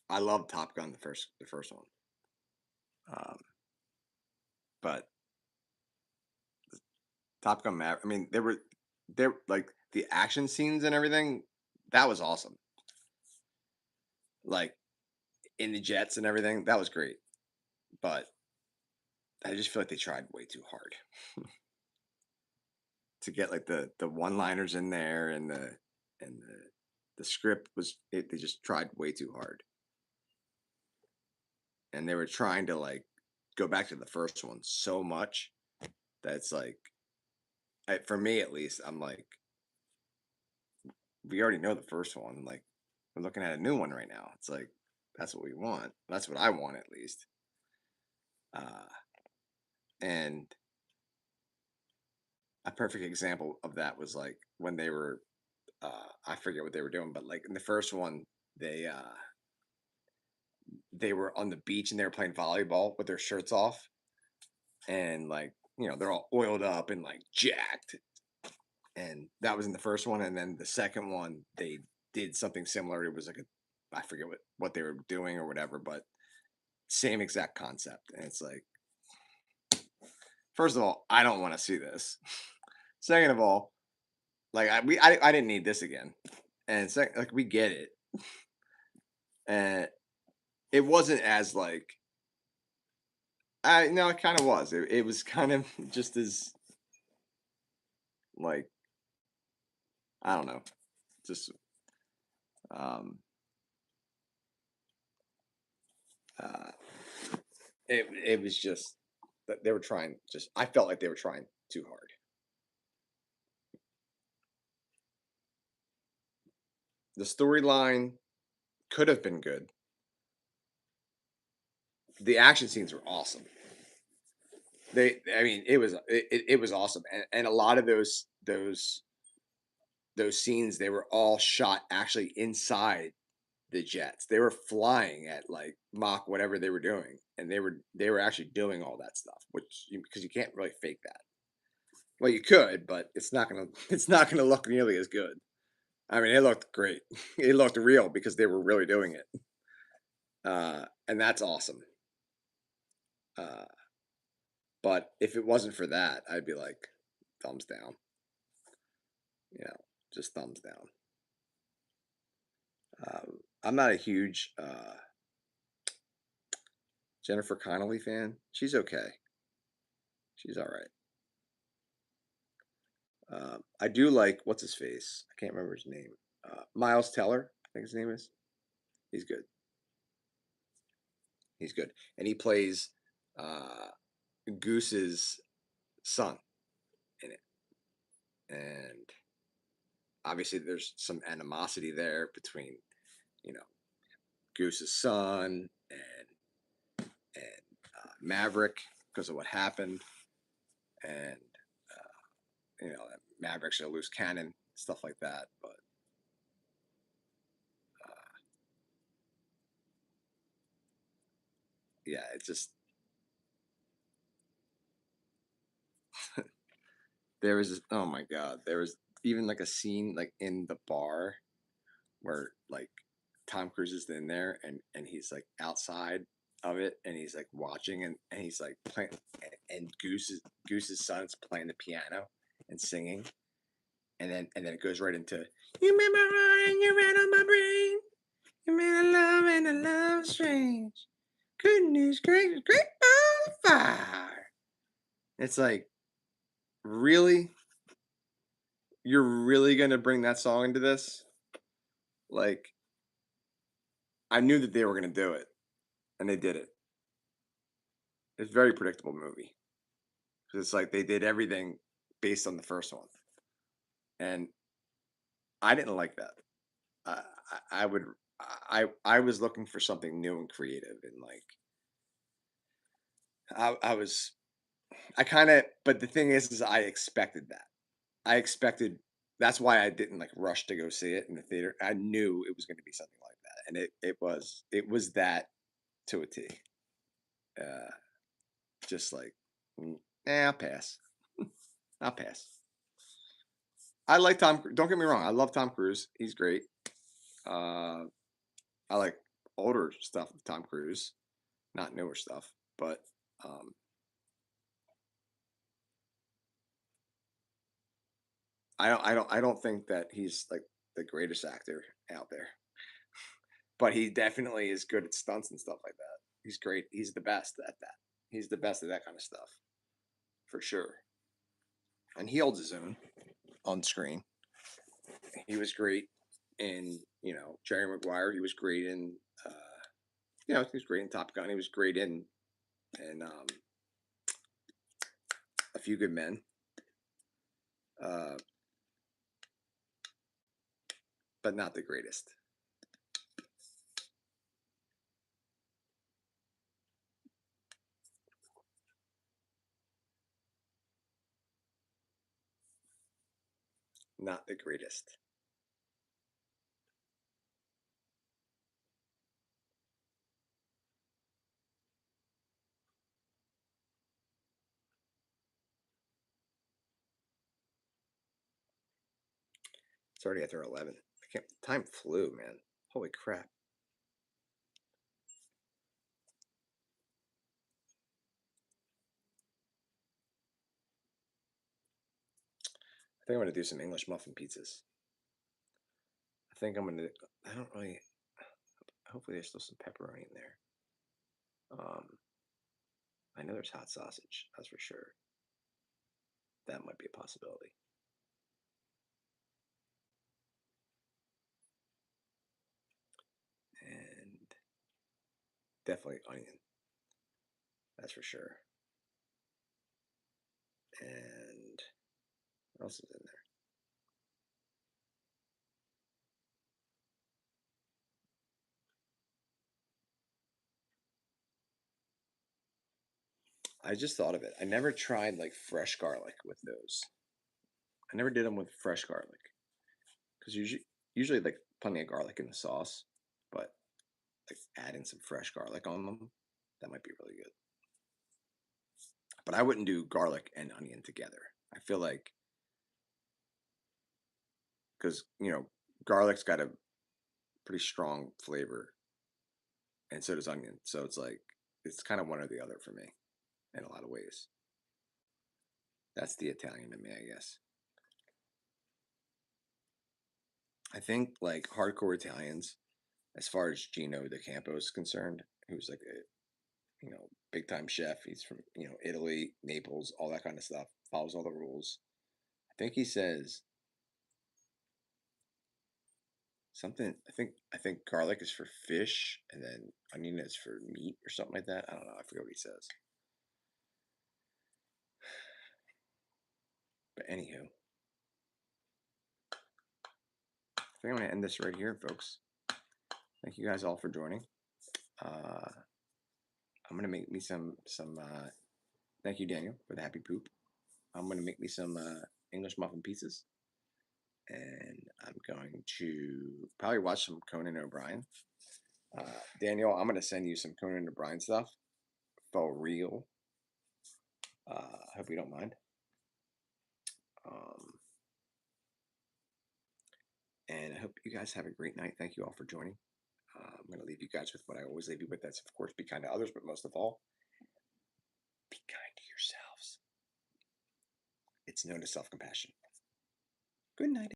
I love Top Gun, the first one. Um, but Top Gun Maverick. I mean, there like the action scenes and everything. That was awesome. Like in the jets and everything. That was great. But I just feel like they tried way too hard to get like the one liners in there and the script was they just tried way too hard and they were trying to like go back to the first one so much that it's like for me at least I'm like we already know the first one like we're looking at a new one right now. It's like that's what we want. That's what I want at least. Uh, and a perfect example of that was like when they were I forget what they were doing, but like in the first one, they uh they were on the beach and they were playing volleyball with their shirts off, and like they're all oiled up and like jacked, and that was in the first one, and then the second one they did something similar. It was like a I forget what they were doing or whatever, but same exact concept, and it's like first of all, I don't want to see this. Second of all, like I didn't need this again, and second, like we get it, and it wasn't as like I no, it kind of was. It was kind of just as like I don't know, just um uh it was just that they were trying. Just I felt like they were trying too hard. The storyline could have been good. The action scenes were awesome. I mean, it was awesome, and a lot of those scenes they were all shot actually inside the jets. They were flying at like Mach whatever they were doing, and they were actually doing all that stuff, which because you can't really fake that. Well, you could, but it's not gonna look nearly as good. I mean, it looked great. It looked real because they were really doing it, and that's awesome. Uh, but if it wasn't for that, I'd be like, thumbs down. You know, just thumbs down. I'm not a huge Jennifer Connelly fan. She's okay. She's all right. I do like what's his face. I can't remember his name. Miles Teller, I think his name is. He's good. He's good, and he plays uh, Goose's son in it. And obviously, there's some animosity there between you know Goose's son and Maverick because of what happened, and Maverick's a loose cannon, stuff like that. But uh, yeah, it just there was oh my god, there was even like a scene like in the bar where like Tom Cruise is in there and he's like outside of it and he's like watching and he's like playing and Goose's son's playing the piano and singing and then it goes right into you made my heart and you ran on my brain. You made a love and a love strange. Goodness gracious, great ball of fire. It's like, really? You're really gonna bring that song into this? Like, I knew that they were gonna do it, and they did it. It's a very predictable movie. 'Cause it's like they did everything based on the first one, and I didn't like that. I would I was looking for something new and creative, and like I was I kind of, but the thing is I expected that. I expected that's why I didn't like rush to go see it in the theater. I knew it was going to be something like that, and it was that to a T. Uh, just like, I'll pass. I'll pass. I like Tom. Don't get me wrong. I love Tom Cruise. He's great. Uh, I like older stuff with Tom Cruise, not newer stuff. But um, I don't think that he's like the greatest actor out there. But he definitely is good at stunts and stuff like that. He's great. He's the best at that. He's the best at that kind of stuff, for sure. And he holds his own on screen. He was great in, Jerry Maguire. He was great in, uh, he was great in Top Gun. He was great in A Few Good Men. Uh, but not the greatest. Not the greatest. It's already after 11. I can't. Time flew, man. Holy crap. I think I'm gonna do some English muffin pizzas. I think I'm gonna. I don't really. Hopefully, there's still some pepperoni in there. Um, I know there's hot sausage. That's for sure. That might be a possibility. And definitely onion. That's for sure. And what else is in there? I just thought of it. I never tried like fresh garlic with those. I never did them with fresh garlic because usually like plenty of garlic in the sauce, but like adding some fresh garlic on them, that might be really good. But I wouldn't do garlic and onion together. I feel like because garlic's got a pretty strong flavor, and so does onion. So it's like it's kind of one or the other for me in a lot of ways. That's the Italian in me, I guess. I think like hardcore Italians, as far as Gino De Campo is concerned, who's like a big time chef. He's from Italy, Naples, all that kind of stuff. Follows all the rules. I think he says something. I think garlic is for fish, and then onion is for meat or something like that. I don't know. I forget what he says. But anywho, I think I'm gonna end this right here, folks. Thank you guys all for joining. Uh, I'm gonna make me some. Thank you, Daniel, for the happy poop. I'm gonna make me some English muffin pizzas, and I'm going to probably watch some Conan O'Brien. Daniel, I'm gonna send you some Conan O'Brien stuff for real. Hope you don't mind. Um, and I hope you guys have a great night. Thank you all for joining. I'm gonna leave you guys with what I always leave you with. That's of course be kind to others, but most of all, be kind to yourselves. It's known as self-compassion. Good night.